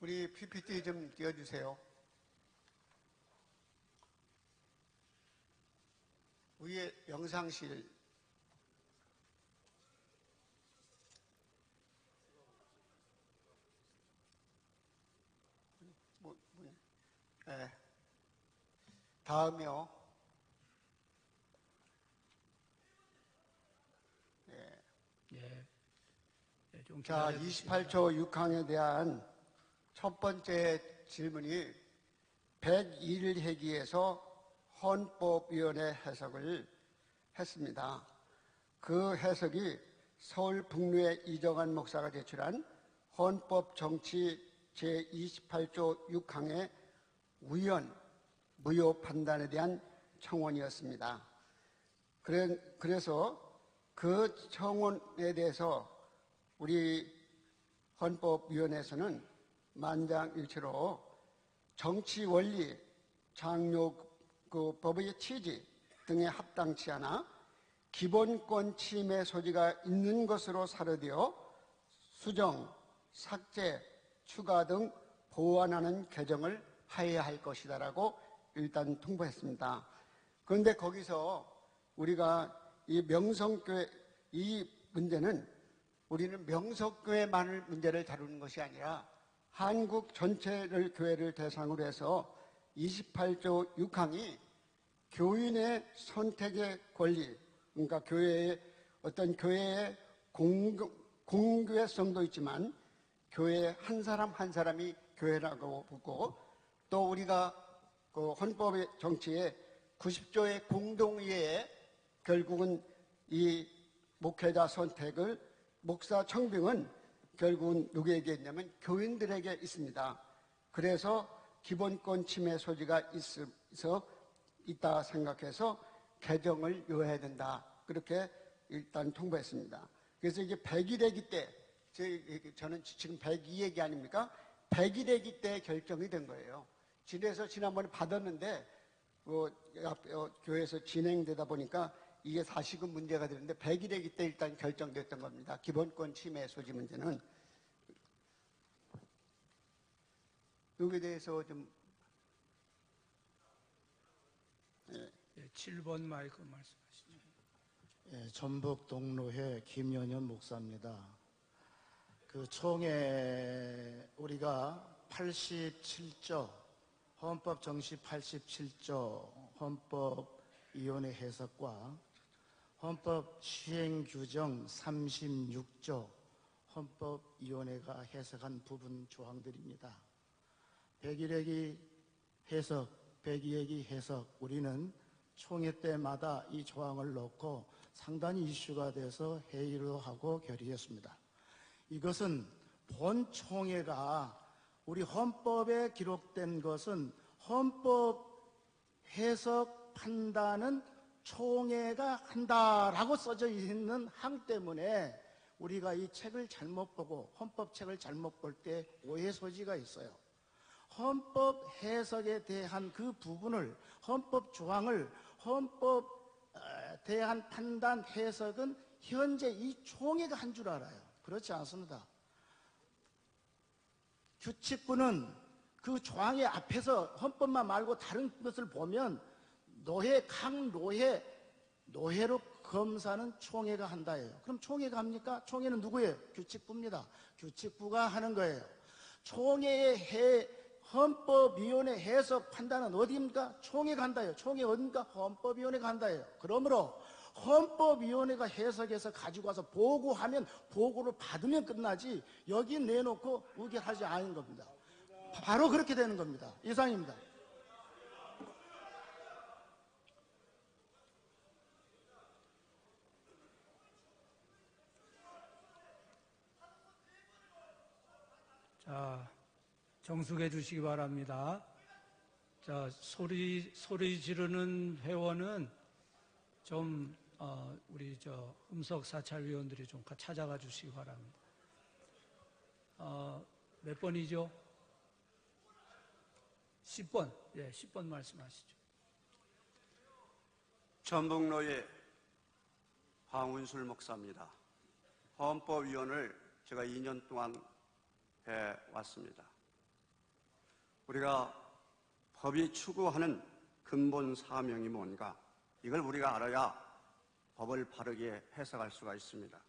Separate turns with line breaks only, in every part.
우리 PPT 좀 띄워주세요. 위에 영상실. 네. 다음이요. 네.
예. 예, 좀
자, 28조 6항에 대한 첫 번째 질문이 101회기에서 헌법위원회 해석을 했습니다. 그 해석이 서울 북루의 이정환 목사가 제출한 헌법정치 제28조 6항의 우연, 무효 판단에 대한 청원이었습니다. 그래서 그 청원에 대해서 우리 헌법위원회에서는 만장일치로 정치 원리, 장려법의 취지 등에 합당치 않아 기본권 침해 소지가 있는 것으로 사료되어 수정, 삭제, 추가 등 보완하는 개정을 하여야 할 것이다라고 일단 통보했습니다. 그런데 거기서 우리가 이 명성교회, 이 문제는 우리는 명성교회만을 문제를 다루는 것이 아니라 한국 전체를 교회를 대상으로 해서 28조 6항이 교인의 선택의 권리, 그러니까 교회의 어떤 교회의 공교회성도 있지만 교회의 한 사람 한 사람이 교회라고 보고 또 우리가 그 헌법의 정치의 90조의 공동의회에 결국은 이 목회자 선택을 목사 청빙은 결국은 누구에게 있냐면 교인들에게 있습니다. 그래서 기본권 침해 소지가 있다 생각해서 개정을 요해야 된다. 그렇게 일단 통보했습니다. 그래서 이게 100일회기 때, 저는 지금 102회기 아닙니까? 100일회기 때 결정이 된 거예요. 진에서 지난번에 받았는데 교회에서 진행되다 보니까 이게 다시금 문제가 되는데 100일회기 때 일단 결정됐던 겁니다. 기본권 침해 소지 문제는. 여기에 대해서 좀
7번 마이크 말씀하시죠.
예, 전북 동로회 김연현 목사입니다. 그 총회 우리가 87조 헌법 정시 87조 헌법위원회 해석과 헌법 시행 규정 36조 헌법위원회가 해석한 부분 조항들입니다. 101회기 해석, 102회기 해석, 우리는 총회 때마다 이 조항을 넣고 상당히 이슈가 돼서 회의를 하고 결의했습니다. 이것은 본 총회가 우리 헌법에 기록된 것은 헌법 해석 판단은 총회가 한다라고 써져 있는 항 때문에 우리가 이 책을 잘못 보고 헌법책을 잘못 볼 때 오해 소지가 있어요. 헌법 해석에 대한 그 부분을 헌법 조항을 헌법에 대한 판단 해석은 현재 이 총회가 한 줄 알아요. 그렇지 않습니다. 규칙부는 그 조항의 앞에서 헌법만 말고 다른 것을 보면 각 노회로 검사는 총회가 한다예요. 그럼 총회가 합니까? 총회는 누구예요? 규칙부입니다. 규칙부가 하는 거예요. 총회의 헌법위원회 해석 판단은 어디입니까? 총회가 한다예요. 총회 어딘가? 헌법위원회가 한다예요. 그러므로 헌법위원회가 해석해서 가지고 와서 보고하면 보고를 받으면 끝나지 여기 내놓고 의결하지 않은 겁니다. 바로 그렇게 되는 겁니다. 이상입니다.
자, 정숙해 주시기 바랍니다. 자, 소리 지르는 회원은 좀 우리 음성 사찰위원들이 좀 찾아가 주시기 바랍니다. 몇 번이죠? 10번. 예, 10번 말씀하시죠.
전북로의 황운술 목사입니다. 헌법위원을 제가 2년 동안 해왔습니다. 우리가 법이 추구하는 근본 사명이 뭔가, 이걸 우리가 알아야 법을 바르게 해석할 수가 있습니다.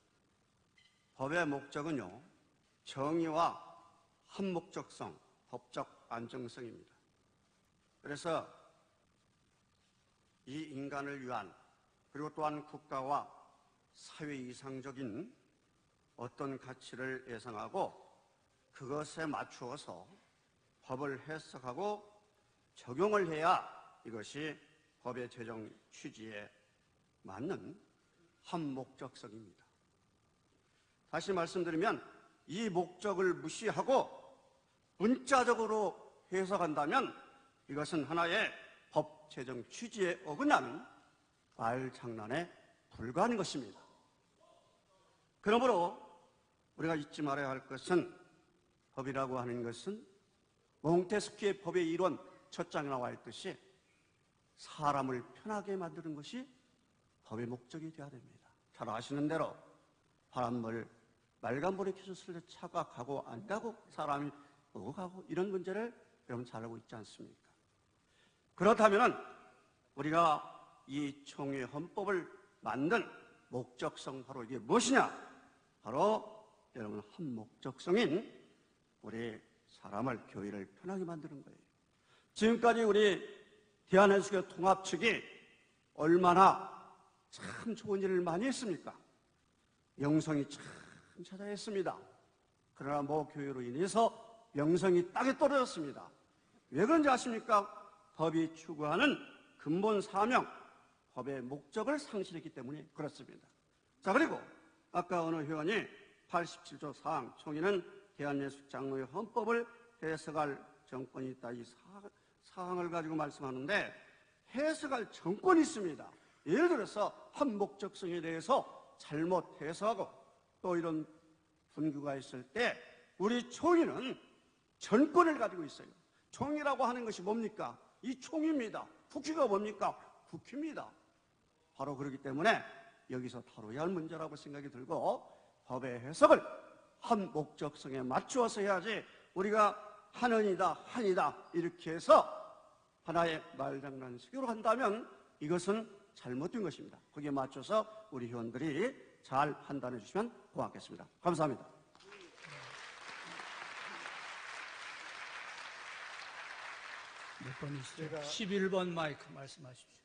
법의 목적은요, 정의와 한목적성, 법적 안정성입니다. 그래서 이 인간을 위한, 그리고 또한 국가와 사회 이상적인 어떤 가치를 예상하고 그것에 맞추어서 법을 해석하고 적용을 해야 이것이 법의 제정 취지에 맞는 한목적성입니다. 다시 말씀드리면 이 목적을 무시하고 문자적으로 해석한다면 이것은 하나의 법 제정 취지에 어긋나는 말장난에 불과한 것입니다. 그러므로 우리가 잊지 말아야 할 것은, 법이라고 하는 것은 몽테스키의 법의 이론 첫 장에 나와 있듯이 사람을 편하게 만드는 것이 법의 목적이 되어야 됩니다. 잘 아시는 대로 바람을 말간불에 켜졌을 때 차가 가고 안 가고 사람이 오고 가고 이런 문제를 여러분 잘 알고 있지 않습니까? 그렇다면 우리가 이 총회 헌법을 만든 목적성, 바로 이게 무엇이냐? 바로 여러분 한목적성인 우리 사람을, 교회를 편하게 만드는 거예요. 지금까지 우리 대한예수교 통합 측이 얼마나 참 좋은 일을 많이 했습니까? 명성이 참 찾아했습니다. 그러나 뭐 교회로 인해서 명성이 땅에 떨어졌습니다. 왜 그런지 아십니까? 법이 추구하는 근본 사명, 법의 목적을 상실했기 때문에 그렇습니다. 자, 그리고 아까 어느 회원이 87조 4항 총회는 대한예수 장로의 헌법을 해석할 정권이 있다, 이 사항을 가지고 말씀하는데 해석할 정권이 있습니다. 예를 들어서 한목적성에 대해서 잘못 해석하고 또 이런 분규가 있을 때 우리 총회는 전권을 가지고 있어요. 총이라고 하는 것이 뭡니까? 이 총입니다. 국회가 뭡니까? 국회입니다. 바로 그렇기 때문에 여기서 다뤄야 할 문제라고 생각이 들고, 법의 해석을 한 목적성에 맞추어서 해야지 우리가 한이다 이렇게 해서 하나의 말장난식으로 한다면 이것은 잘못된 것입니다. 거기에 맞춰서 우리 회원들이 잘 판단해 주시면 고맙겠습니다. 감사합니다.
몇 번이시죠? 11번 마이크 말씀하십시오.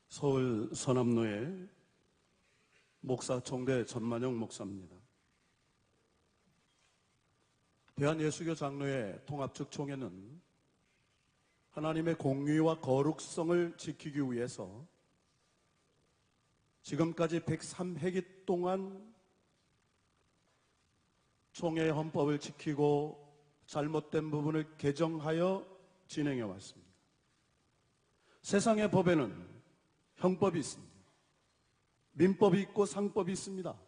서울 서남로의 목사 총대 전만영 목사입니다. 대한예수교 장로회 통합측 총회는 하나님의 공의와 거룩성을 지키기 위해서 지금까지 103회기 동안 총회 헌법을 지키고 잘못된 부분을 개정하여 진행해 왔습니다. 세상의 법에는 형법이 있습니다. 민법이 있고 상법이 있습니다.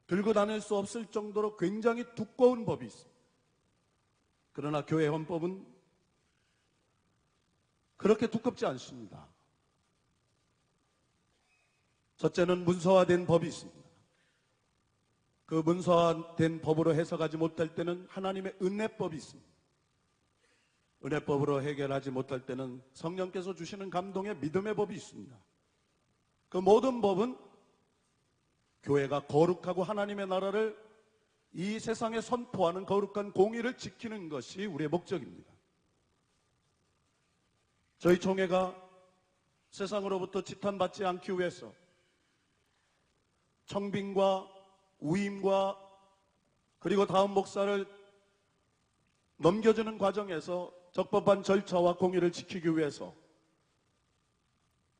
들고 다닐 수 없을 정도로 굉장히 두꺼운 법이 있습니다. 그러나 교회 헌법은 그렇게 두껍지 않습니다. 첫째는 문서화된 법이 있습니다. 그 문서화된 법으로 해석하지 못할 때는 하나님의 은혜법이 있습니다. 은혜법으로 해결하지 못할 때는 성령께서 주시는 감동의 믿음의 법이 있습니다. 그 모든 법은 교회가 거룩하고 하나님의 나라를 이 세상에 선포하는 거룩한 공의를 지키는 것이 우리의 목적입니다. 저희 총회가 세상으로부터 지탄받지 않기 위해서 청빙과 우임과 그리고 다음 목사를 넘겨주는 과정에서 적법한 절차와 공의를 지키기 위해서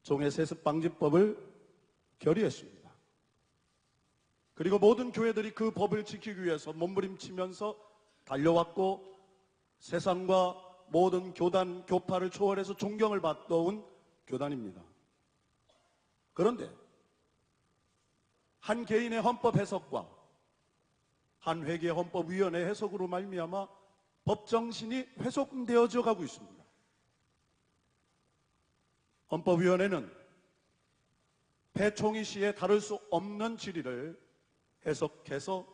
총회 세습방지법을 결의했습니다. 그리고 모든 교회들이 그 법을 지키기 위해서 몸부림치면서 달려왔고 세상과 모든 교단, 교파를 초월해서 존경을 받아온 교단입니다. 그런데 한 개인의 헌법 해석과 한 회계의 헌법위원회 해석으로 말미암아 법정신이 훼손되어져 가고 있습니다. 헌법위원회는 폐총이 시에 다룰 수 없는 질의를 해석해서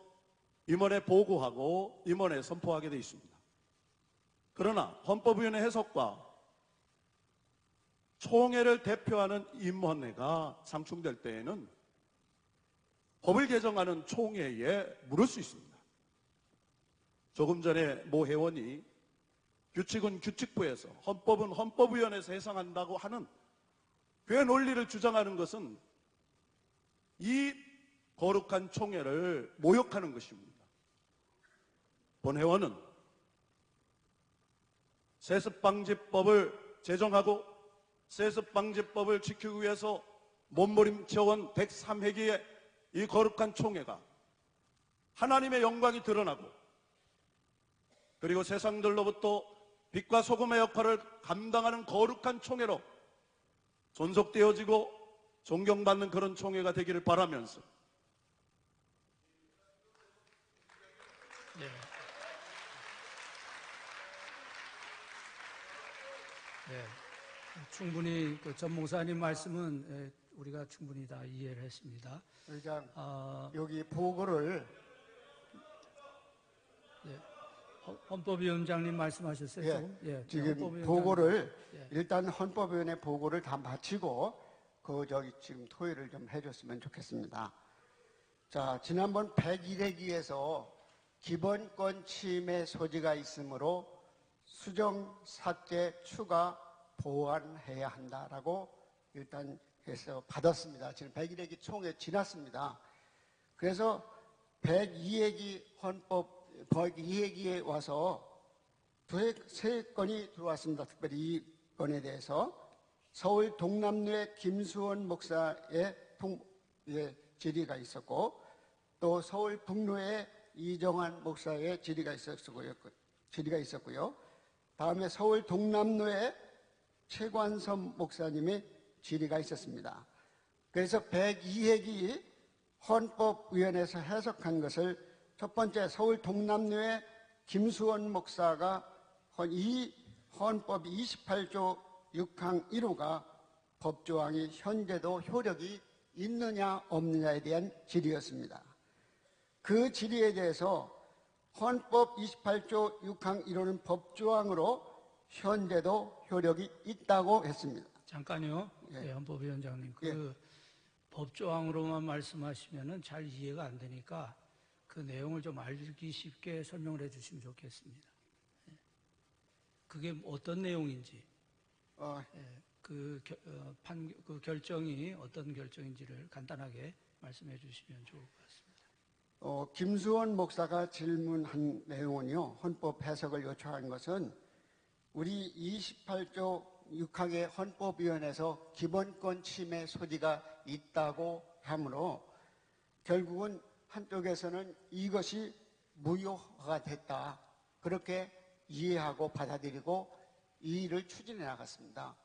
임원에 보고하고 임원에 선포하게 되어 있습니다. 그러나 헌법위원회 해석과 총회를 대표하는 임원회가 상충될 때에는 법을 개정하는 총회에 물을 수 있습니다. 조금 전에 모 회원이 규칙은 규칙부에서, 헌법은 헌법위원회에서 해석한다고 하는 그 논리를 주장하는 것은 이 거룩한 총회를 모욕하는 것입니다. 본 회원은 세습방지법을 제정하고 세습방지법을 지키기 위해서 몸부림쳐온 103회기의 이 거룩한 총회가 하나님의 영광이 드러나고 그리고 세상들로부터 빛과 소금의 역할을 감당하는 거룩한 총회로 존속되어지고 존경받는 그런 총회가 되기를 바라면서
네. 네. 충분히 전 목사님 말씀은 우리가 충분히 다 이해를 했습니다.
의장, 여기 보고를
헌법위원장님 말씀하셨어요?
예,
조금? 예,
지금
헌법위원장님.
보고를
예.
일단 헌법위원회 보고를 다 마치고 지금 토의를 좀 해줬으면 좋겠습니다. 자, 지난번 101회기에서 기본권 침해 소지가 있으므로 수정, 삭제, 추가, 보완해야 한다라고 일단 해서 받았습니다. 지금 101회기 총회 지났습니다. 그래서 102회기 헌법 102회기에 와서 세 건이 들어왔습니다. 특별히 이 건에 대해서 서울 동남로의 김수원 목사의 질의가 있었고 또 서울 북로의 이정환 목사의 질의가 있었고요. 다음에 서울 동남로의 최관섭 목사님의 질의가 있었습니다. 그래서 102회기 헌법위원회에서 해석한 것을 첫 번째 서울 동남로의 김수원 목사가 이 헌법 28조 6항 1호가 법조항이 현재도 효력이 있느냐 없느냐에 대한 질의였습니다. 그 질의에 대해서 헌법 28조 6항 1호는 법조항으로 현재도 효력이 있다고 했습니다.
잠깐요.
예.
네, 헌법위원장님.
예.
법조항으로만 말씀하시면은 잘 이해가 안 되니까 그 내용을 좀 알기 쉽게 설명을 해 주시면 좋겠습니다. 예. 그게 어떤 내용인지, 그 결정이 어떤 결정인지를 간단하게 말씀해 주시면 좋을 것 같습니다.
김수원 목사가 질문한 내용은요, 헌법 해석을 요청한 것은 우리 28조 6항의 헌법위원회에서 기본권 침해 소지가 있다고 하므로 결국은 한쪽에서는 이것이 무효화가 됐다. 그렇게 이해하고 받아들이고 이 일을 추진해 나갔습니다.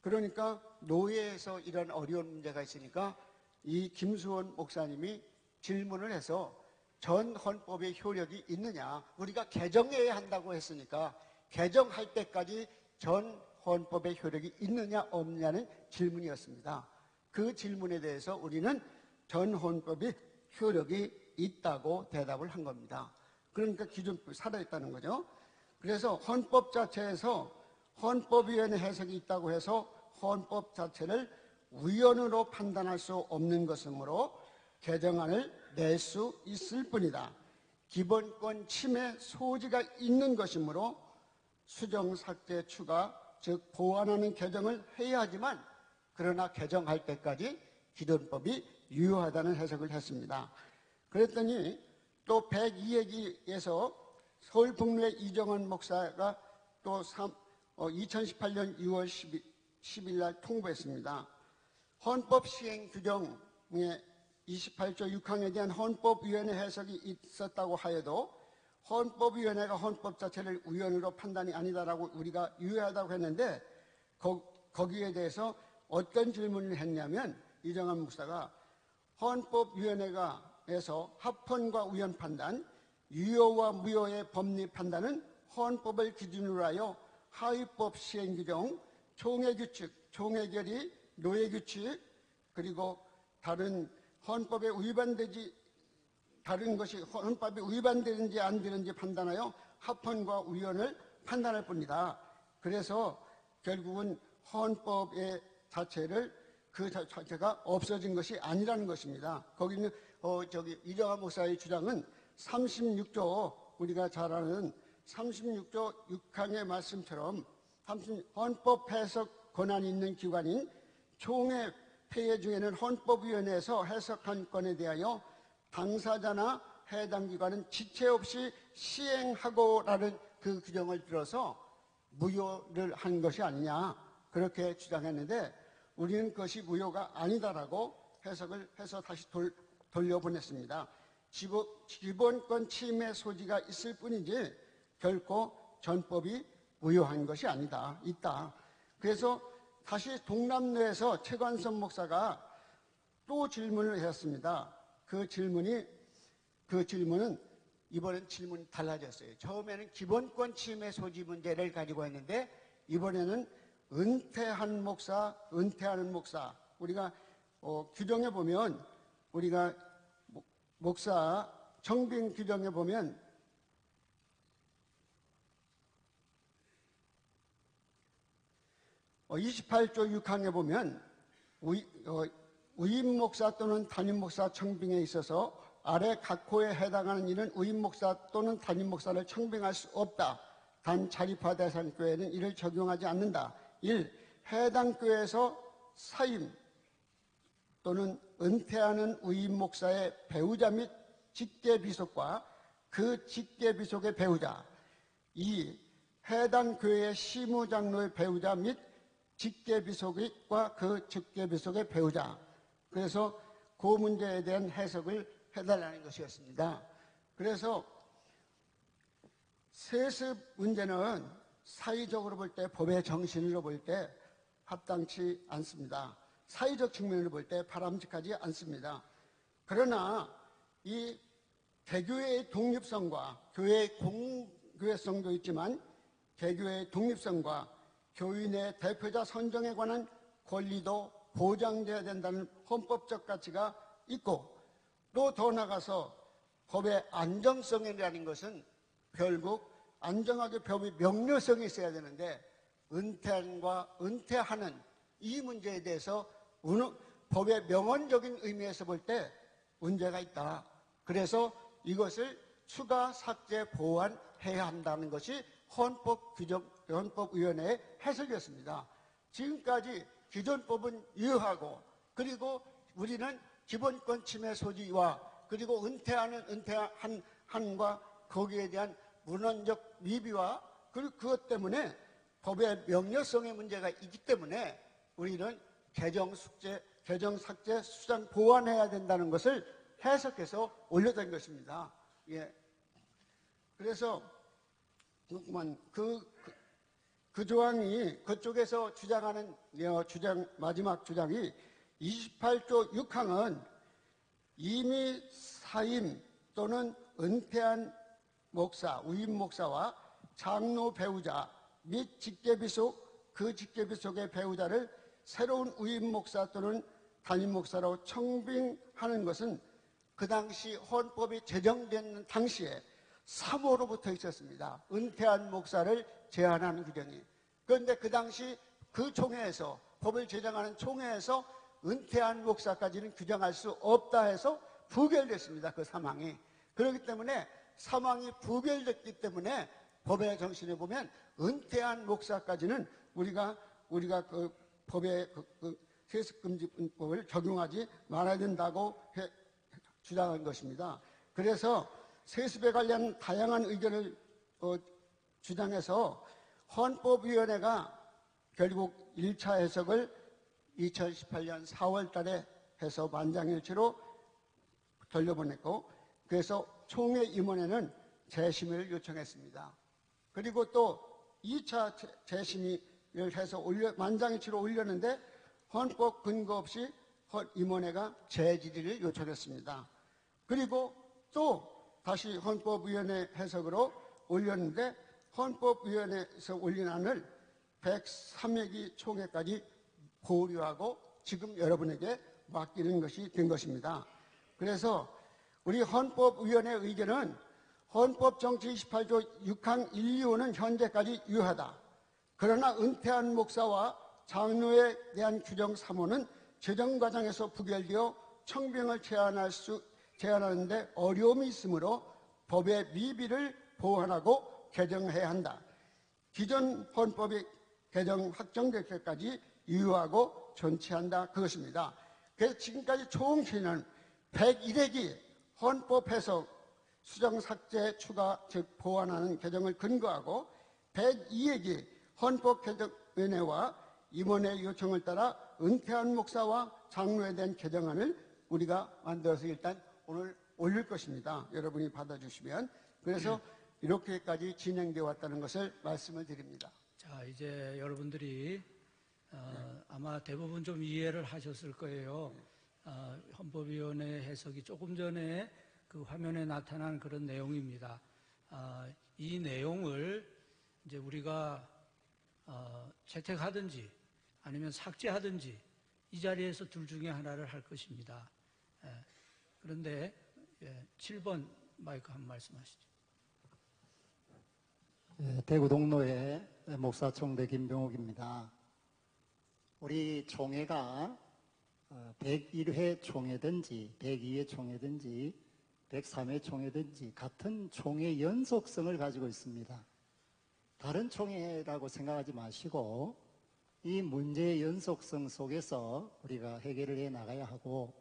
그러니까 노예에서 이런 어려운 문제가 있으니까 이 김수원 목사님이 질문을 해서 전 헌법의 효력이 있느냐. 우리가 개정해야 한다고 했으니까 개정할 때까지 전 헌법의 효력이 있느냐 없느냐는 질문이었습니다. 그 질문에 대해서 우리는 전 헌법이 효력이 있다고 대답을 한 겁니다. 그러니까 기존법이 살아있다는 거죠. 그래서 헌법 자체에서 헌법위원회 해석이 있다고 해서 헌법 자체를 위헌으로 판단할 수 없는 것이므로 개정안을 낼 수 있을 뿐이다. 기본권 침해 소지가 있는 것이므로 수정, 삭제, 추가, 즉 보완하는 개정을 해야 하지만 그러나 개정할 때까지 기존법이 유효하다는 해석을 했습니다. 그랬더니 또 102회기에서 서울 북로의 이정환 목사가 또 2018년 6월 10일 날 통보했습니다. 헌법 시행 규정에 28조 6항에 대한 헌법위원회 해석이 있었다고 하여도 헌법위원회가 헌법 자체를 위헌으로 판단이 아니다라고 우리가 유효하다고 했는데 거기에 대해서 어떤 질문을 했냐면 이정환 목사가 헌법위원회가에서 합헌과 위헌 판단, 유효와 무효의 법리 판단은 헌법을 기준으로 하여 하위법 시행 규정, 총회규칙, 총회결의, 노예규칙 그리고 다른 헌법에 위반되지 다른 것이 헌법에 위반되는지 안 되는지 판단하여 합헌과 위헌을 판단할 뿐이다. 그래서 결국은 헌법의 자체를 그 자체가 없어진 것이 아니라는 것입니다. 거기는 이정화 목사의 주장은 36조, 우리가 잘 아는 36조 6항의 말씀처럼 헌법 해석 권한이 있는 기관인 총회 폐회 중에는 헌법위원회에서 해석한 건에 대하여 당사자나 해당 기관은 지체 없이 시행하고라는 그 규정을 들어서 무효를 한 것이 아니냐, 그렇게 주장했는데 우리는 그것이 무효가 아니다라고 해석을 해서 다시 돌려보냈습니다. 기본권 침해 소지가 있을 뿐이지 결코 전법이 무효한 것이 아니다, 있다. 그래서 다시 동남로에서 최관선 목사가 또 질문을 했습니다. 그 질문은 이번엔 질문이 달라졌어요. 처음에는 기본권 침해 소지 문제를 가지고 했는데 이번에는 은퇴하는 목사, 우리가 규정에 보면, 우리가 목사 청빙 규정에 보면 28조 6항에 보면 위임 목사 또는 담임 목사 청빙에 있어서 아래 각 호에 해당하는 이는 위임 목사 또는 담임 목사를 청빙할 수 없다. 단 자립화 대상 교회는 이를 적용하지 않는다. 1. 해당 교회에서 사임 또는 은퇴하는 위임 목사의 배우자 및 직계비속과 그 직계비속의 배우자. 2. 해당 교회의 시무장로의 배우자 및 직계비속과 그 직계비속의 배우자. 그래서 그 문제에 대한 해석을 해달라는 것이었습니다. 그래서 세습 문제는 사회적으로 볼 때, 법의 정신으로 볼 때 합당치 않습니다. 사회적 측면으로 볼 때 바람직하지 않습니다. 그러나 이 개교의 독립성과 교회의 공교회성도 있지만 개교의 독립성과 교인의 대표자 선정에 관한 권리도 보장돼야 된다는 헌법적 가치가 있고, 또 더 나아가서 법의 안정성이라는 것은 결국 안정하게 법의 명료성이 있어야 되는데 은퇴하는 이 문제에 대해서 법의 명언적인 의미에서 볼 때 문제가 있다. 그래서 이것을 추가 삭제 보완해야 한다는 것이 헌법위원회의 해석이었습니다. 지금까지 기존법은 유효하고, 그리고 우리는 기본권 침해 소지와 그리고 은퇴한과 거기에 대한 문헌적 미비와 그것 때문에 법의 명료성의 문제가 있기 때문에 우리는 개정 삭제 수정 보완해야 된다는 것을 해석해서 올려둔 것입니다. 예. 그래서 그 조항이 그쪽에서 주장하는 마지막 주장이 28조 6항은 이미 사임 또는 은퇴한 목사, 위임 목사와 장로 배우자 및 직계비속, 그 직계비속의 배우자를 새로운 위임 목사 또는 담임 목사로 청빙하는 것은 그 당시 헌법이 제정된 당시에 3호로부터 있었습니다. 은퇴한 목사를 제한하는 규정이. 그런데 그 당시 그 총회에서, 법을 제정하는 총회에서 은퇴한 목사까지는 규정할 수 없다 해서 부결됐습니다. 그 사망이. 그렇기 때문에 사망이 부결됐기 때문에 법의 정신에 보면 은퇴한 목사까지는 우리가 그 법의 세습금지법을 적용하지 말아야 된다고 주장한 것입니다. 그래서 세습에 관련 다양한 의견을 주장해서 헌법위원회가 결국 1차 해석을 2018년 4월 달에 해서 만장일치로 돌려보냈고, 그래서 총회 임원회는 재심을 요청했습니다. 그리고 또 2차 재심을 해서 만장일치로 올렸는데 헌법 근거 없이 임원회가 재질의를 요청했습니다. 그리고 또 다시 헌법위원회 해석으로 올렸는데 헌법위원회에서 올린 안을 103회기 총회까지 보류하고 지금 여러분에게 맡기는 것이 된 것입니다. 그래서 우리 헌법위원회 의견은 헌법 정치 28조 6항 1, 2호는 현재까지 유효하다. 그러나 은퇴한 목사와 장로에 대한 규정 3호는 제정 과정에서 부결되어 청빙을 제한하는 데 어려움이 있으므로 법의 미비를 보완하고 개정해야 한다. 기존 헌법의 개정 확정될 때까지 유효하고 존치한다. 그것입니다. 그래서 지금까지 총 시는 101회기 헌법 해석 수정 삭제 추가 즉 보완하는 개정을 근거하고 102회기 헌법개정위원회와 임원회 요청을 따라 은퇴한 목사와 장로에 대한 개정안을 우리가 만들어서 일단 오늘 올릴 것입니다. 여러분이 받아주시면. 그래서 이렇게까지 진행되어 왔다는 것을 말씀을 드립니다.
자, 이제 여러분들이 아마 대부분 좀 이해를 하셨을 거예요. 헌법위원회 해석이 조금 전에 그 화면에 나타난 그런 내용입니다. 이 내용을 이제 우리가 채택하든지 아니면 삭제하든지 이 자리에서 둘 중에 하나를 할 것입니다. 그런데 7번 마이크 한 말씀하시죠.
대구 동로의 목사총대 김병욱입니다. 우리 총회가 101회 총회든지 102회 총회든지 103회 총회든지 같은 총회 연속성을 가지고 있습니다. 다른 총회라고 생각하지 마시고 이 문제의 연속성 속에서 우리가 해결을 해 나가야 하고,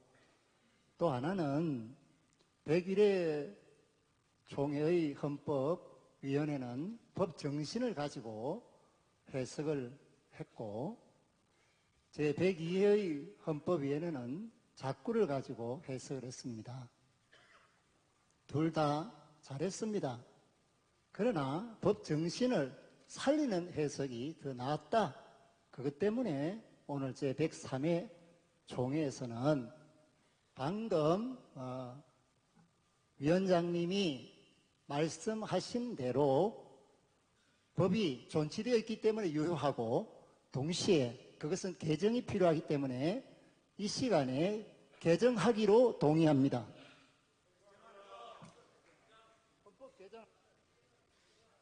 또 하나는 101회 총회의 헌법위원회는 법 정신을 가지고 해석을 했고, 제102회의 헌법위원회는 작구를 가지고 해석을 했습니다. 둘 다 잘했습니다. 그러나 법 정신을 살리는 해석이 더 나았다. 그것 때문에 오늘 제103회 총회에서는 방금 위원장님이 말씀하신 대로 법이 존치되어 있기 때문에 유효하고, 동시에 그것은 개정이 필요하기 때문에 이 시간에 개정하기로 동의합니다.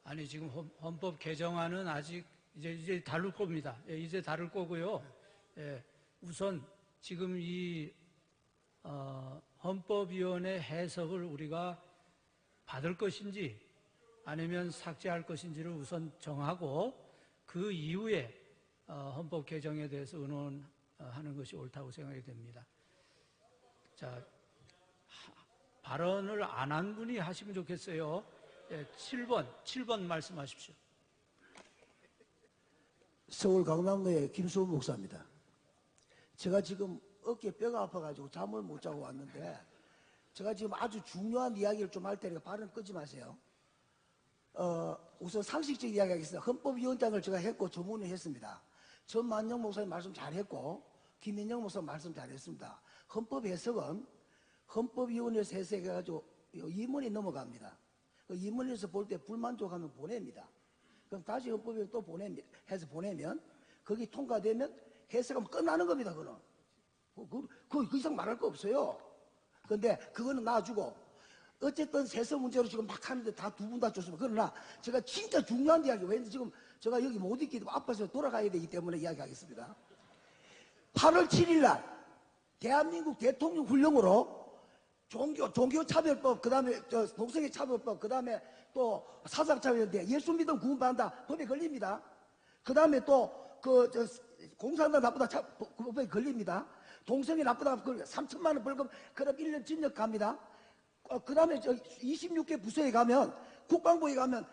아니, 지금 헌법 개정안은 아직 이제 다룰 겁니다. 이제 다룰 거고요. 우선 지금 이 헌법위원회 해석을 우리가 받을 것인지 아니면 삭제할 것인지를 우선 정하고, 그 이후에 헌법 개정에 대해서 의논하는 것이 옳다고 생각이 됩니다. 자, 발언을 안 한 분이 하시면 좋겠어요. 7번 말씀하십시오.
서울 강남구의 김수호 목사입니다. 제가 지금 어깨 뼈가 아파가지고 잠을 못 자고 왔는데, 제가 지금 아주 중요한 이야기를 좀 할 테니까 발언 끄지 마세요. 우선 상식적 이야기 하겠습니다. 헌법위원장을 제가 했고 조문을 했습니다. 전만영 목사님 말씀 잘했고 김민영 목사님 말씀 잘했습니다. 헌법 해석은 헌법위원회에서 해석해가지고 임원이 넘어갑니다. 그 임원에서 볼 때 불만족하면 보냅니다. 그럼 다시 헌법위원회 또 해서 보내면 거기 통과되면 해석하면 끝나는 겁니다. 그거는 그 이상 말할 거 없어요. 그런데 그거는 놔주고, 어쨌든 세서 문제로 지금 막 하는데 다 두 분 다 좋습니다. 그러나 제가 진짜 중요한 이야기, 왜냐면 지금 제가 여기 못 있기 때문에 아파서 돌아가야 되기 때문에 이야기하겠습니다. 8월 7일 날 대한민국 대통령 훈령으로 종교차별법, 그 다음에 동성애차별법, 그 다음에 또 사상차별인데 예수 믿음 구원받는다 법에 걸립니다. 그 다음에 또 공산당 나쁘다 법에 걸립니다. 동성애 나쁘다 3천만 원 벌금, 그럼 1년 징역 갑니다. 그 다음에 26개 부서에 가면, 국방부에 가면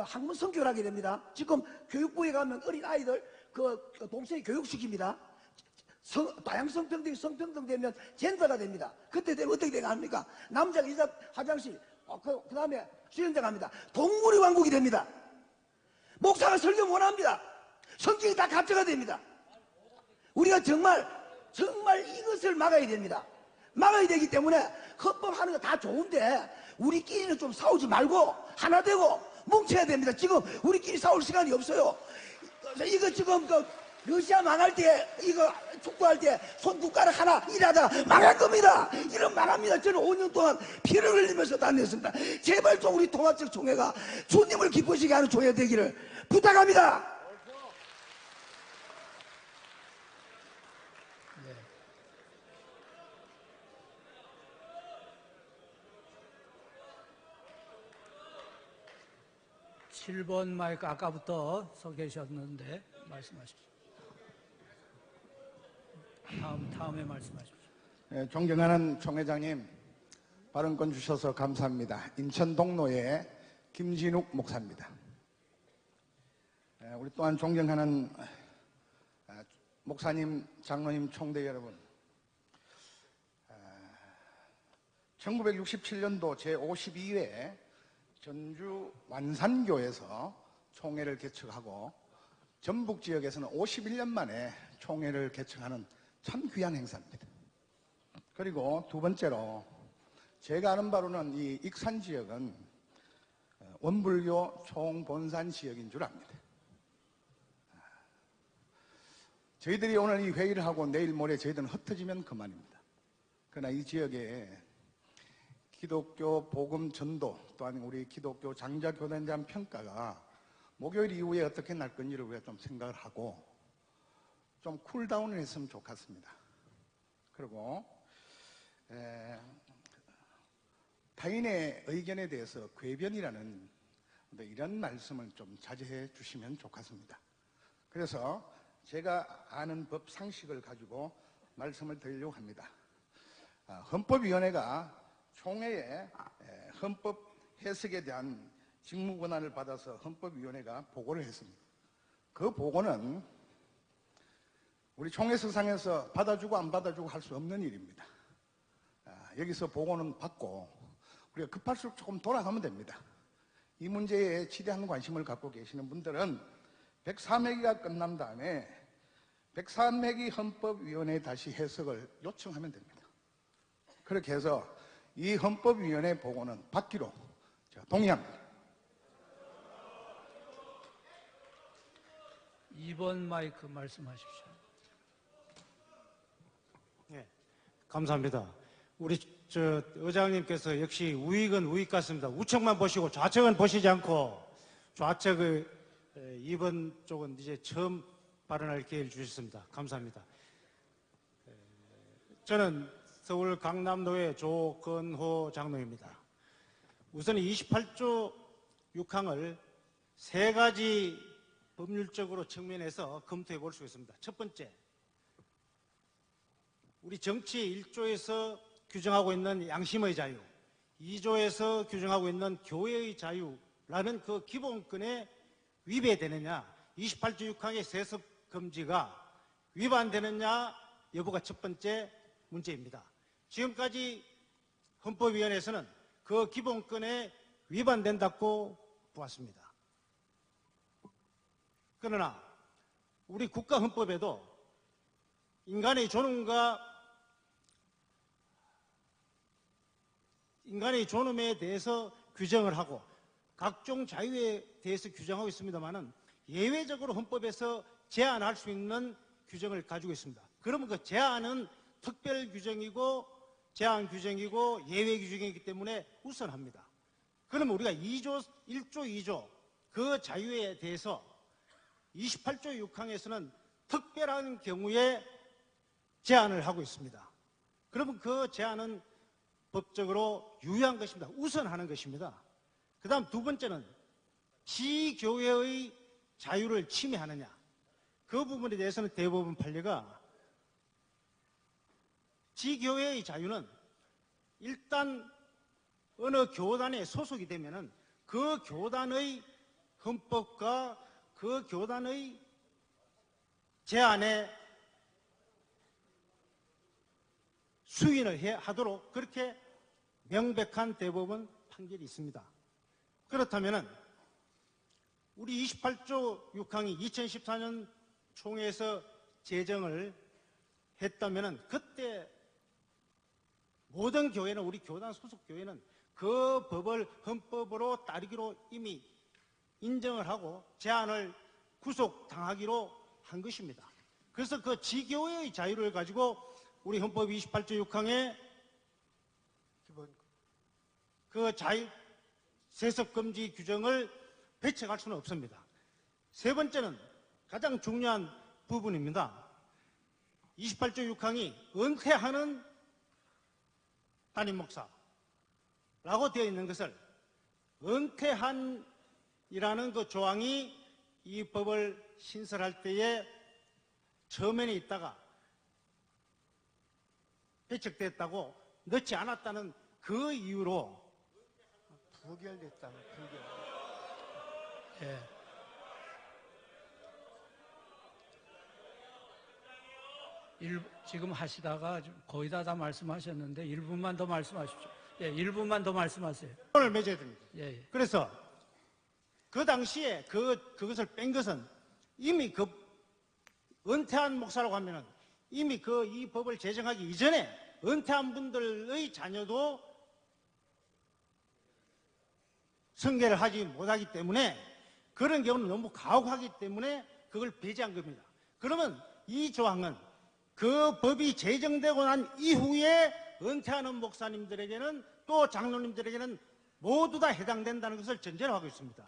학문 성교하게 됩니다. 지금 교육부에 가면 어린 아이들 동성애 교육시킵니다. 다양성 평등, 성평등 되면 젠더가 됩니다. 그때 되면 어떻게 되가 합니까? 남자가 여자 화장실, 그 다음에 수영장 합니다. 동물의 왕국이 됩니다. 목사가 설교 못합니다. 성경이 다 가짜가 됩니다. 우리가 정말 이것을 막아야 됩니다. 막아야 되기 때문에 헌법하는 거 다 좋은데 우리끼리는 좀 싸우지 말고 하나 되고 뭉쳐야 됩니다. 지금 우리끼리 싸울 시간이 없어요. 이거 지금 러시아 망할 때 이거 축구할 때 손국가락 하나 일하다가 망할 겁니다. 이런 망합니다. 저는 5년 동안 피를 흘리면서 다녔습니다. 제발 좀 우리 통합적 총회가 주님을 기쁘시게 하는 총회 되기를 부탁합니다.
네. (7번) 마이크 아까부터 서 계셨는데 말씀하십시오. 다음에 말씀하십시오.
네, 존경하는 총회장님, 발언권 주셔서 감사합니다. 인천 동로의 김진욱 목사입니다. 우리 또한 존경하는 목사님, 장로님, 총대 여러분, 1967년도 제52회 전주 완산교에서 총회를 개척하고 전북 지역에서는 51년 만에 총회를 개척하는 참 귀한 행사입니다. 그리고 두 번째로 제가 아는 바로는 이 익산 지역은 원불교 총본산 지역인 줄 압니다. 저희들이 오늘 이 회의를 하고 내일 모레 저희들은 흩어지면 그만입니다. 그러나 이 지역에 기독교 복음 전도 또한 우리 기독교 장자 교단에 대한 평가가 목요일 이후에 어떻게 날 건지를 우리가 좀 생각을 하고 좀 쿨다운을 했으면 좋겠습니다. 그리고 타인의 의견에 대해서 궤변이라는 이런 말씀을 좀 자제해 주시면 좋겠습니다. 그래서 제가 아는 법 상식을 가지고 말씀을 드리려고 합니다. 헌법위원회가 총회에 헌법 해석에 대한 직무 권한을 받아서 헌법위원회가 보고를 했습니다. 그 보고는 우리 총회석상에서 받아주고 안 받아주고 할 수 없는 일입니다. 여기서 보고는 받고 우리가 급할수록 조금 돌아가면 됩니다. 이 문제에 지대한 관심을 갖고 계시는 분들은 103회기가 끝난 다음에 103회기 헌법위원회에 다시 해석을 요청하면 됩니다. 그렇게 해서 이 헌법위원회 보고는 받기로 제가 동의합니다.
2번 마이크 말씀하십시오.
네, 감사합니다. 우리 의장님께서 역시 우익은 우익 같습니다. 우측만 보시고 좌측은 보시지 않고 좌측의 2번 쪽은 이제 처음 발언할 기회를 주셨습니다. 감사합니다. 저는 서울 강남도의 조건호 장로입니다. 우선 28조 6항을 세 가지 법률적으로 측면에서 검토해 볼 수 있습니다. 첫 번째, 우리 정치 1조에서 규정하고 있는 양심의 자유, 2조에서 규정하고 있는 교회의 자유라는 그 기본권에 위배되느냐, 28조 6항의 세습 금지가 위반되느냐 여부가 첫 번째 문제입니다. 지금까지 헌법위원회에서는 그 기본권에 위반된다고 보았습니다. 그러나 우리 국가헌법에도 인간의 존엄에 대해서 규정을 하고 각종 자유에 대해서 규정하고 있습니다만은 예외적으로 헌법에서 제한할 수 있는 규정을 가지고 있습니다. 그러면 그 제한은 특별 규정이고 제한 규정이고 예외 규정이기 때문에 우선합니다. 그러면 우리가 1조 2조 그 자유에 대해서 28조 6항에서는 특별한 경우에 제한을 하고 있습니다. 그러면 그 제한은 법적으로 유효한 것입니다. 우선하는 것입니다. 그 다음 두 번째는 지교회의 자유를 침해하느냐, 그 부분에 대해서는 대법원 판례가 지교회의 자유는 일단 어느 교단에 소속이 되면은 그 교단의 헌법과 그 교단의 제안에 수인을 하도록 그렇게 명백한 대법원 판결이 있습니다. 그렇다면은 우리 28조 6항이 2014년 총회에서 제정을 했다면은 그때 모든 교회는, 우리 교단 소속 교회는 그 법을 헌법으로 따르기로 이미 인정을 하고 제안을 구속당하기로 한 것입니다. 그래서 그 지교회의 자유를 가지고 우리 헌법 28조 6항에 그 자유 세습 금지 규정을 배척할 수는 없습니다. 세 번째는 가장 중요한 부분입니다. 28조 6항이 은퇴하는 담임 목사라고 되어 있는 것을 은퇴한이라는 그 조항이 이 법을 신설할 때에 처음에는 있다가 배척됐다고 넣지 않았다는 그 이유로
부결됐다고 부결.
예. 지금 하시다가 거의 다 말씀하셨는데 1분만 더 말씀하십시오. 예, 1분만 더 말씀하세요.
을 맺어야 됩니다.
예, 예.
그래서 그 당시에 그것을 뺀 것은 이미 그 은퇴한 목사라고 하면은 이미 이 법을 제정하기 이전에 은퇴한 분들의 자녀도 성계를 하지 못하기 때문에 그런 경우는 너무 가혹하기 때문에 그걸 배제한 겁니다. 그러면 이 조항은 그 법이 제정되고 난 이후에 은퇴하는 목사님들에게는 또 장로님들에게는 모두 다 해당된다는 것을 전제로 하고 있습니다.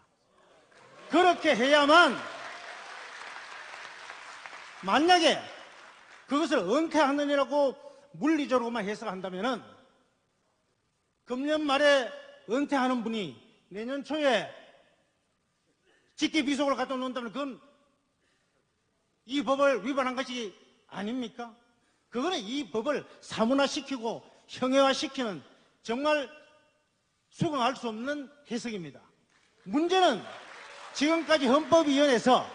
그렇게 해야만 만약에 그것을 은퇴하느냐고 물리적으로만 해석한다면은 금년 말에 은퇴하는 분이 내년 초에 직계 비속을 갖다 놓는다면 그건 이 법을 위반한 것이 아닙니까? 그거는 이 법을 사문화시키고 형해화시키는 정말 수긍할 수 없는 해석입니다. 문제는 지금까지 헌법위원회에서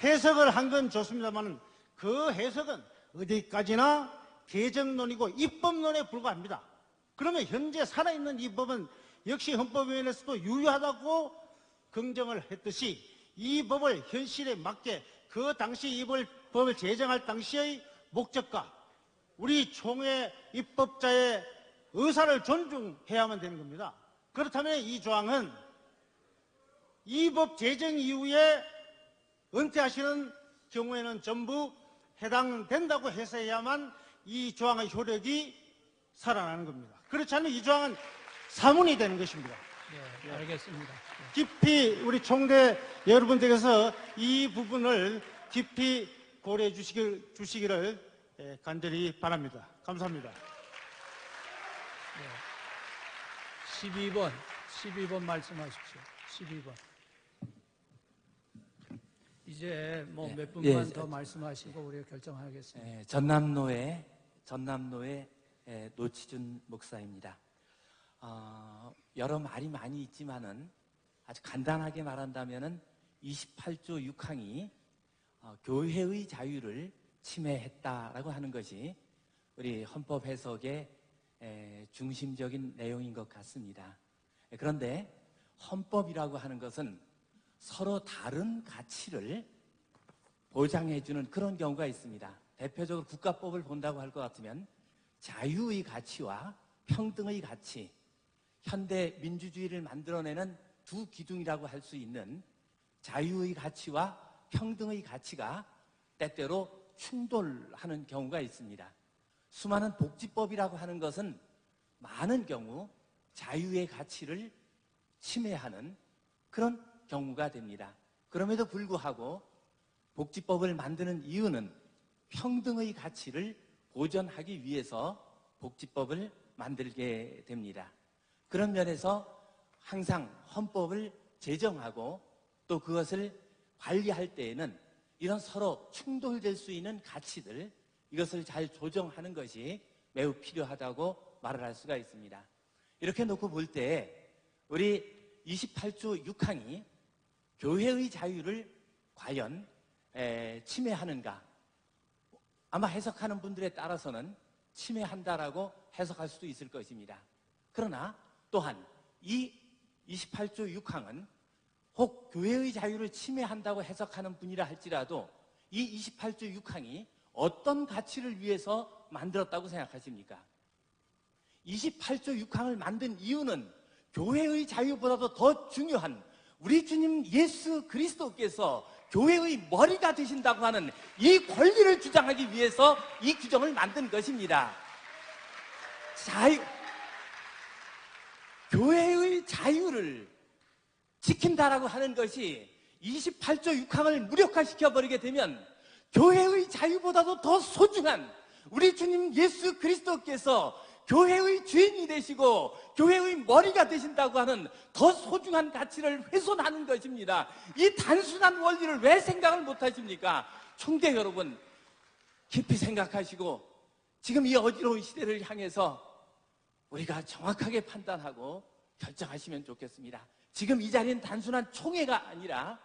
해석을 한 건 좋습니다만 그 해석은 어디까지나 개정론이고 입법론에 불과합니다. 그러면 현재 살아있는 이 법은 역시 헌법위원회에서도 유효하다고 긍정을 했듯이 이 법을 현실에 맞게 그 당시 이 법을 제정할 당시의 목적과 우리 총회 입법자의 의사를 존중해야만 되는 겁니다. 그렇다면 이 조항은 이 법 제정 이후에 은퇴하시는 경우에는 전부 해당된다고 해서야만 이 조항의 효력이 살아나는 겁니다. 그렇지 않으면 이 조항은 사문이 되는 것입니다.
네, 알겠습니다.
깊이 우리 총대 여러분들께서 이 부분을 깊이 고려해 주시기를 간절히 바랍니다. 감사합니다.
12번 말씀하십시오. 12번. 이제 뭐 몇 분만 더 말씀하시고 우리가 결정하겠습니다.
전남로의 노치준 목사입니다. 여러 말이 많이 있지만은 아주 간단하게 말한다면은 28조 6항이 교회의 자유를 침해했다라고 하는 것이 우리 헌법 해석의 중심적인 내용인 것 같습니다. 그런데 헌법이라고 하는 것은 서로 다른 가치를 보장해주는 그런 경우가 있습니다. 대표적으로 국가법을 본다고 할 것 같으면 자유의 가치와 평등의 가치, 현대 민주주의를 만들어내는 두 기둥이라고 할 수 있는 자유의 가치와 평등의 가치가 때때로 충돌하는 경우가 있습니다. 수많은 복지법이라고 하는 것은 많은 경우 자유의 가치를 침해하는 그런 경우가 됩니다. 그럼에도 불구하고 복지법을 만드는 이유는 평등의 가치를 보존하기 위해서 복지법을 만들게 됩니다. 그런 면에서 항상 헌법을 제정하고 또 그것을 관리할 때에는 이런 서로 충돌될 수 있는 가치들, 이것을 잘 조정하는 것이 매우 필요하다고 말을 할 수가 있습니다. 이렇게 놓고 볼 때 우리 28조 6항이 교회의 자유를 과연 침해하는가? 아마 해석하는 분들에 따라서는 침해한다라고 해석할 수도 있을 것입니다. 그러나 또한 이 28조 6항은 혹 교회의 자유를 침해한다고 해석하는 분이라 할지라도 이 28조 6항이 어떤 가치를 위해서 만들었다고 생각하십니까? 28조 6항을 만든 이유는 교회의 자유보다도 더 중요한 우리 주님 예수 그리스도께서 교회의 머리가 되신다고 하는 이 권리를 주장하기 위해서 이 규정을 만든 것입니다. 교회의 자유를 지킨다라고 하는 것이 28조 6항을 무력화시켜 버리게 되면 교회의 자유보다도 더 소중한 우리 주님 예수 그리스도께서 교회의 주인이 되시고 교회의 머리가 되신다고 하는 더 소중한 가치를 훼손하는 것입니다. 이 단순한 원리를 왜 생각을 못 하십니까? 총대 여러분, 깊이 생각하시고 지금 이 어지러운 시대를 향해서 우리가 정확하게 판단하고 결정하시면 좋겠습니다. 지금 이 자리는 단순한 총회가 아니라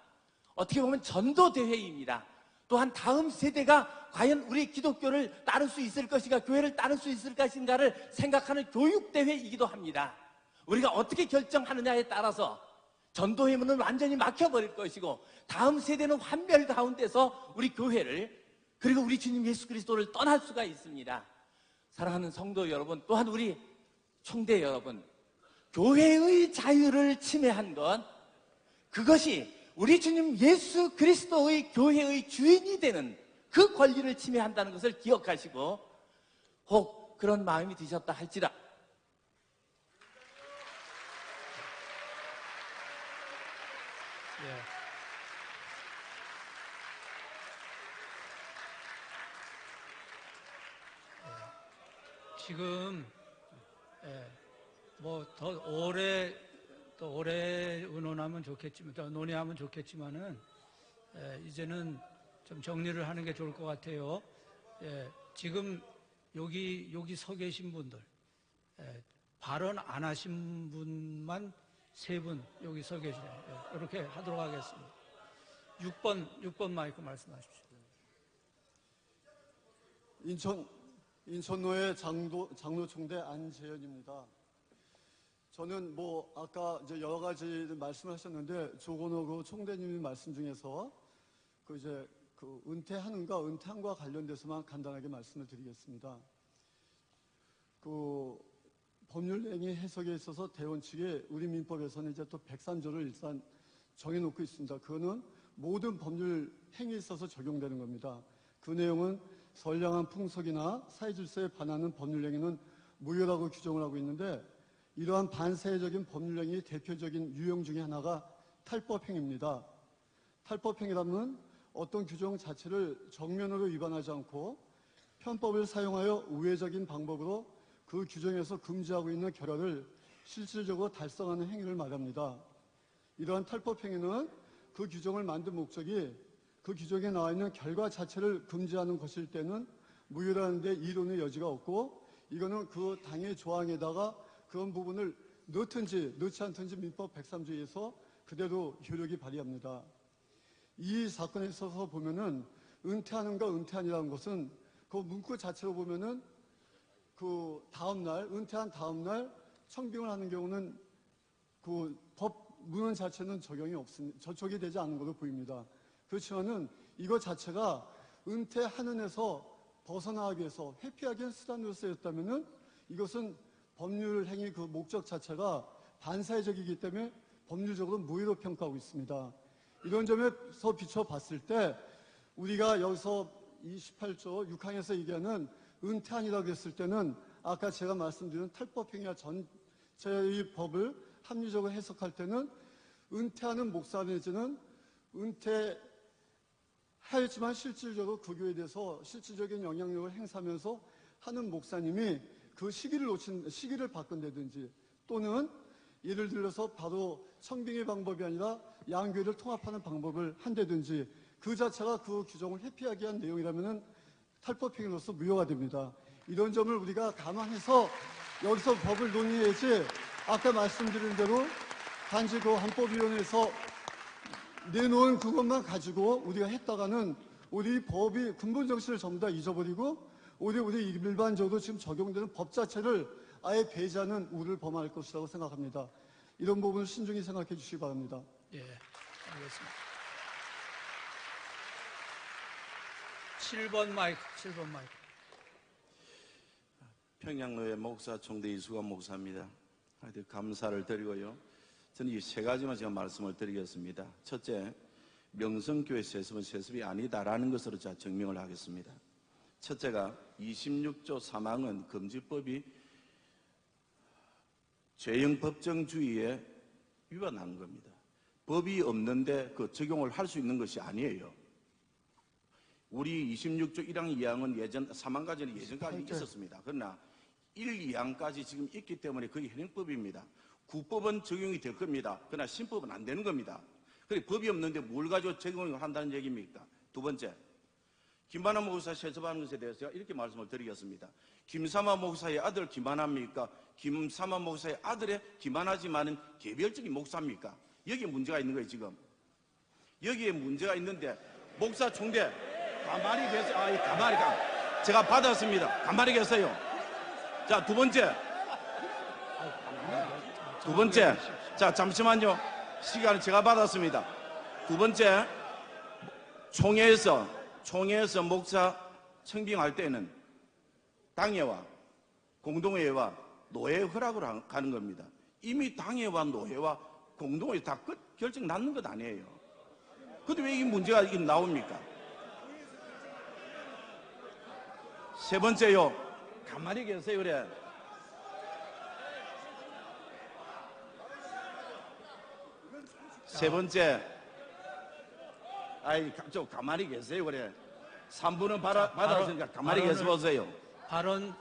어떻게 보면 전도대회입니다. 또한 다음 세대가 과연 우리 기독교를 따를 수 있을 것인가, 교회를 따를 수 있을 것인가를 생각하는 교육대회이기도 합니다. 우리가 어떻게 결정하느냐에 따라서 전도의 문은 완전히 막혀버릴 것이고 다음 세대는 환멸 가운데서 우리 교회를 그리고 우리 주님 예수 그리스도를 떠날 수가 있습니다. 사랑하는 성도 여러분, 또한 우리 총대 여러분, 교회의 자유를 침해한 것, 그것이 우리 주님 예수 그리스도의 교회의 주인이 되는 그 권리를 침해한다는 것을 기억하시고 혹 그런 마음이 드셨다 할지라
지금 뭐 더 오래 의논하면 좋겠지만, 더 논의하면 좋겠지만은 이제는 좀 정리를 하는 게 좋을 것 같아요. 지금 여기 서 계신 분들, 발언 안 하신 분만 3분 여기 서 계시네요. 이렇게 하도록 하겠습니다. 6번 마이크 말씀하십시오.
인천노회 장로총대 안재현입니다. 저는 아까 이제 여러 가지 말씀하셨는데 조건호 총대님의 말씀 중에서 은퇴하는가 은퇴함과 관련돼서만 간단하게 말씀을 드리겠습니다. 법률행위 해석에 있어서 대원 측에 우리 민법에서는 이제 또 103조를 일단 정해놓고 있습니다. 그거는 모든 법률 행위에 있어서 적용되는 겁니다. 그 내용은 선량한 풍속이나 사회질서에 반하는 법률행위는 무효라고 규정을 하고 있는데, 이러한 반사회적인 법률행위의 대표적인 유형 중에 하나가 탈법행위입니다. 탈법행위라면 어떤 규정 자체를 정면으로 위반하지 않고 편법을 사용하여 우회적인 방법으로 그 규정에서 금지하고 있는 결과를 실질적으로 달성하는 행위를 말합니다. 이러한 탈법행위는 그 규정을 만든 목적이 그 규정에 나와 있는 결과 자체를 금지하는 것일 때는 무효라는 데 이론의 여지가 없고, 이거는 그 당의 조항에다가 그런 부분을 넣든지 넣지 않든지 민법 103조에서 그대로 효력이 발휘합니다. 이 사건에 있어서 보면은 은퇴하는가 은퇴아니라는 것은 그 문구 자체로 보면은 그 다음날, 은퇴한 다음날 청빙을 하는 경우는 그 법 문헌 자체는 적용이 없습니다. 저촉이 되지 않는 것으로 보입니다. 그렇지만은 이것 자체가 은퇴하는 에서 벗어나기 위해서 회피하기 위한 수단으로 쓰였다면은 이것은 법률 행위 그 목적 자체가 반사회적이기 때문에 법률적으로 무효로 평가하고 있습니다. 이런 점에서 비춰봤을 때 우리가 여기서 28조 6항에서 얘기하는 은퇴아니라고 했을 때는 아까 제가 말씀드린 탈법행위와 전체의 법을 합리적으로 해석할 때는 은퇴하는 목사 내지는 은퇴하였지만 실질적으로 그 교회에 대해서 실질적인 영향력을 행사하면서 하는 목사님이 그 시기를 바꾼다든지 또는 예를 들어서 바로 청빙의 방법이 아니라 양교회를 통합하는 방법을 한다든지 그 자체가 그 규정을 회피하기 위한 내용이라면 탈법행위로서 무효가 됩니다. 이런 점을 우리가 감안해서 여기서 법을 논의해야지 아까 말씀드린 대로 단지 그 헌법위원회에서 내놓은 그것만 가지고 우리가 했다가는 우리 법이 근본 정신을 전부 다 잊어버리고 우리 일반적으로 지금 적용되는 법 자체를 아예 배제하는 우를 범할 것이라고 생각합니다. 이런 부분을 신중히 생각해 주시기 바랍니다.
예, 알겠습니다. 7번 마이크.
평양노회 목사 총대 이수관 목사입니다. 하여튼 감사를 드리고요.
저는 이 세 가지만 제가 말씀을 드리겠습니다. 첫째, 명성교회 세습은 세습이 아니다라는 것으로 제가 증명을 하겠습니다. 첫째가 26조 3항은 금지법이 죄형 법정주의에 위반한 겁니다. 법이 없는데 그 적용을 할 수 있는 것이 아니에요. 우리 26조 1항 2항은 예전 3항까지는 예전까지 있었습니다. 그러나 1, 2항까지 지금 있기 때문에 그게 현행법입니다. 구법은 적용이 될 겁니다. 그러나 신법은 안 되는 겁니다. 그래 법이 없는데 뭘 가지고 적용을 한다는 얘기입니까? 두 번째, 김만하 목사 세습하는 것에 대해서 제가 이렇게 말씀을 드리겠습니다. 김삼하 목사의 아들 김만하입니까? 김삼하 목사의 아들의 김만하지만은 개별적인 목사입니까? 여기에 문제가 있는 거예요, 지금. 여기에 문제가 있는데 목사 총대 가만히 계세요. 제가 받았습니다. 가만히 계세요. 자, 두 번째. 자, 잠시만요. 시간을 제가 받았습니다. 두 번째, 총회에서 목사 청빙할 때는 당회와 공동회와 노회 허락을 가는 겁니다. 이미 당회와 노회와 공동회 다 끝 결정 났는 것 아니에요. 근데 왜 이 문제가 나옵니까? 세 번째요. 가만히 계세요, 그래. 세 번째. 좀 가만히 계세요, 그래. 3분은 받았으니까 가만히 계셔 보세요.
발언,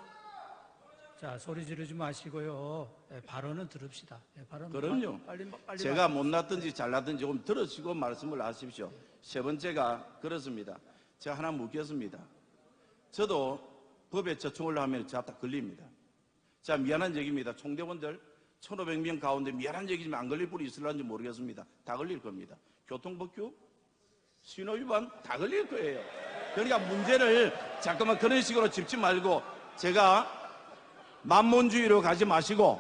자, 소리 지르지 마시고요. 네, 발언은 들읍시다. 네, 발언
그럼요.
빨리
제가 못났든지 잘났든지 좀 들으시고 말씀을 하십시오. 세 번째가 그렇습니다. 제가 하나 묻겠습니다. 저도 법에 저촉을 하면 제가 다 걸립니다. 자, 미안한 얘기입니다. 총대원들 1,500명 가운데 미안한 얘기지만 안 걸릴 분이 있을런지 모르겠습니다. 다 걸릴 겁니다. 교통법규, 신호위반 다 걸릴 거예요. 그러니까 문제를 잠깐만 그런 식으로 짚지 말고 제가 만문주의로 가지 마시고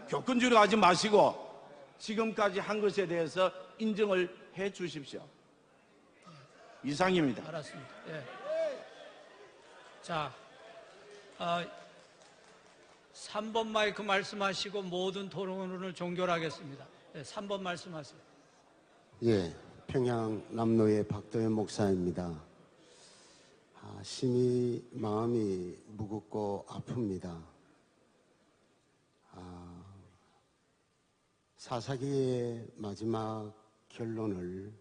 교권주의로 가지 마시고 지금까지 한 것에 대해서 인정을 해 주십시오. 이상입니다.
알았습니다. 예. 자, 3번 마이크 말씀하시고 모든 토론을 종결하겠습니다. 네, 3번 말씀하세요.
예, 평양 남로의 박도현 목사입니다. 심히 마음이 무겁고 아픕니다. 사사기의 마지막 결론을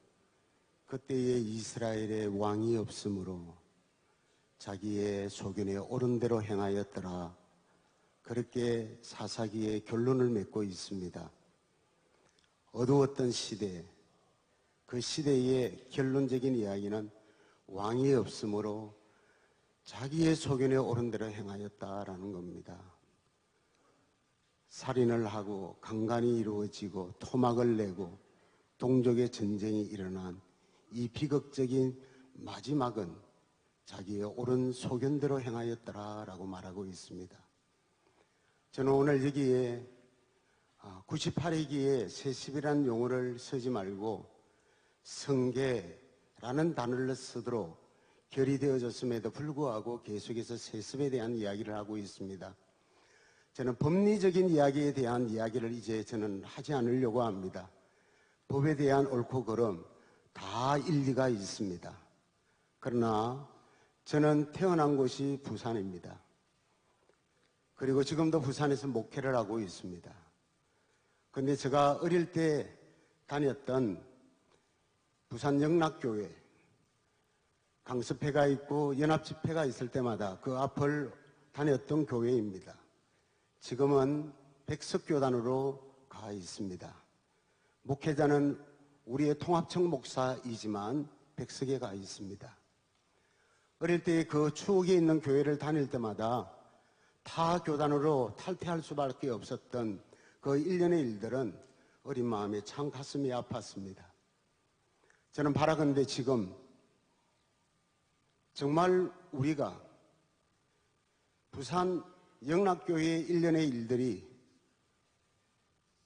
그때의 이스라엘의 왕이 없으므로 자기의 소견에 옳은 대로 행하였더라. 그렇게 사사기의 결론을 맺고 있습니다. 어두웠던 시대, 그 시대의 결론적인 이야기는 왕이 없으므로 자기의 소견에 옳은 대로 행하였다라는 겁니다. 살인을 하고 강간이 이루어지고 토막을 내고 동족의 전쟁이 일어난 이 비극적인 마지막은 자기의 옳은 소견대로 행하였더라라고 말하고 있습니다. 저는 오늘 여기에 98회기에 세습이라는 용어를 쓰지 말고 성계라는 단어를 쓰도록 결의되어졌음에도 불구하고 계속해서 세습에 대한 이야기를 하고 있습니다. 저는 법리적인 이야기에 대한 이야기를 이제 저는 하지 않으려고 합니다. 법에 대한 옳고 그름 다 일리가 있습니다. 그러나 저는 태어난 곳이 부산입니다. 그리고 지금도 부산에서 목회를 하고 있습니다. 그런데 제가 어릴 때 다녔던 부산 영락교회 강습회가 있고 연합집회가 있을 때마다 그 앞을 다녔던 교회입니다. 지금은 백석교단으로 가 있습니다. 목회자는 우리의 통합청 목사이지만 백석에 가 있습니다. 어릴 때 그 추억에 있는 교회를 다닐 때마다 타 교단으로 탈퇴할 수밖에 없었던 그 일련의 일들은 어린 마음에 참 가슴이 아팠습니다. 저는 바라건대 지금 정말 우리가 부산 영락교회의 일련의 일들이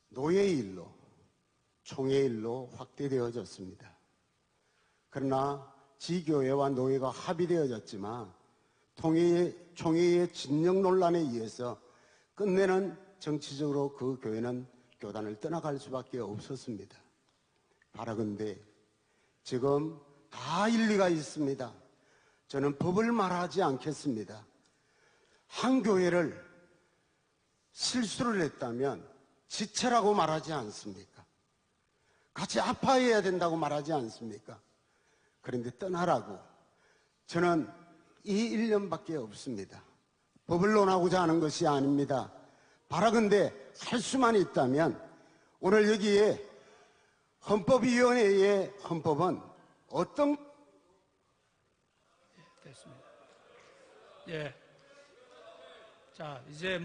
노예의 일로, 총회의 일로 확대되어졌습니다. 그러나 지교회와 노예가 합의되어졌지만 총회의 진영 논란에 의해서 끝내는 정치적으로 그 교회는 교단을 떠나갈 수밖에 없었습니다. 바라건대 지금 다 일리가 있습니다. 저는 법을 말하지 않겠습니다. 한 교회를 실수를 했다면 지체라고 말하지 않습니까? 같이 아파해야 된다고 말하지 않습니까? 그런데 떠나라고. 저는 이 1년밖에 없습니다. 법을 논하고자 하는 것이 아닙니다. 바라건대 할 수만 있다면 오늘 여기에 헌법위원회의 헌법은 어떤
됐습니다. 예. 자, 이제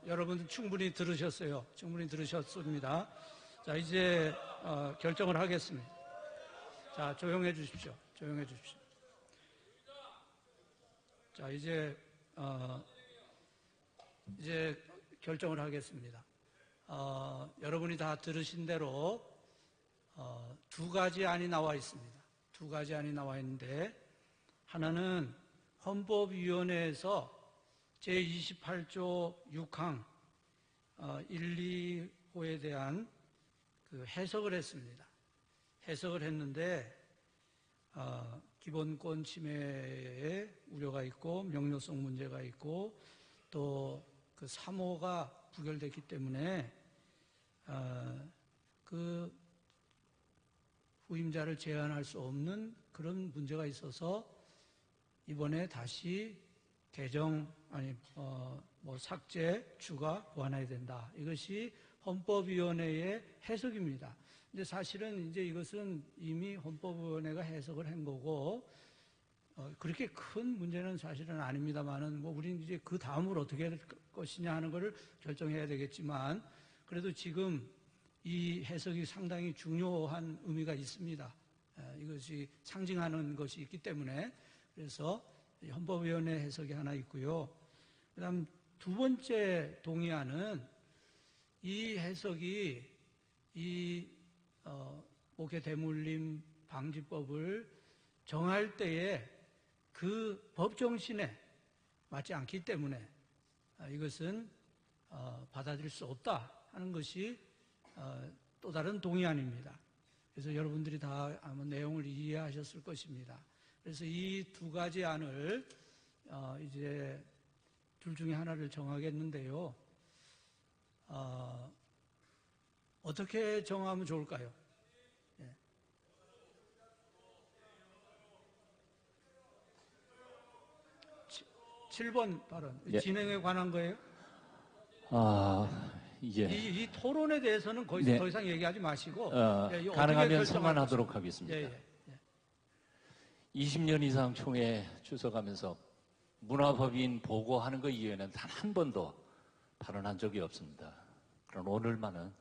여러분 충분히 들으셨어요. 충분히 들으셨습니다. 자, 이제 결정을 하겠습니다. 자, 조용해 주십시오. 조용해 주십시오. 자, 이제 결정을 하겠습니다. 여러분이 다 들으신 대로 두 가지 안이 나와 있습니다. 두 가지 안이 나와 있는데, 하나는 헌법위원회에서 제28조 6항 1, 2호에 대한 그 해석을 했습니다. 해석을 했는데 기본권 침해의 우려가 있고 명료성 문제가 있고 또 그 3호가 부결됐기 때문에 그 후임자를 제한할 수 없는 그런 문제가 있어서 이번에 다시 개정 삭제, 추가, 보완해야 된다. 이것이 헌법위원회의 해석입니다. 근데 사실은 이제 이것은 이미 헌법위원회가 해석을 한 거고 그렇게 큰 문제는 사실은 아닙니다만은 우리는 이제 그 다음으로 어떻게 할 것이냐 하는 것을 결정해야 되겠지만 그래도 지금 이 해석이 상당히 중요한 의미가 있습니다. 이것이 상징하는 것이 있기 때문에 그래서 헌법위원회 해석이 하나 있고요. 그다음 두 번째 동의안은 이 해석이 이 목회 대물림 방지법을 정할 때에 그 법 정신에 맞지 않기 때문에 이것은 받아들일 수 없다 하는 것이 또 다른 동의안입니다. 그래서 여러분들이 다 아마 내용을 이해하셨을 것입니다. 그래서 이 두 가지 안을 이제 둘 중에 하나를 정하겠는데요. 어떻게 정하면 좋을까요? 7번 발언,
예.
진행에 관한 거예요?
예.
이 토론에 대해서는 거의
네.
더 이상 얘기하지 마시고 어떻게
가능하면
결정할
선만하도록
것인가.
하겠습니다.
예.
20년 이상 총회 출석하면서 문화법인 보고하는 것 이외에는 단 한 번도 발언한 적이 없습니다. 그런 오늘만은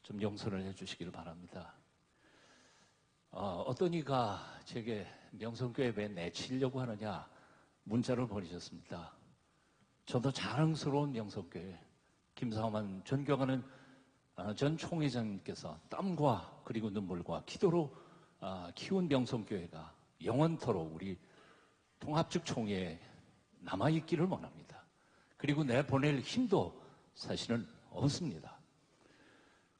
좀 용서를 해주시길 바랍니다. 어떤 이가 제게 명성교회 왜 내치려고 하느냐 문자를 보내셨습니다. 저도 자랑스러운 명성교회 김상환 존경하는 전 총회장님께서 땀과 그리고 눈물과 기도로 키운 명성교회가 영원토록 우리 통합적 총회에 남아있기를 원합니다. 그리고 내보낼 힘도 사실은 없습니다.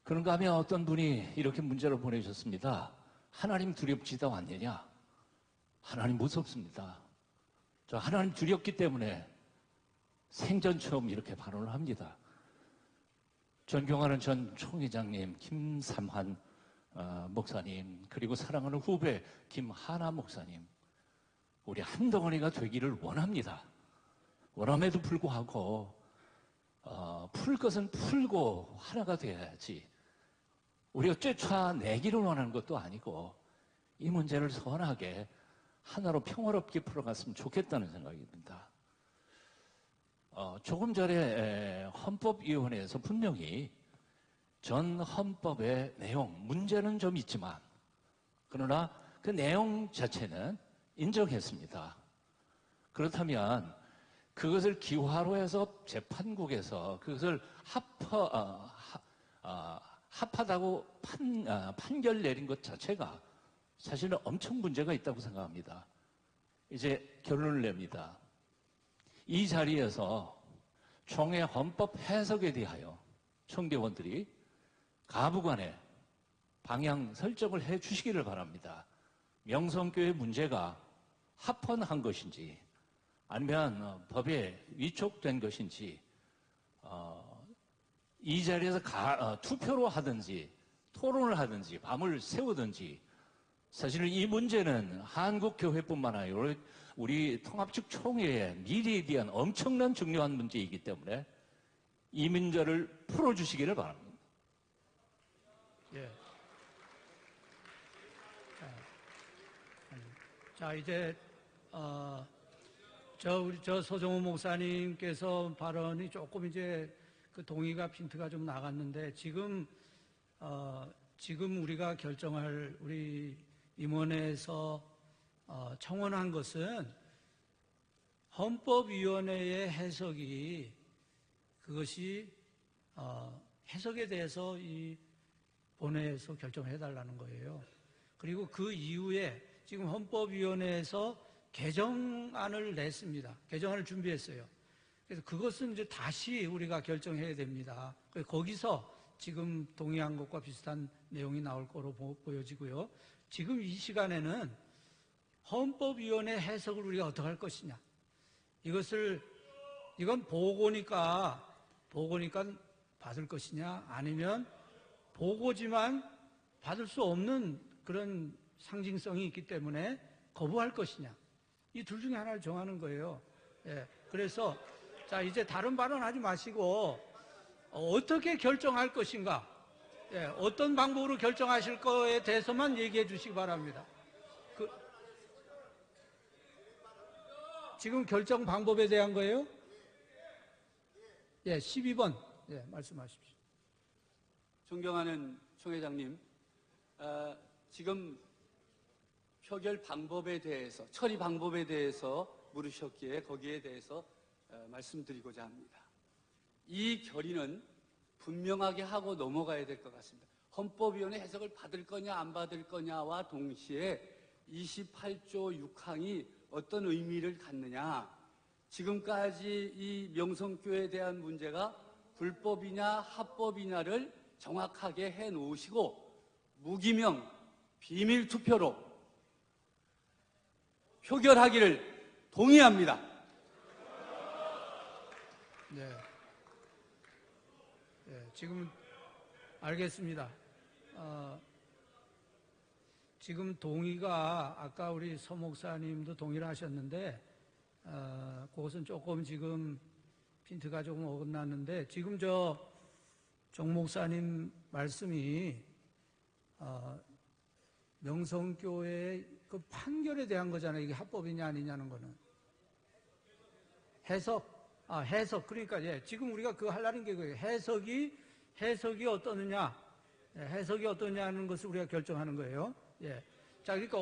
그런가 하면 어떤 분이 이렇게 문자를 보내셨습니다. 하나님 두렵지도 않느냐? 하나님 무섭습니다. 저 하나님 두렵기 때문에 생전 처음 이렇게 발언을 합니다. 존경하는 전 총회장님 김삼환 목사님 그리고 사랑하는 후배 김하나 목사님 우리 한덩어리가 되기를 원합니다. 원함에도 불구하고 풀 것은 풀고 하나가 돼야지 우리가 쫓아내기를 원하는 것도 아니고 이 문제를 선하게 하나로 평화롭게 풀어갔으면 좋겠다는 생각이 듭니다. 조금 전에 헌법위원회에서 분명히 전 헌법의 내용, 문제는 좀 있지만 그러나 그 내용 자체는 인정했습니다. 그렇다면 그것을 기화로 해서 재판국에서 그것을 합하다고 판결 내린 것 자체가 사실은 엄청 문제가 있다고 생각합니다. 이제 결론을 냅니다. 이 자리에서 총회 헌법 해석에 대하여 총대원들이 가부간에 방향 설정을 해 주시기를 바랍니다. 명성교회 문제가 합헌한 것인지 아니면 법에 위촉된 것인지 이 자리에서 투표로 하든지 토론을 하든지 밤을 새우든지 사실은 이 문제는 한국교회뿐만 아니라 우리 통합측 총회의 미래에 대한 엄청난 중요한 문제이기 때문에 이 문제를 풀어주시기를 바랍니다.
예. 자, 이제 저 소정호 목사님께서 발언이 조금 이제 그 동의가 핀트가 좀 나갔는데 지금 우리가 결정할 우리 임원회에서 청원한 것은 헌법위원회의 해석이 그것이 해석에 대해서 이 본회에서 결정해달라는 거예요. 그리고 그 이후에 지금 헌법위원회에서 개정안을 냈습니다. 개정안을 준비했어요. 그래서 그것은 이제 다시 우리가 결정해야 됩니다. 거기서 지금 동의한 것과 비슷한 내용이 나올 거로 보여지고요. 지금 이 시간에는 헌법위원회 해석을 우리가 어떻게 할 것이냐. 이건 보고니까 받을 것이냐, 아니면 보고지만 받을 수 없는 그런 상징성이 있기 때문에 거부할 것이냐. 이 둘 중에 하나를 정하는 거예요. 예, 그래서 자, 이제 다른 발언 하지 마시고 어떻게 결정할 것인가, 예, 어떤 방법으로 결정하실 거에 대해서만 얘기해 주시기 바랍니다. 지금 결정 방법에 대한 거예요? 예, 12번. 예, 말씀하십시오.
존경하는 총회장님, 지금 표결 방법에 대해서, 처리 방법에 대해서 물으셨기에 거기에 대해서 말씀드리고자 합니다. 이 결의는 분명하게 하고 넘어가야 될 것 같습니다. 헌법위원회 해석을 받을 거냐 안 받을 거냐와 동시에 28조 6항이 어떤 의미를 갖느냐, 지금까지 이 명성교회에 대한 문제가 불법이냐 합법이냐를 정확하게 해놓으시고 무기명 비밀투표로 표결하기를 동의합니다.
네. 네, 지금 알겠습니다. 지금 동의가 아까 우리 서 목사님도 동의를 하셨는데 그것은 조금 지금 핀트가 조금 어긋났는데 지금 정 목사님 말씀이 명성교회의 그 판결에 대한 거잖아요. 이게 합법이냐 아니냐는 거는. 해석. 그러니까 예, 지금 우리가 그거 하려는 게 그거예요. 해석이 어떠느냐. 예, 해석이 어떠냐는 것을 우리가 결정하는 거예요. 예. 자, 그러니까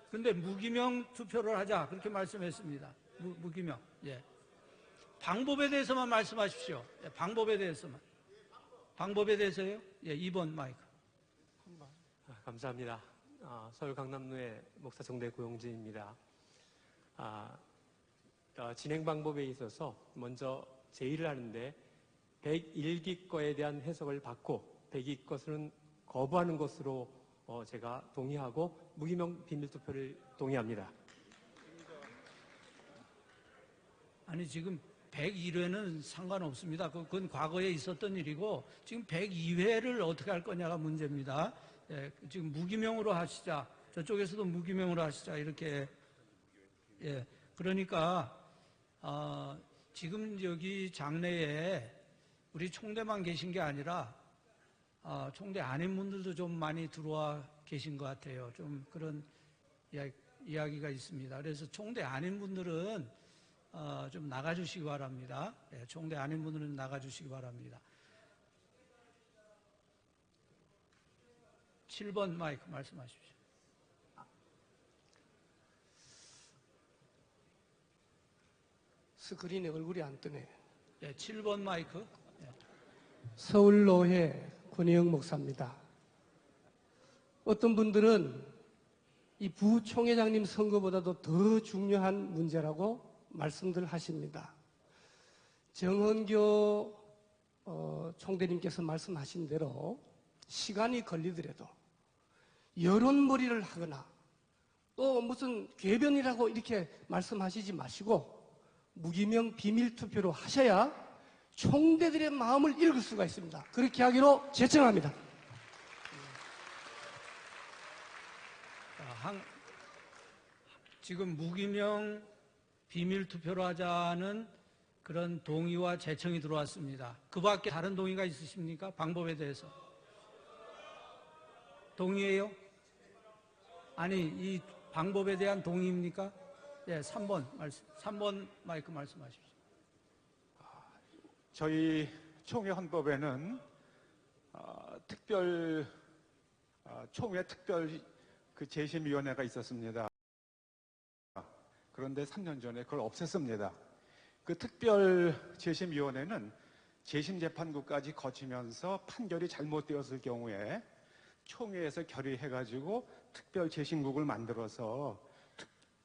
근데 무기명 투표를 하자 그렇게 말씀했습니다. 무기명. 예. 방법에 대해서만 말씀하십시오. 예, 방법에 대해서만. 방법에 대해서요? 예, 2번 마이크.
감사합니다. 서울 강남루의 목사 정대 고용진입니다. 진행 방법에 있어서 먼저 제의를 하는데 101기 거에 대한 해석을 받고 102기 것은 거부하는 것으로 제가 동의하고 무기명 비밀투표를 동의합니다.
아니 지금 101회는 상관없습니다. 그건 과거에 있었던 일이고 지금 102회를 어떻게 할 거냐가 문제입니다. 예, 지금 무기명으로 하시자. 저쪽에서도 무기명으로 하시자. 이렇게. 예, 그러니까 지금 여기 장내에 우리 총대만 계신 게 아니라 총대 아닌 분들도 좀 많이 들어와 계신 것 같아요. 좀 그런 이야기가 있습니다. 그래서 총대 아닌 분들은 좀 나가주시기 바랍니다. 예, 총대 아닌 분들은 나가주시기 바랍니다. 7번 마이크 말씀하십시오.
스크린에 얼굴이 안 뜨네.
예, 7번 마이크. 예.
서울로회 권혜영 목사입니다. 어떤 분들은 이 부총회장님 선거보다도 더 중요한 문제라고 말씀들 하십니다. 정은교 총대님께서 말씀하신 대로 시간이 걸리더라도 여론몰이를 하거나 또 무슨 궤변이라고 이렇게 말씀하시지 마시고 무기명 비밀투표로 하셔야 총대들의 마음을 읽을 수가 있습니다. 그렇게 하기로 제청합니다.
지금 무기명 비밀투표로 하자는 그런 동의와 제청이 들어왔습니다. 그 밖에 다른 동의가 있으십니까? 방법에 대해서. 동의해요? 아니, 이 방법에 대한 동의입니까? 예, 3번 마이크 말씀하십시오.
저희 총회 헌법에는 총회 특별 그 재심위원회가 있었습니다. 그런데 3년 전에 그걸 없앴습니다. 그 특별 재심위원회는 재심 재판부까지 거치면서 판결이 잘못되었을 경우에 총회에서 결의해가지고 특별 재심국을 만들어서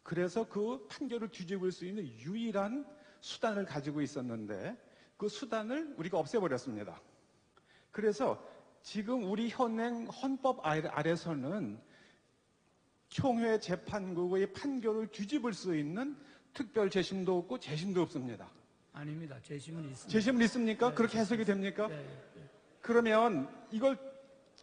그래서 그 판결을 뒤집을 수 있는 유일한 수단을 가지고 있었는데 그 수단을 우리가 없애버렸습니다. 그래서 지금 우리 현행 헌법 아래서는 총회 재판국의 판결을 뒤집을 수 있는 특별 재심도 없고 재심도 없습니다.
아닙니다. 재심은 있습니다.
재심은 있습니까?
네,
그렇게 해석이 됩니까?
네.
그러면 이걸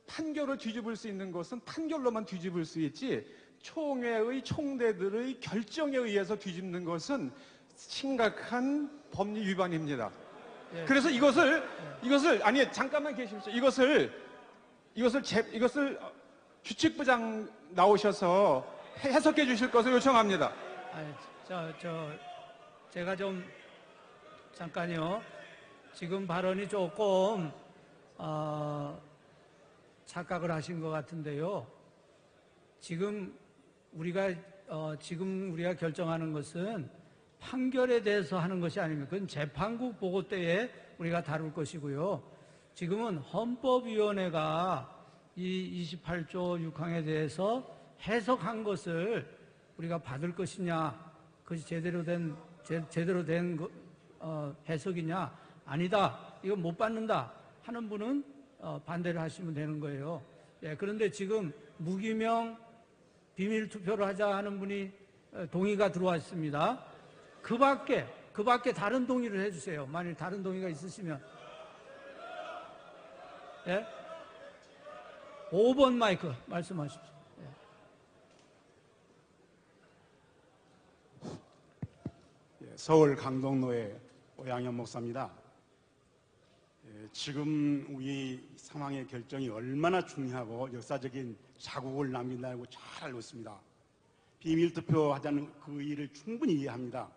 판결을 뒤집을 수 있는 것은 판결로만 뒤집을 수 있지 총회의 총대들의 결정에 의해서 뒤집는 것은 심각한 법리 위반입니다.
네.
그래서 이것을 아니 잠깐만 계십시오. 이것을 규칙부장 나오셔서 해석해 주실 것을 요청합니다.
아니, 제가 좀 잠깐요. 지금 발언이 조금 착각을 하신 것 같은데요. 지금 우리가 결정하는 것은 판결에 대해서 하는 것이 아닙니다. 그건 재판국 보고 때에 우리가 다룰 것이고요. 지금은 헌법위원회가 이 28조 6항에 대해서 해석한 것을 우리가 받을 것이냐, 그것이 제대로 된 해석이냐, 아니다, 이거 못 받는다 하는 분은 반대를 하시면 되는 거예요. 예, 그런데 지금 무기명 비밀 투표를 하자 하는 분이 동의가 들어왔습니다. 그 밖에 다른 동의를 해주세요. 만일 다른 동의가 있으시면. 예? 5번 마이크 말씀하십시오.
서울 강동로의 오양현 목사입니다. 지금 우리 상황의 결정이 얼마나 중요하고 역사적인 자국을 남긴다고 잘 알고 있습니다. 비밀투표 하자는 그 일을 충분히 이해합니다.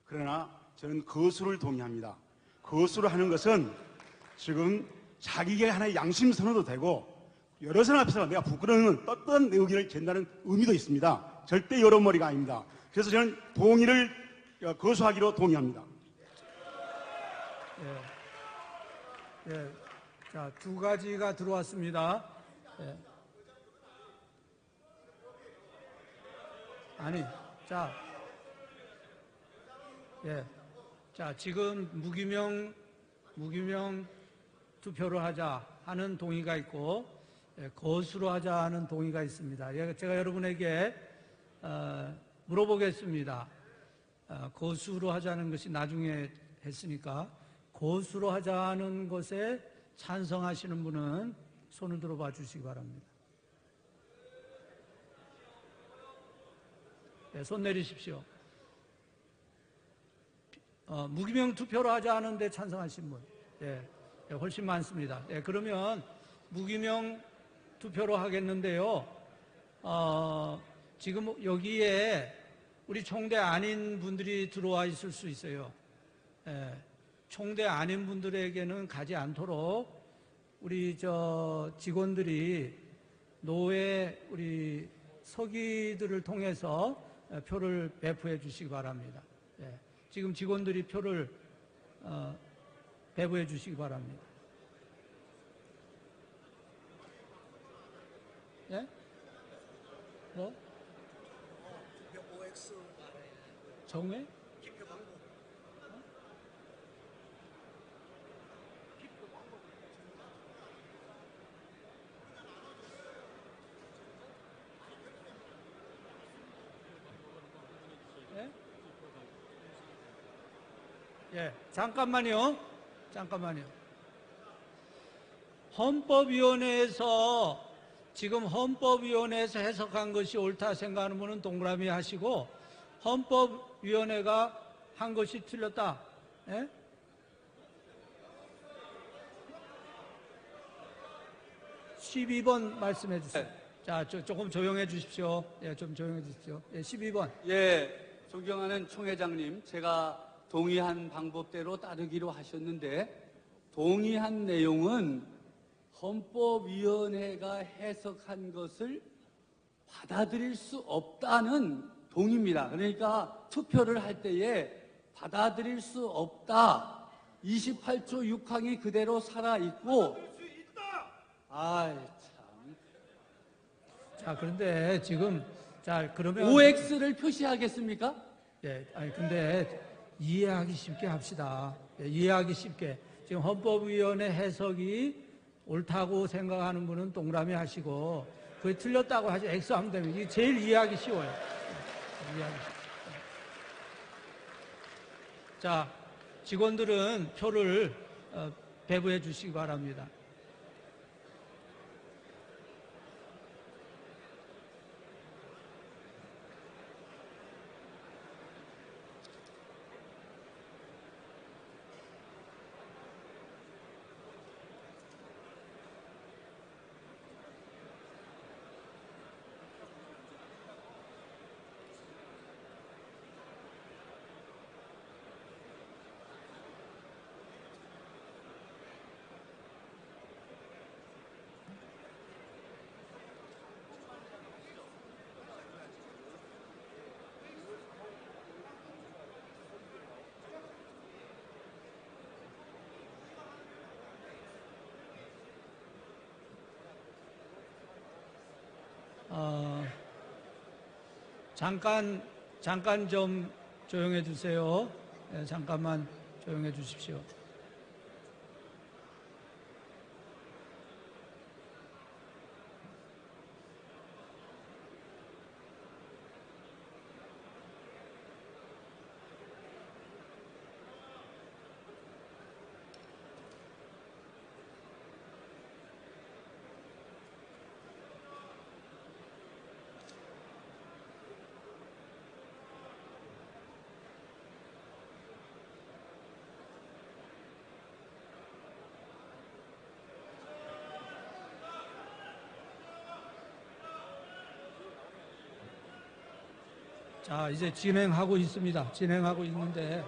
그러나 저는 거수를 동의합니다. 거수를 하는 것은 지금 자기의 하나의 양심선언도 되고 여러 사람 앞에서 내가 부끄러운 떳떳한 의견을 잰다는 의미도 있습니다. 절대 여론머리가 아닙니다. 그래서 저는 동의를 거수하기로 동의합니다.
예. 자, 두 가지가 들어왔습니다. 예. 아니, 자, 예. 자, 지금 무기명 투표를 하자 하는 동의가 있고, 거수로 하자 하는 동의가 있습니다. 제가 여러분에게 물어보겠습니다. 거수로 하자는 것이 나중에 했으니까 거수로 하자는 것에 찬성하시는 분은 손을 들어봐 주시기 바랍니다. 네, 손 내리십시오. 무기명 투표로 하자 하는데 찬성하신 분, 훨씬 많습니다. 그러면 무기명 투표로 하겠는데요. 지금 여기에 우리 총대 아닌 분들이 들어와 있을 수 있어요. 총대 아닌 분들에게는 가지 않도록 우리 직원들이 노회 우리 서기들을 통해서 표를 배부해 주시기 바랍니다. 지금 직원들이 표를 배부해 주시기 바랍니다. 예? 뭐? 정회? 예, 잠깐만요. 헌법위원회에서 지금 헌법위원회에서 해석한 것이 옳다 생각하는 분은 동그라미 하시고 헌법위원회가 한 것이 틀렸다. 예? (12번) 말씀해 주세요. 자, 조금 조용해 주십시오. 예, 좀 조용해 주십시오. 예, 12번.
예, 존경하는 총회장님, 제가 동의한 방법대로 따르기로 하셨는데 동의한 내용은 헌법위원회가 해석한 것을 받아들일 수 없다는 동의입니다. 그러니까 투표를 할 때에 받아들일 수 없다. 28조 6항이 그대로 살아있고 아이 참.
자, 그런데 지금 그러면
OX를 표시하겠습니까?
예, 아니 근데 이해하기 쉽게 합시다. 예, 이해하기 쉽게. 지금 헌법위원회 해석이 옳다고 생각하는 분은 동그라미 하시고 그게 틀렸다고 하죠. X 하면 됩니다. 이게 제일 이해하기 쉬워요. 이해하기 쉬워요. 자, 직원들은 표를 배부해 주시기 바랍니다. 잠깐 좀 조용해 주세요. 네, 잠깐만 조용해 주십시오. 자, 이제 진행하고 있습니다. 진행하고 있는데,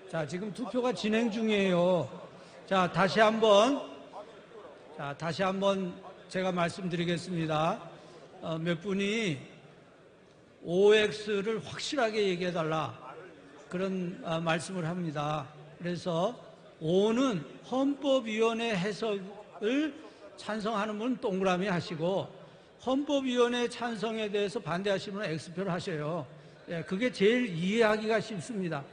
자, 지금 투표가 진행 중이에요. 자, 다시 한번 제가 말씀드리겠습니다. 몇 분이 OX를 확실하게 얘기해달라. 그런 말씀을 합니다. 그래서 O는 헌법위원회 해석을 찬성하는 분은 동그라미 하시고, 헌법위원회 찬성에 대해서 반대하시는 분은 X표를 하셔요. 예, 그게 제일 이해하기가 쉽습니다.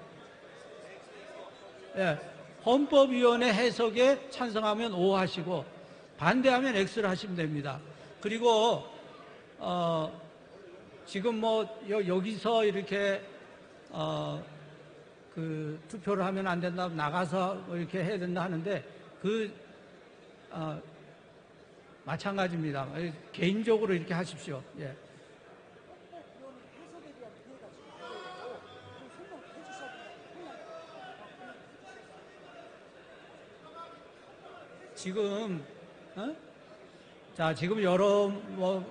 예, 헌법위원회 해석에 찬성하면 O 하시고 반대하면 X를 하시면 됩니다. 그리고 지금 여기서 이렇게 그 투표를 하면 안 된다, 나가서 이렇게 해야 된다 하는데 마찬가지입니다. 개인적으로 이렇게 하십시오. 예. 지금 지금 여러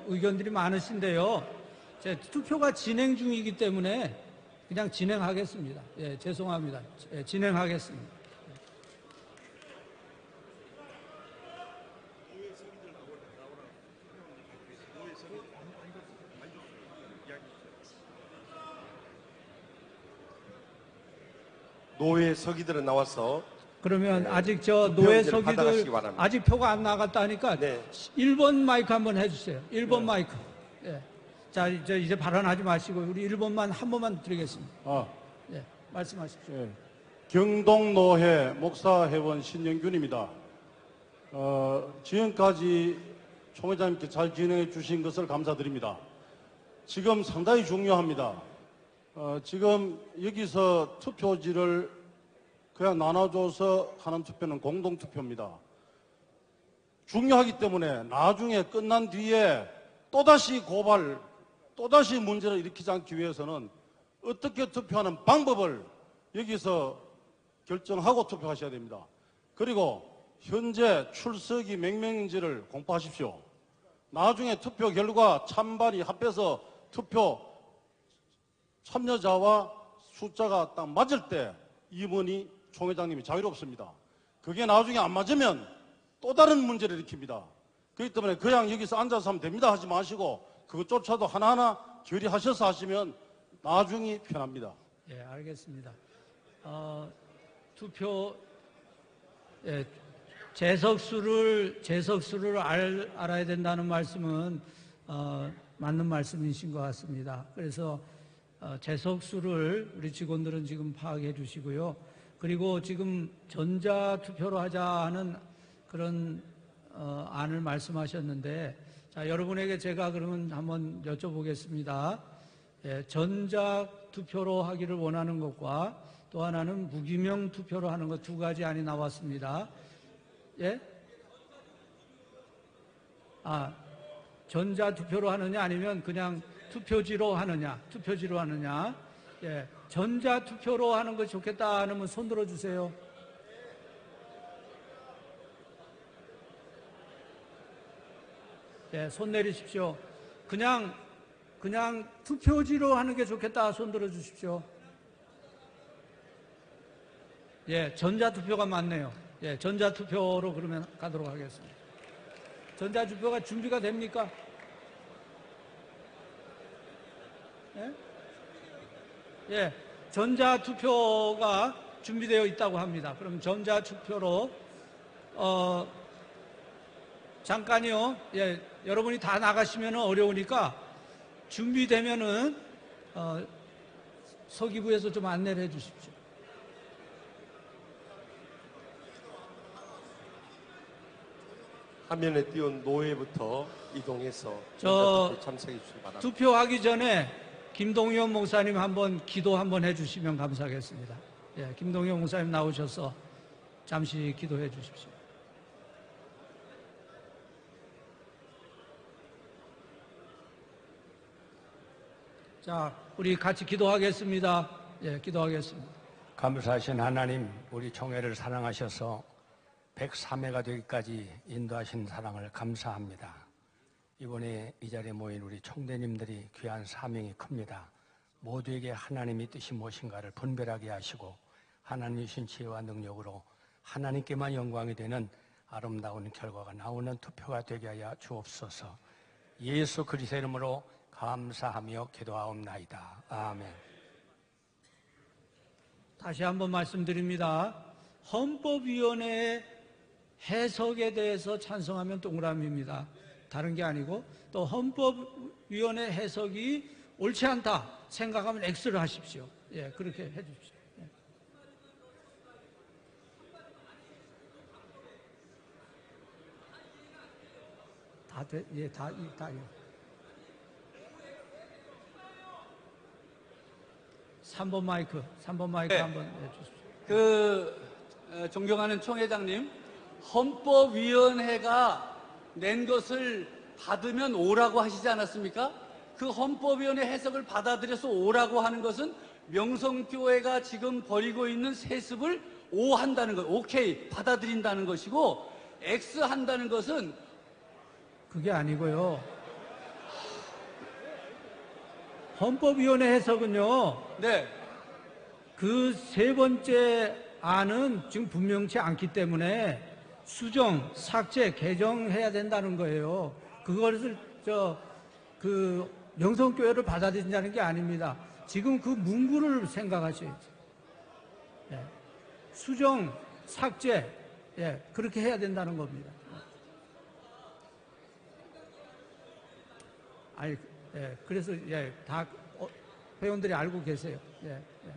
의견들이 많으신데요. 투표가 진행 중이기 때문에 그냥 진행하겠습니다. 예, 죄송합니다. 예, 진행하겠습니다.
노회 서기들은 나와서
그러면 아직 노회 서기들 아직 표가 안 나갔다 하니까 1번 마이크 한번 해주세요. 1번 마이크. 예. 자, 이제 발언하지 마시고 우리 1번만 한 번만 드리겠습니다. 예, 말씀하십시오.
예. 경동노회 목사회원 신영균입니다. 지금까지 총회장님께 잘 진행해 주신 것을 감사드립니다. 지금 상당히 중요합니다. 지금 여기서 투표지를 그냥 나눠줘서 하는 투표는 공동투표입니다. 중요하기 때문에 나중에 끝난 뒤에 또다시 고발, 또다시 문제를 일으키지 않기 위해서는 어떻게 투표하는 방법을 여기서 결정하고 투표하셔야 됩니다. 그리고 현재 출석이 몇 명인지를 공포하십시오. 나중에 투표 결과 찬반이 합해서 투표 참여자와 숫자가 딱 맞을 때 이번이 총회장님이 자유롭습니다. 그게 나중에 안 맞으면 또 다른 문제를 일으킵니다. 그렇기 때문에 그냥 여기서 앉아서 하면 됩니다 하지 마시고 그것조차도 하나하나 결의하셔서 하시면 나중이 편합니다.
예, 알겠습니다. 투표 재석수를 알아야 된다는 말씀은 맞는 말씀이신 것 같습니다. 그래서 재석수를 우리 직원들은 지금 파악해 주시고요. 그리고 지금 전자투표로 하자 하는 그런 안을 말씀하셨는데, 자, 여러분에게 제가 그러면 한번 여쭤보겠습니다. 예, 전자투표로 하기를 원하는 것과 또 하나는 무기명 투표로 하는 것 두 가지 안이 나왔습니다. 예? 전자투표로 하느냐 아니면 그냥 투표지로 하느냐, 예, 전자투표로 하는 것이 좋겠다 하면 손 들어주세요. 예, 손 내리십시오. 그냥 투표지로 하는 게 좋겠다 손 들어주십시오. 예, 전자투표가 맞네요. 예, 전자투표로 그러면 가도록 하겠습니다. 전자투표가 준비가 됩니까? 예? 예, 전자투표가 준비되어 있다고 합니다. 그럼 전자투표로 잠깐요. 예, 여러분이 다 나가시면 어려우니까 준비되면은 서기부에서 좀 안내를 해 주십시오.
화면에 띄운 노예부터 이동해서 참석해 주시기 바랍니다.
투표하기 전에 김동현 목사님 한번 기도 한번 해주시면 감사하겠습니다. 예, 김동현 목사님 나오셔서 잠시 기도해 주십시오. 자, 우리 같이 기도하겠습니다. 예, 기도하겠습니다.
감사하신 하나님, 우리 총회를 사랑하셔서 103회가 되기까지 인도하신 사랑을 감사합니다. 이번에 이 자리에 모인 우리 총대님들이 귀한 사명이 큽니다. 모두에게 하나님의 뜻이 무엇인가를 분별하게 하시고 하나님의 신 지혜와 능력으로 하나님께만 영광이 되는 아름다운 결과가 나오는 투표가 되게 하여 주옵소서. 예수 그리스도의 이름으로 감사하며 기도하옵나이다. 아멘.
다시 한번 말씀드립니다. 헌법위원회의 해석에 대해서 찬성하면 동그라미입니다. 다른 게 아니고, 또 헌법위원회 해석이 옳지 않다 생각하면 X를 하십시오. 예, 그렇게 해 주십시오. 예. 다. 3번 마이크 네. 한번 해주십시오.
존경하는 총회장님, 헌법위원회가 낸 것을 받으면 오라고 하시지 않았습니까? 그 헌법위원회 해석을 받아들여서 오라고 하는 것은 명성교회가 지금 벌이고 있는 세습을 오한다는 것, 오케이 받아들인다는 것이고, X 한다는 것은
그게 아니고요. 헌법위원회 해석은요.
네.
그 세 번째 안은 지금 분명치 않기 때문에 수정, 삭제, 개정해야 된다는 거예요. 그것을 명성교회를 받아들인다는 게 아닙니다. 지금 그 문구를 생각하셔야죠. 예. 수정, 삭제, 예, 그렇게 해야 된다는 겁니다. 아니, 예, 그래서 예, 다 회원들이 알고 계세요. 예, 예.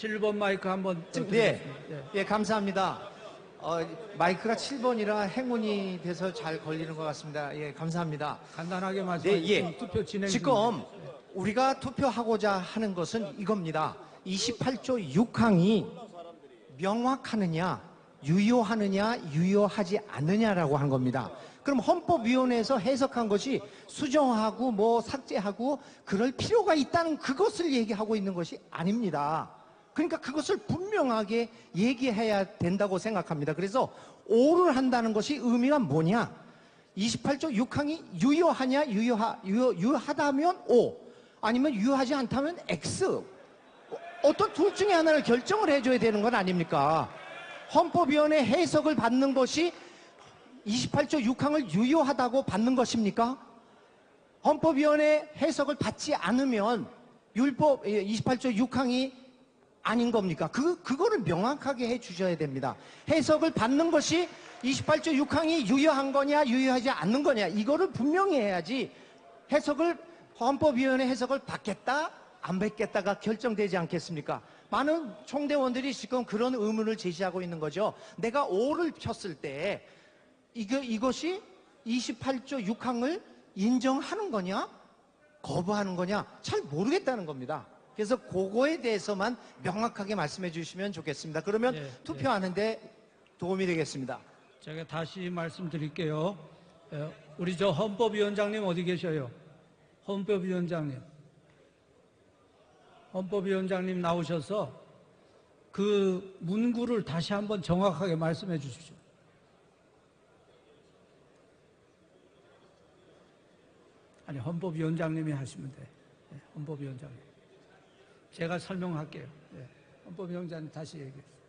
7번 마이크 한번
네, 예, 감사합니다. 마이크가 7번이라 행운이 돼서 잘 걸리는 것 같습니다. 예, 감사합니다.
간단하게 말씀해
네, 예.
주시면 투표 진행
지금
중입니다.
우리가 투표하고자 하는 것은 이겁니다. 28조 6항이 명확하느냐, 유효하느냐, 유효하지 않느냐라고 한 겁니다. 그럼 헌법위원회에서 해석한 것이 수정하고 뭐 삭제하고 그럴 필요가 있다는 그것을 얘기하고 있는 것이 아닙니다. 그러니까 그것을 분명하게 얘기해야 된다고 생각합니다. 그래서 O를 한다는 것이 의미가 뭐냐? 28조 6항이 유효하냐, 유효하다면 O, 아니면 유효하지 않다면 X. 어떤 둘 중에 하나를 결정을 해줘야 되는 건 아닙니까? 헌법위원회 해석을 받는 것이 28조 6항을 유효하다고 받는 것입니까? 헌법위원회 해석을 받지 않으면 28조 6항이 아닌 겁니까? 그거를 명확하게 해 주셔야 됩니다. 해석을 받는 것이 28조 6항이 유효한 거냐, 유효하지 않는 거냐, 이거를 분명히 해야지 헌법위원회 해석을 받겠다, 안 받겠다가 결정되지 않겠습니까? 많은 총대원들이 지금 그런 의문을 제시하고 있는 거죠. 내가 O를 쳤을 때 이것이 28조 6항을 인정하는 거냐, 거부하는 거냐 잘 모르겠다는 겁니다. 그래서 그거에 대해서만 명확하게 말씀해 주시면 좋겠습니다. 그러면 투표하는데 도움이 되겠습니다.
제가 다시 말씀드릴게요. 우리 저 헌법위원장님 어디 계셔요? 헌법위원장님 나오셔서 그 문구를 다시 한번 정확하게 말씀해 주십시오. 아니, 헌법위원장님이 하시면 돼. 헌법위원장님. 제가 설명할게요. 헌법위원장님 다시 얘기해주세요.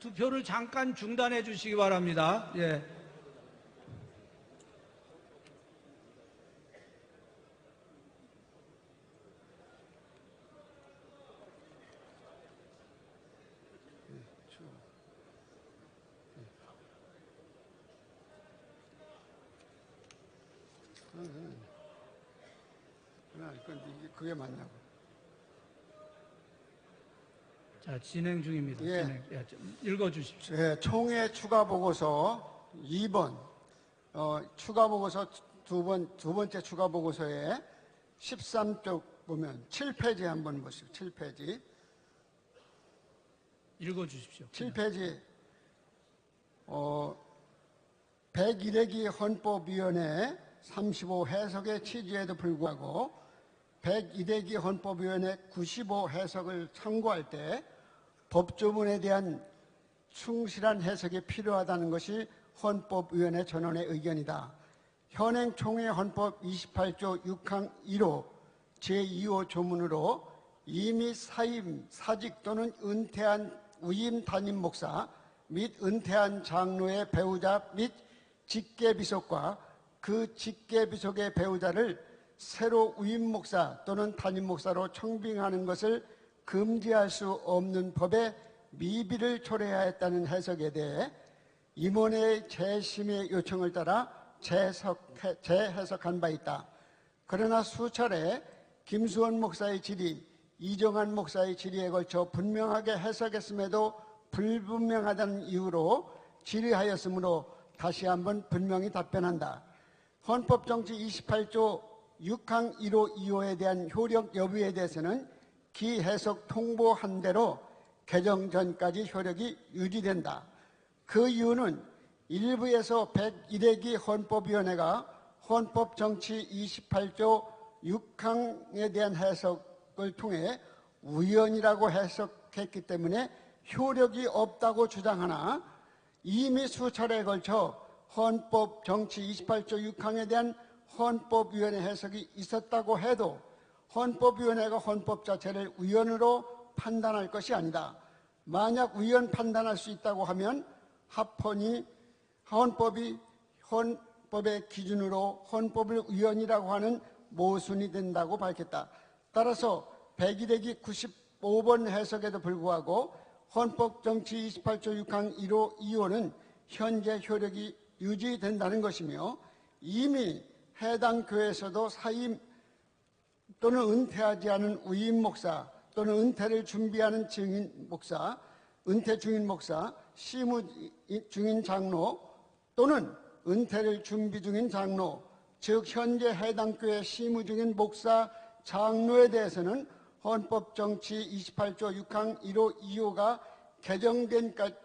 투표를 잠깐 중단해 주시기 바랍니다. 예.
그게 맞냐고.
자, 진행 중입니다.
예.
진행. 좀 읽어주십시오.
예, 총회 추가 보고서 2번, 추가 보고서 두 번째 추가 보고서에 13쪽 보면 7페이지 한번 보시죠. 7페이지.
읽어주십시오.
7페이지. 101회기 헌법위원회 35 해석의 취지에도 불구하고 101회기 헌법위원회 95 해석을 참고할 때 법조문에 대한 충실한 해석이 필요하다는 것이 헌법위원회 전원의 의견이다. 현행 총회 헌법 28조 6항 1호 제2호 조문으로 이미 사임, 사직 또는 은퇴한 위임 담임 목사 및 은퇴한 장로의 배우자 및 직계비속과 그 직계비속의 배우자를 새로 위임 목사 또는 담임 목사로 청빙하는 것을 금지할 수 없는 법에 미비를 초래하였다는 해석에 대해 임원회의 재심의 요청을 따라 재해석한 바 있다. 그러나 수차례 김수원 목사의 질의, 이정환 목사의 질의에 걸쳐 분명하게 해석했음에도 불분명하다는 이유로 질의하였으므로 다시 한번 분명히 답변한다. 헌법정치 28조 6항 1호 2호에 대한 효력 여부에 대해서는 기해석 통보한 대로 개정 전까지 효력이 유지된다. 그 이유는 일부에서 101회기 헌법위원회가 헌법정치 28조 6항에 대한 해석을 통해 우연이라고 해석했기 때문에 효력이 없다고 주장하나 이미 수차례에 걸쳐 헌법정치 28조 6항에 대한 헌법위원회 해석이 있었다고 해도 헌법위원회가 헌법 자체를 우연으로 판단할 것이 아니다. 만약 우연 판단할 수 있다고 하면 합헌이 헌법의 기준으로 헌법을 우연이라고 하는 모순이 된다고 밝혔다. 따라서 101회기 95번 해석에도 불구하고 헌법정치 28조 6항 1호 2호는 현재 효력이 유지된다는 것이며 이미 해당 교회에서도 사임 또는 은퇴하지 않은 위임 목사 또는 은퇴를 준비하는 증인 목사, 은퇴 중인 목사, 시무 중인 장로 또는 은퇴를 준비 중인 장로, 즉 현재 해당 교회 시무 중인 목사, 장로에 대해서는 헌법 정치 28조 6항 1호 2호가 개정되기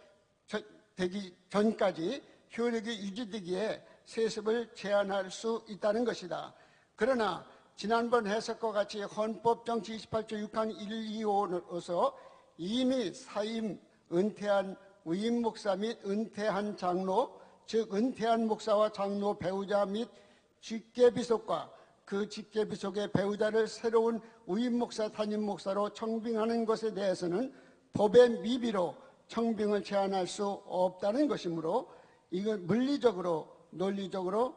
전까지 효력이 유지되기에 세습을 제한할 수 있다는 것이다. 그러나 지난번 해석과 같이 헌법 정치 28조 6항 1, 2호로서 이미 사임, 은퇴한 위임 목사 및 은퇴한 장로, 즉 은퇴한 목사와 장로 배우자 및 직계비속과 그 직계비속의 배우자를 새로운 위임 목사, 담임 목사로 청빙하는 것에 대해서는 법의 미비로 청빙을 제한할 수 없다는 것이므로 이건 물리적으로, 논리적으로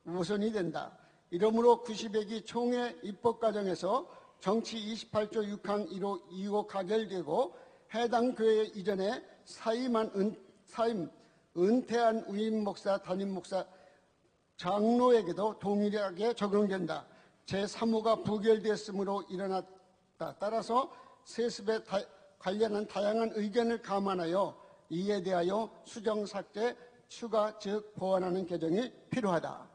우선이 된다. 이러므로 90회기 총회 입법 과정에서 정치 28조 6항 1호 2호 가결되고 해당 교회 이전에 은퇴한 위임 목사, 담임 목사, 장로에게도 동일하게 적용된다. 제3호가 부결되었으므로 일어났다. 따라서 세습에 관련한 다양한 의견을 감안하여 이에 대하여 수정, 삭제, 추가, 즉 보완하는 개정이 필요하다.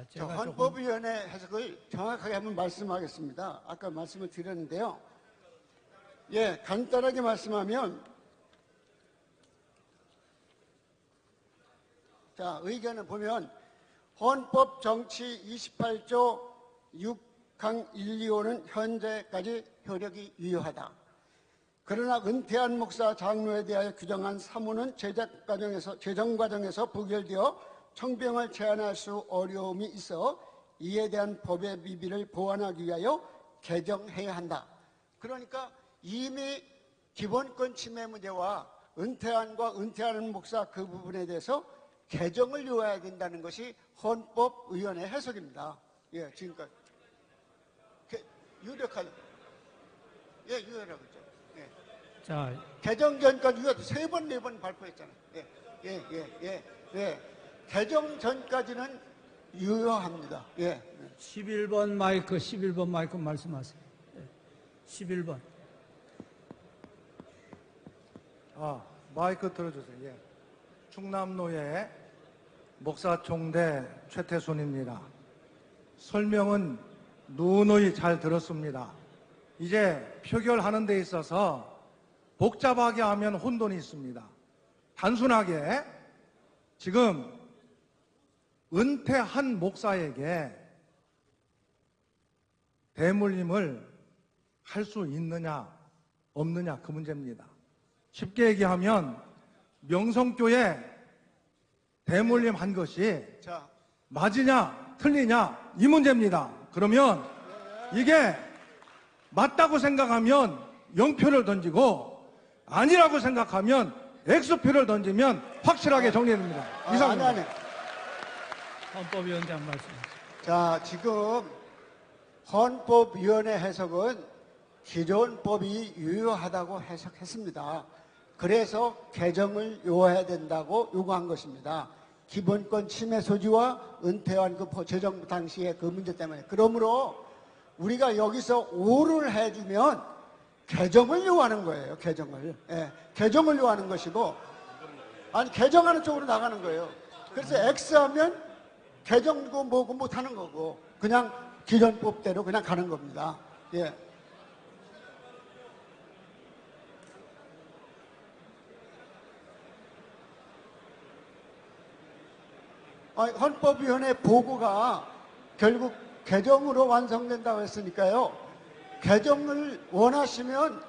제가
헌법위원회 해석을 정확하게 한번 말씀하겠습니다. 아까 말씀을 드렸는데요. 예, 간단하게 말씀하면, 자, 의견을 보면 헌법 정치 28조 6항 1, 2호는 현재까지 효력이 유효하다. 그러나 은퇴한 목사, 장로에 대하여 규정한 3호는 제정 과정에서 부결되어 청병을 제한할 수 어려움이 있어 이에 대한 법의 미비를 보완하기 위하여 개정해야 한다. 그러니까 이미 기본권 침해 문제와 은퇴한과 은퇴하는 목사 그 부분에 대해서 개정을 요해야 된다는 것이 헌법위원회 해석입니다. 예, 지금까지 유력하다. 예, 유효라고 했죠. 예.
자,
개정 전까지 유효 3번, 4번 발표했잖아요. 예. 개정 전까지는 유효합니다. 예.
11번 마이크 말씀하세요. 11번.
마이크 들어주세요. 예. 충남노예 목사총대 최태순입니다. 설명은 누누이 잘 들었습니다. 이제 표결하는 데 있어서 복잡하게 하면 혼돈이 있습니다. 단순하게 지금 은퇴한 목사에게 대물림을 할 수 있느냐 없느냐 그 문제입니다. 쉽게 얘기하면 명성교회 대물림 한 것이 맞으냐 틀리냐 이 문제입니다. 그러면 이게 맞다고 생각하면 0표를 던지고 아니라고 생각하면 X표를 던지면 확실하게 정리됩니다. 이상입니다.
헌법위원장 말씀.
자, 지금 헌법위원회 해석은 기존 법이 유효하다고 해석했습니다. 그래서 개정을 요해야 된다고 요구한 것입니다. 기본권 침해 소지와 은퇴한 그 재정부 당시의 그 문제 때문에. 그러므로 우리가 여기서 오를 해주면 개정을 요하는 거예요. 개정을. 예, 개정을 요하는 것이고, 아니 개정하는 쪽으로 나가는 거예요. 그래서 X하면 개정고 뭐고 못하는 거고 그냥 기존법대로 그냥 가는 겁니다. 예. 헌법위원회 보고가 결국 개정으로 완성된다고 했으니까요. 개정을 원하시면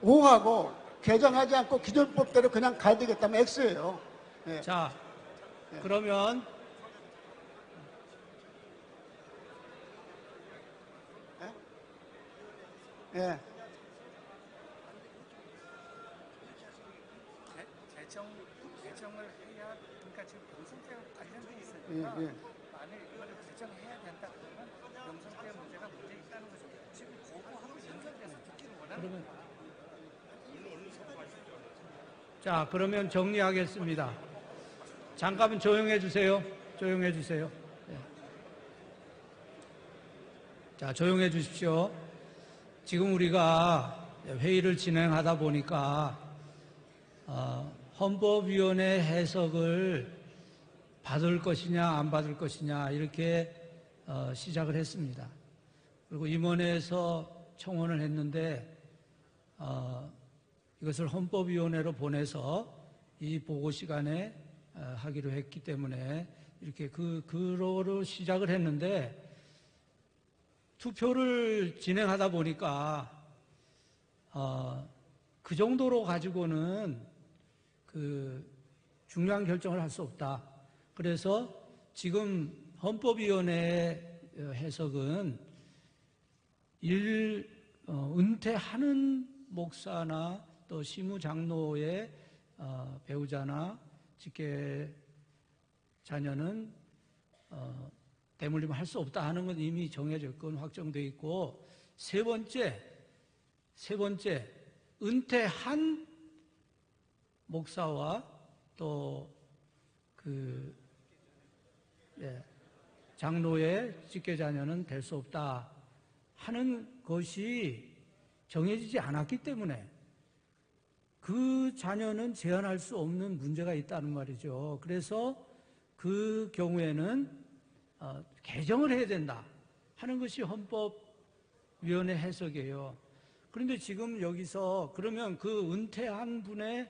O하고 개정하지 않고 기존법대로 그냥 가야 되겠다면 X예요. 예.
자, 그러면
예.
개정을 해야, 그러니까 지금 명성죄와 관련돼 있으니까 만약 이거를 개정해야 된다 그러면 명성죄 문제가 문제 있다는 거죠. 지금 거부하고 연결돼서 듣기를 원하는 거예요.
자, 그러면 정리하겠습니다. 잠깐만 조용해 주세요. 조용해 주세요. 예. 자, 조용해 주십시오. 지금 우리가 회의를 진행하다 보니까 헌법위원회 해석을 받을 것이냐 안 받을 것이냐 이렇게 시작을 했습니다. 그리고 임원회에서 청원을 했는데 이것을 헌법위원회로 보내서 이 보고 시간에 하기로 했기 때문에 이렇게 그로로 시작을 했는데 투표를 진행하다 보니까 그 정도로 가지고는 중요한 결정을 할 수 없다. 그래서 지금 헌법위원회 해석은 은퇴하는 목사나 또 시무장로의 배우자나 직계 자녀는 대물림을 할 수 없다 하는 건 이미 정해져 있고 확정되어 있고, 세 번째 은퇴한 목사와 또 장로의 직계 자녀는 될 수 없다 하는 것이 정해지지 않았기 때문에 그 자녀는 제한할 수 없는 문제가 있다는 말이죠. 그래서 그 경우에는 개정을 해야 된다 하는 것이 헌법위원회 해석이에요. 그런데 지금 여기서 그러면 그 은퇴한 분의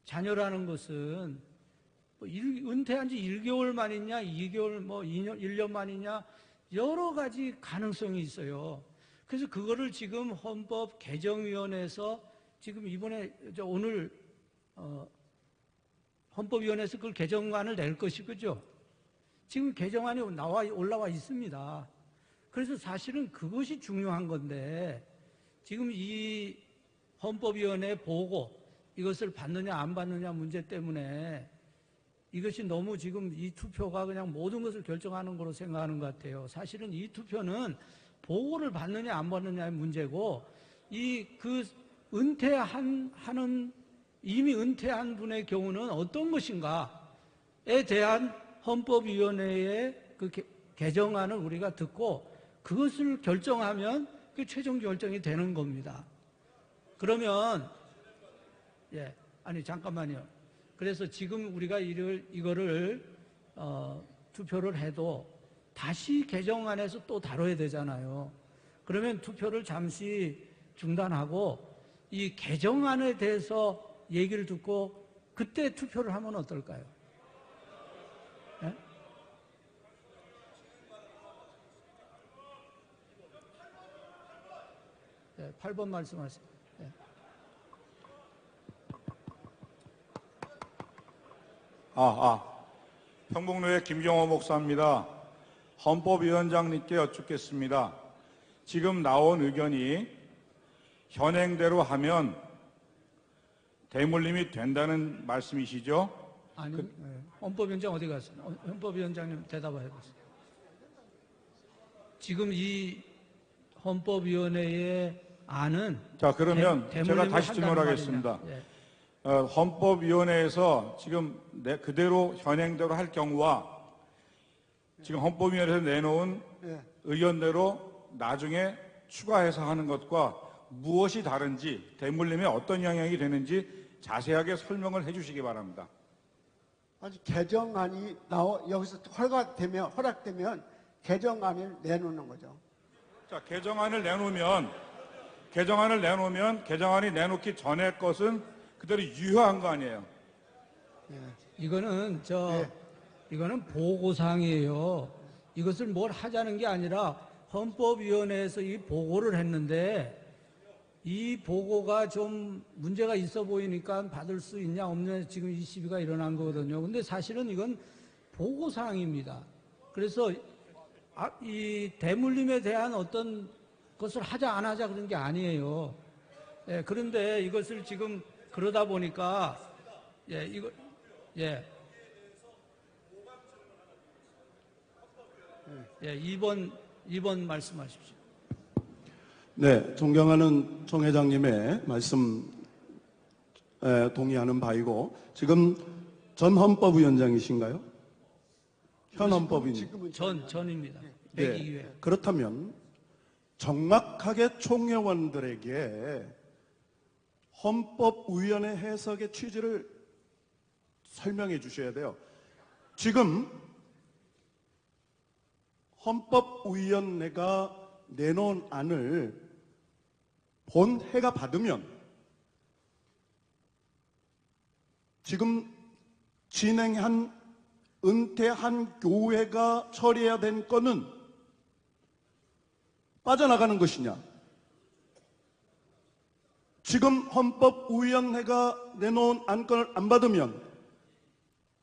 자녀라는 것은 은퇴한 지 1개월 만이냐, 2개월, 2년, 1년 만이냐, 여러 가지 가능성이 있어요. 그래서 그거를 지금 헌법개정위원회에서 지금 이번에, 오늘, 헌법위원회에서 그걸 개정안을 낼 것이, 그죠? 지금 개정안이 올라와 있습니다. 그래서 사실은 그것이 중요한 건데, 지금 이 헌법위원회 보고 이것을 받느냐 안 받느냐 문제 때문에 이것이 너무 지금 이 투표가 그냥 모든 것을 결정하는 거로 생각하는 것 같아요. 사실은 이 투표는 보고를 받느냐 안 받느냐의 문제고, 이미 은퇴한 분의 경우는 어떤 것인가에 대한 헌법위원회의 그 개정안을 우리가 듣고 그것을 결정하면 그 최종 결정이 되는 겁니다. 그러면, 잠깐만요. 그래서 지금 우리가 이거를 투표를 해도 다시 개정안에서 또 다뤄야 되잖아요. 그러면 투표를 잠시 중단하고 이 개정안에 대해서 얘기를 듣고 그때 투표를 하면 어떨까요? 네? 8번 말씀하세요. 네.
평북로의 김경호 목사입니다. 헌법위원장님께 여쭙겠습니다. 지금 나온 의견이 현행대로 하면 대물림이 된다는 말씀이시죠?
아니, 헌법위원장 어디 갔어요? 헌법위원장님 대답을 해보세요. 지금 이 헌법위원회의 안은
그러면 제가 다시 질문하겠습니다. 헌법위원회에서 지금 그대로 현행대로 할 경우와 지금 헌법위원회에서 내놓은 의견대로 나중에 추가해서 하는 것과 무엇이 다른지, 대물림에 어떤 영향이 되는지 자세하게 설명을 해주시기 바랍니다.
아주 개정안이 여기서 허락되면 개정안을 내놓는 거죠.
자, 개정안을 내놓으면 개정안이 내놓기 전에 것은 그대로 유효한 거 아니에요?
이거는 이거는 보고사항이에요. 이것을 뭘 하자는 게 아니라 헌법위원회에서 이 보고를 했는데 이 보고가 좀 문제가 있어 보이니까 받을 수 있냐 없냐 지금 이 시비가 일어난 거거든요. 근데 사실은 이건 보고사항입니다. 그래서 이 대물림에 대한 어떤 것을 하자 안 하자 그런 게 아니에요. 그런데 이것을 지금 그러다 보니까 2번 말씀하십시오.
네, 존경하는 정 회장님의 말씀 동의하는 바이고, 지금 전 헌법위원장이신가요? 현 헌법위원장.
전입니다.
네.
102회.
그렇다면 정확하게 총회원들에게 헌법위원회 해석의 취지를 설명해 주셔야 돼요. 지금 헌법위원회가 내놓은 안을 본회가 받으면 지금 진행한 은퇴한 교회가 처리해야 된 건은 빠져나가는 것이냐? 지금 헌법위원회가 내놓은 안건을 안 받으면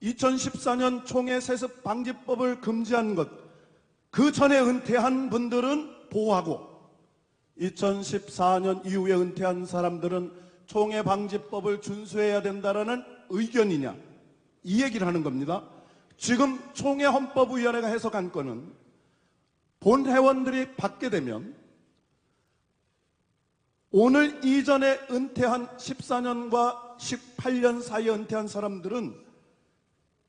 2014년 총회 세습 방지법을 금지한 것, 그 전에 은퇴한 분들은 보호하고 2014년 이후에 은퇴한 사람들은 총회 방지법을 준수해야 된다라는 의견이냐? 이 얘기를 하는 겁니다. 지금 총회 헌법위원회가 해석한 건은 본 회원들이 받게 되면 오늘 이전에 은퇴한 14년과 18년 사이에 은퇴한 사람들은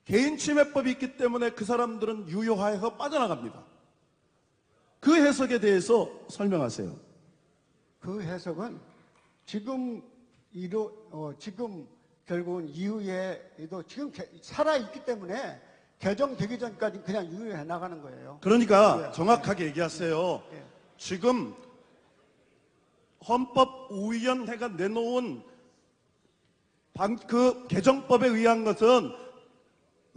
개인침해법이 있기 때문에 그 사람들은 유효하여서 빠져나갑니다. 그 해석에 대해서 설명하세요.
그 해석은 지금 지금 결국은 이후에도 지금 살아있기 때문에 개정되기 전까지 그냥 유효해 나가는 거예요.
그러니까 정확하게 얘기하세요. 지금 헌법위원회가 내놓은 그 개정법에 의한 것은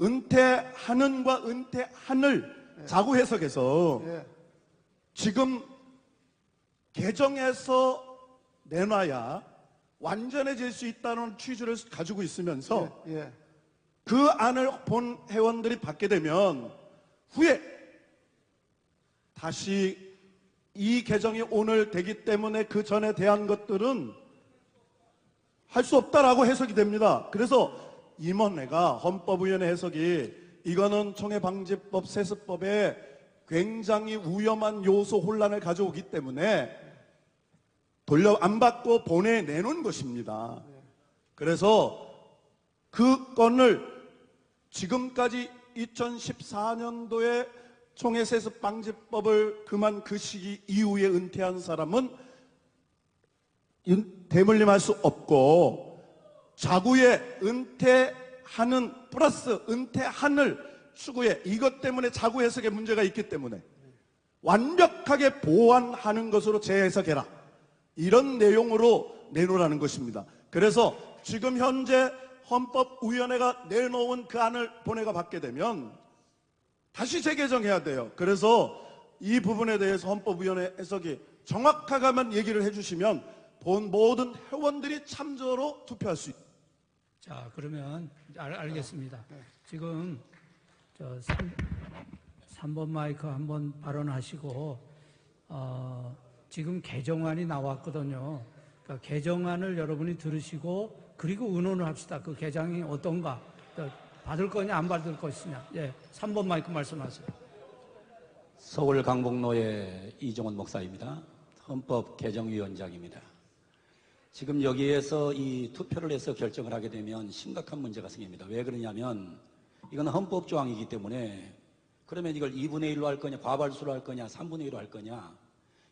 은퇴하는과 은퇴한을 자구 해석해서 지금 개정해서 내놔야 완전해질 수 있다는 취지를 가지고 있으면서 그 안을 본 회원들이 받게 되면 후에 다시 이 개정이 오늘 되기 때문에 그 전에 대한 것들은 할 수 없다라고 해석이 됩니다. 그래서 임원회가 헌법위원회 해석이 이거는 총회방지법 세습법에 굉장히 위험한 요소 혼란을 가져오기 때문에 돌려 안 받고 본회에 내놓은 것입니다. 그래서 그 건을 지금까지 2014년도에 총회세습 방지법을 금한 그 시기 이후에 은퇴한 사람은 대물림할 수 없고 자구에 은퇴하는 플러스 은퇴한을 추구해 이것 때문에 자구 해석에 문제가 있기 때문에 완벽하게 보완하는 것으로 재해석해라. 이런 내용으로 내놓으라는 것입니다. 그래서 지금 현재 헌법위원회가 내놓은 그 안을 본회가 받게 되면 다시 재개정해야 돼요. 그래서 이 부분에 대해서 헌법위원회 해석이 정확하게만 얘기를 해주시면 본 모든 회원들이 참조로 투표할 수 있습니다.
자, 그러면 알겠습니다. 지금 3번 마이크 한번 발언하시고 지금 개정안이 나왔거든요. 그러니까 개정안을 여러분이 들으시고 그리고 의논을 합시다. 그 개정이 어떤가? 받을 거냐 안 받을 것이냐. 3번 마이크 말씀하세요.
서울 강북로의 이종원 목사입니다. 헌법 개정위원장입니다. 지금 여기에서 이 투표를 해서 결정을 하게 되면 심각한 문제가 생깁니다. 왜 그러냐면 이건 헌법 조항이기 때문에 그러면 이걸 2분의 1로 할 거냐, 과반수로 할 거냐, 3분의 1로 할 거냐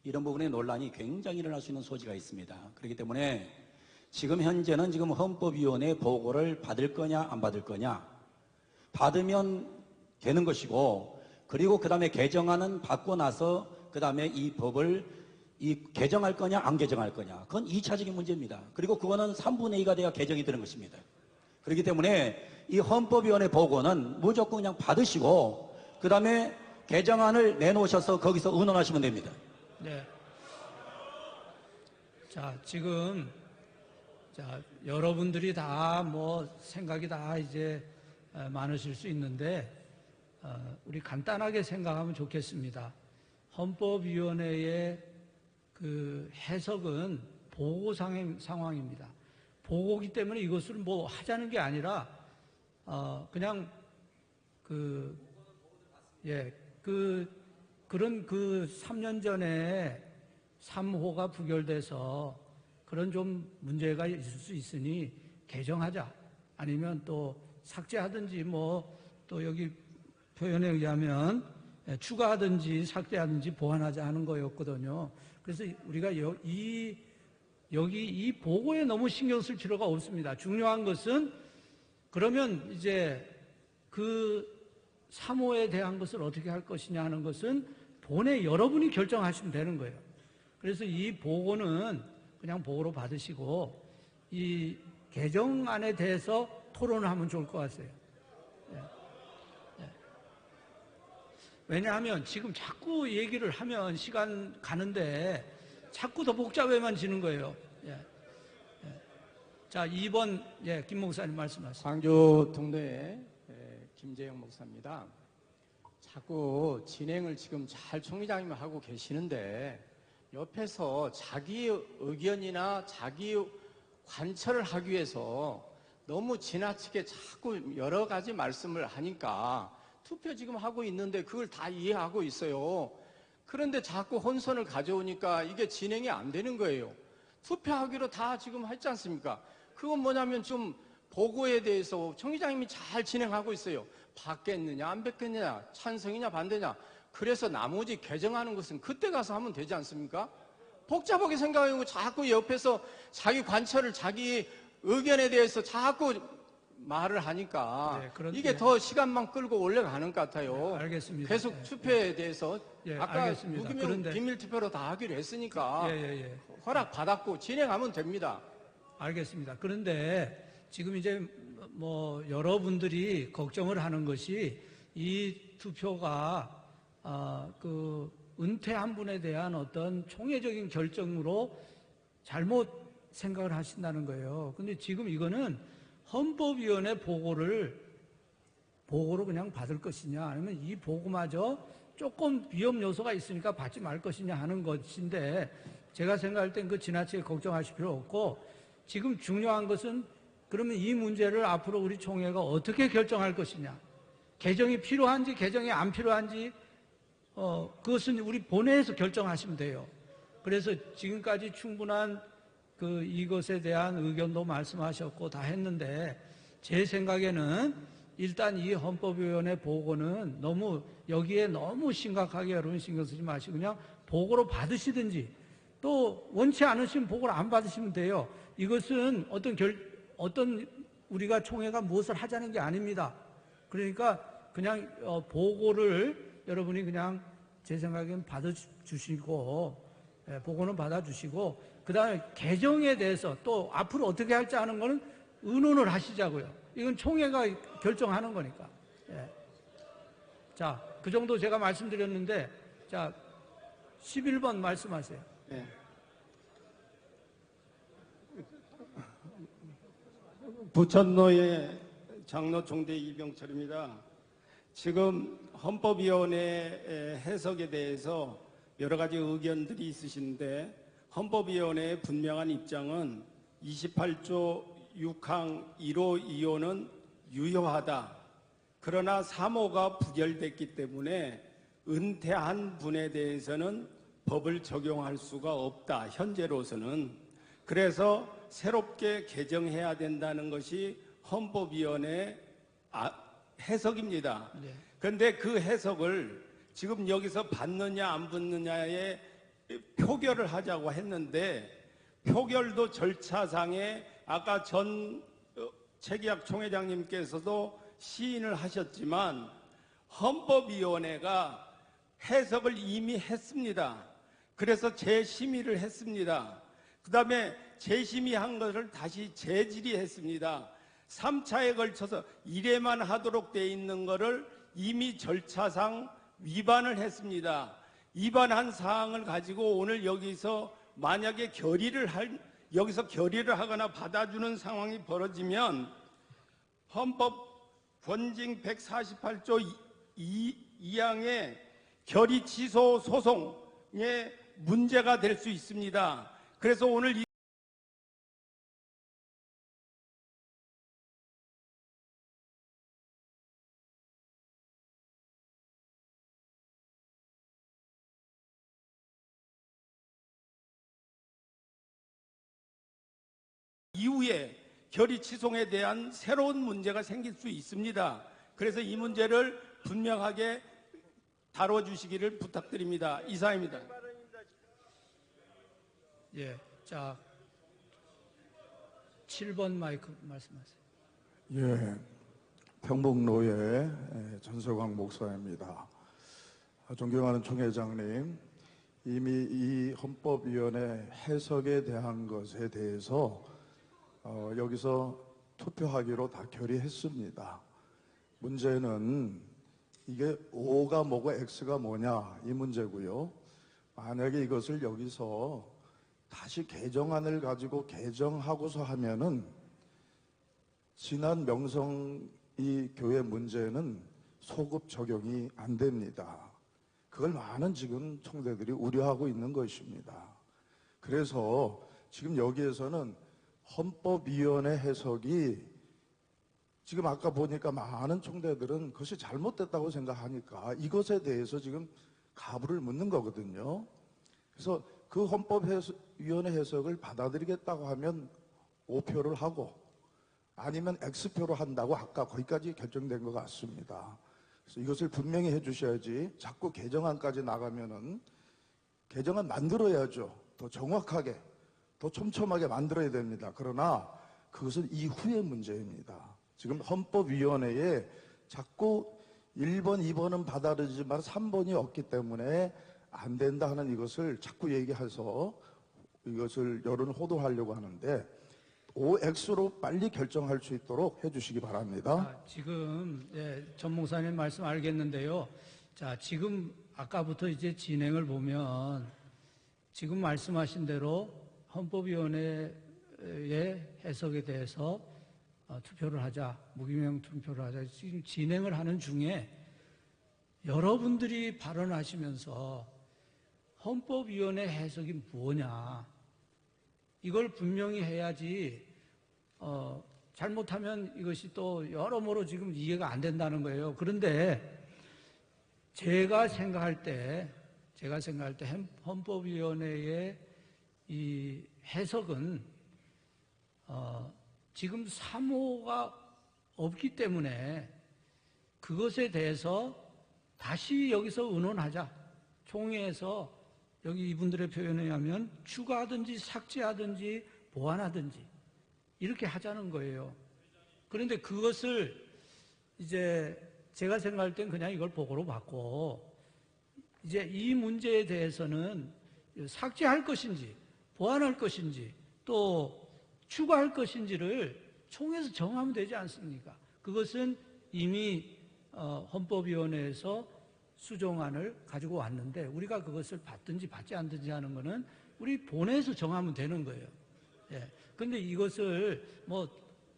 이런 부분의 논란이 굉장히 일어날 수 있는 소지가 있습니다. 그렇기 때문에 지금 현재는 지금 헌법위원회 보고를 받을 거냐 안 받을 거냐 받으면 되는 것이고 그리고 그 다음에 개정안은 받고 나서 그 다음에 이 법을 개정할 거냐 안 개정할 거냐 그건 2차적인 문제입니다. 그리고 그거는 3분의 2가 돼야 개정이 되는 것입니다. 그렇기 때문에 이 헌법위원회 보고는 무조건 그냥 받으시고 그 다음에 개정안을 내놓으셔서 거기서 의논하시면 됩니다.
네. 자, 지금 여러분들이 다 생각이 다 이제 많으실 수 있는데 우리 간단하게 생각하면 좋겠습니다. 헌법위원회의 그 해석은 보고 상황입니다. 보고기 때문에 이것을 하자는 게 아니라 그냥 그런 3년 전에 3호가 부결돼서 그런 좀 문제가 있을 수 있으니 개정하자. 아니면 또 삭제하든지 또 여기 표현에 의하면 추가하든지 삭제하든지 보완하자 하는 거였거든요. 그래서 우리가 여기 이 보고에 너무 신경 쓸 필요가 없습니다. 중요한 것은 그러면 이제 그 3호에 대한 것을 어떻게 할 것이냐 하는 것은 본회 여러분이 결정하시면 되는 거예요. 그래서 이 보고는 그냥 보고로 받으시고 이 개정안에 대해서 토론을 하면 좋을 것 같아요. 왜냐하면 지금 자꾸 얘기를 하면 시간 가는데 자꾸 더 복잡해만 거예요. 자, 2번 김 목사님 말씀하세요.
광주 동네의 김재영 목사입니다. 자꾸 진행을 지금 잘 총리장님이 하고 계시는데 옆에서 자기 의견이나 자기 관철을 하기 위해서 너무 지나치게 자꾸 여러 가지 말씀을 하니까 투표 지금 하고 있는데 그걸 다 이해하고 있어요. 그런데 자꾸 혼선을 가져오니까 이게 진행이 안 되는 거예요. 투표하기로 다 지금 했지 않습니까? 그건 뭐냐면 좀 보고에 대해서 총리장님이 잘 진행하고 있어요. 받겠느냐 안 받겠느냐 찬성이냐 반대냐. 그래서 나머지 개정하는 것은 그때 가서 하면 되지 않습니까? 복잡하게 생각하고 자꾸 옆에서 자기 관철을 자기 의견에 대해서 자꾸 말을 하니까 이게 더 시간만 끌고 올라가는 것 같아요.
알겠습니다.
계속 투표에 대해서 아까
알겠습니다.
무기명 비밀 투표로 다 하기로 했으니까 허락 받았고 진행하면 됩니다.
알겠습니다. 그런데 지금 이제 여러분들이 걱정을 하는 것이 이 투표가 그 은퇴한 분에 대한 어떤 총회적인 결정으로 잘못 생각을 하신다는 거예요. 근데 지금 이거는 헌법위원회 보고로 그냥 받을 것이냐 아니면 이 보고마저 조금 위험 요소가 있으니까 받지 말 것이냐 하는 것인데 제가 생각할 땐 그 지나치게 걱정하실 필요 없고 지금 중요한 것은 그러면 이 문제를 앞으로 우리 총회가 어떻게 결정할 것이냐 개정이 필요한지 개정이 안 필요한지 그것은 우리 본회에서 결정하시면 돼요. 그래서 지금까지 충분한 이것에 대한 의견도 말씀하셨고 다 했는데 제 생각에는 일단 이 헌법위원회 보고는 여기에 너무 심각하게 여러분 신경 쓰지 마시고 그냥 보고로 받으시든지 또 원치 않으시면 보고를 안 받으시면 돼요. 이것은 어떤 우리가 총회가 무엇을 하자는 게 아닙니다. 그러니까 그냥 보고를 여러분이 그냥 제 생각엔 받아주시고 보고는 받아주시고 그 다음에 개정에 대해서 또 앞으로 어떻게 할지 하는 거는 의논을 하시자고요. 이건 총회가 결정하는 거니까. 자, 그 정도 제가 말씀드렸는데 자 11번 말씀하세요.
부천로의 장로 총대 이병철입니다. 지금 헌법위원회 해석에 대해서 여러 가지 의견들이 있으신데 헌법위원회의 분명한 입장은 28조 6항 1호 2호는 유효하다. 그러나 3호가 부결됐기 때문에 은퇴한 분에 대해서는 법을 적용할 수가 없다. 현재로서는. 그래서 새롭게 개정해야 된다는 것이 헌법위원회의 해석입니다. 그런데 그 해석을 지금 여기서 받느냐 안 받느냐에 표결을 하자고 했는데 표결도 절차상에 아까 전 최기학 총회장님께서도 시인을 하셨지만 헌법위원회가 해석을 이미 했습니다. 그래서 재심의를 했습니다. 그 다음에 재심의한 것을 다시 재질의했습니다. 3차에 걸쳐서 1회만 하도록 돼 있는 것을 이미 절차상 위반을 했습니다. 위반한 사항을 가지고 오늘 여기서 만약에 여기서 결의를 하거나 받아주는 상황이 벌어지면 헌법 권징 148조 2항의 결의 취소 소송에 문제가 될 수 있습니다. 그래서 오늘 이후에 결의 취소에 대한 새로운 문제가 생길 수 있습니다. 그래서 이 문제를 분명하게 다뤄주시기를 부탁드립니다. 이상입니다.
예, 자 7번 마이크 말씀하세요.
예, 평북노예 전서광 목사입니다. 존경하는 총회장님, 이미 이 헌법위원회 해석에 대한 것에 대해서 여기서 투표하기로 다 결의했습니다. 문제는 이게 O가 뭐고 X가 뭐냐 이 문제고요. 만약에 이것을 여기서 다시 개정안을 가지고 개정하고서 하면은 지난 명성이 교회 문제는 소급 적용이 안 됩니다. 그걸 많은 지금 총대들이 우려하고 있는 것입니다. 그래서 지금 여기에서는 헌법위원회 해석이 지금 아까 보니까 많은 총대들은 그것이 잘못됐다고 생각하니까 이것에 대해서 지금 가부를 묻는 거거든요. 그래서 그 헌법위원회 해석을 받아들이겠다고 하면 O표를 하고 아니면 X표로 한다고 아까 거기까지 결정된 것 같습니다. 그래서 이것을 분명히 해주셔야지 자꾸 개정안까지 나가면은 개정안 만들어야죠. 더 정확하게, 더 촘촘하게 만들어야 됩니다. 그러나 그것은 이후의 문제입니다. 지금 헌법위원회에 자꾸 1번, 2번은 받아들이지만 3번이 없기 때문에 안 된다 하는 이것을 자꾸 얘기해서 이것을 여론 호도하려고 하는데 OX로 빨리 결정할 수 있도록 해주시기 바랍니다.
지금 전 목사님 말씀 알겠는데요. 자, 지금 아까부터 이제 진행을 보면 지금 말씀하신 대로 헌법위원회의 해석에 대해서 투표를 하자, 무기명 투표를 하자. 지금 진행을 하는 중에 여러분들이 발언하시면서 헌법위원회 해석이 뭐냐, 이걸 분명히 해야지 잘못하면 이것이 또 여러모로 지금 이해가 안 된다는 거예요. 그런데 제가 생각할 때 헌법위원회의 이 해석은 지금 사모가 없기 때문에 그것에 대해서 다시 여기서 의논하자. 총회에서 여기 이분들의 표현에 의하면 추가하든지 삭제하든지 보완하든지 이렇게 하자는 거예요. 그런데 그것을 이제 제가 생각할 땐 그냥 이걸 보고로 받고 이제 이 문제에 대해서는 삭제할 것인지 보완할 것인지 또 추가할 것인지를 총회에서 정하면 되지 않습니까? 그것은 이미 헌법위원회에서 수정안을 가지고 왔는데 우리가 그것을 받든지 받지 않든지 하는 거는 우리 본회에서 정하면 되는 거예요. 예. 근데 이것을 뭐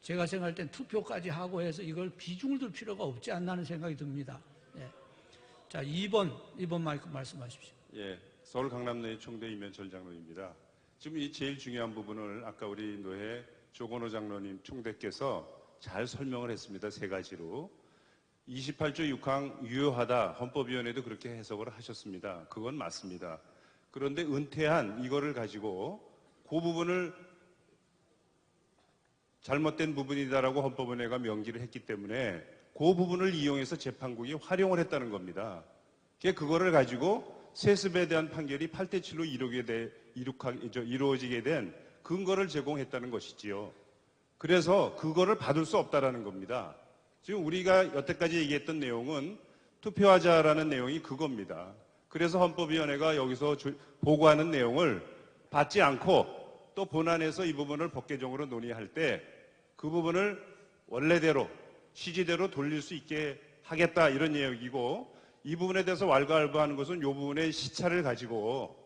제가 생각할 땐 투표까지 하고 해서 이걸 비중을 둘 필요가 없지 않나는 생각이 듭니다. 예. 자, 2번 마이크 말씀하십시오.
예. 서울 강남노예 총대 임현철 장로입니다. 지금 이 제일 중요한 부분을 아까 우리 노회 조건호 장로님 총대께서 잘 설명을 했습니다. 세 가지로. 28조 6항 유효하다. 헌법위원회도 그렇게 해석을 하셨습니다. 그건 맞습니다. 그런데 은퇴한 이거를 가지고 그 부분을 잘못된 부분이다라고 헌법위원회가 명기를 했기 때문에 그 부분을 이용해서 재판국이 활용을 했다는 겁니다. 그거를 가지고 세습에 대한 판결이 8대7로 이루어지게 된 근거를 제공했다는 것이지요. 그래서 그거를 받을 수 없다라는 겁니다. 지금 우리가 여태까지 얘기했던 내용은 투표하자라는 내용이 그겁니다. 그래서 헌법위원회가 여기서 보고하는 내용을 받지 않고 또 본안에서 이 부분을 법개정으로 논의할 때 그 부분을 원래대로 취지대로 돌릴 수 있게 하겠다 이런 얘기고, 이 부분에 대해서 왈가왈부하는 것은 이 부분의 시차를 가지고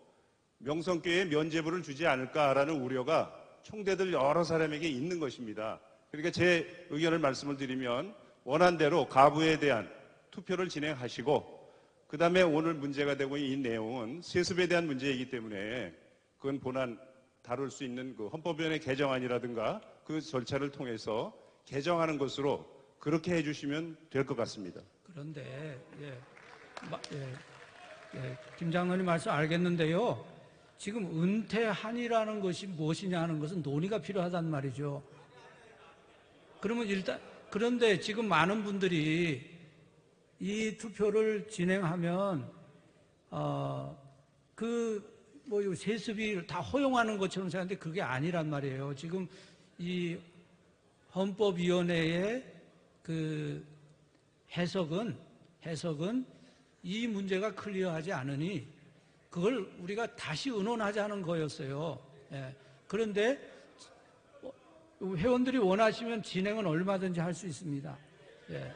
명성교회에 면죄부를 주지 않을까라는 우려가 총대들 여러 사람에게 있는 것입니다. 그러니까 제 의견을 말씀을 드리면 원안대로 가부에 대한 투표를 진행하시고, 그 다음에 오늘 문제가 되고 있는 내용은 세습에 대한 문제이기 때문에 그건 본안 다룰 수 있는 그 헌법위원회 개정안이라든가 그 절차를 통해서 개정하는 것으로 그렇게 해주시면 될 것 같습니다.
그런데 김 장로님 말씀 알겠는데요. 지금 은퇴한이라는 것이 무엇이냐 하는 것은 논의가 필요하단 말이죠. 그러면 일단, 그런데 지금 많은 분들이 이 투표를 진행하면, 세습이 다 허용하는 것처럼 생각하는데 그게 아니란 말이에요. 지금 이 헌법위원회의 그 해석은 이 문제가 클리어하지 않으니 그걸 우리가 다시 의논하자는 거였어요. 예. 그런데 회원들이 원하시면 진행은 얼마든지 할 수 있습니다. 예.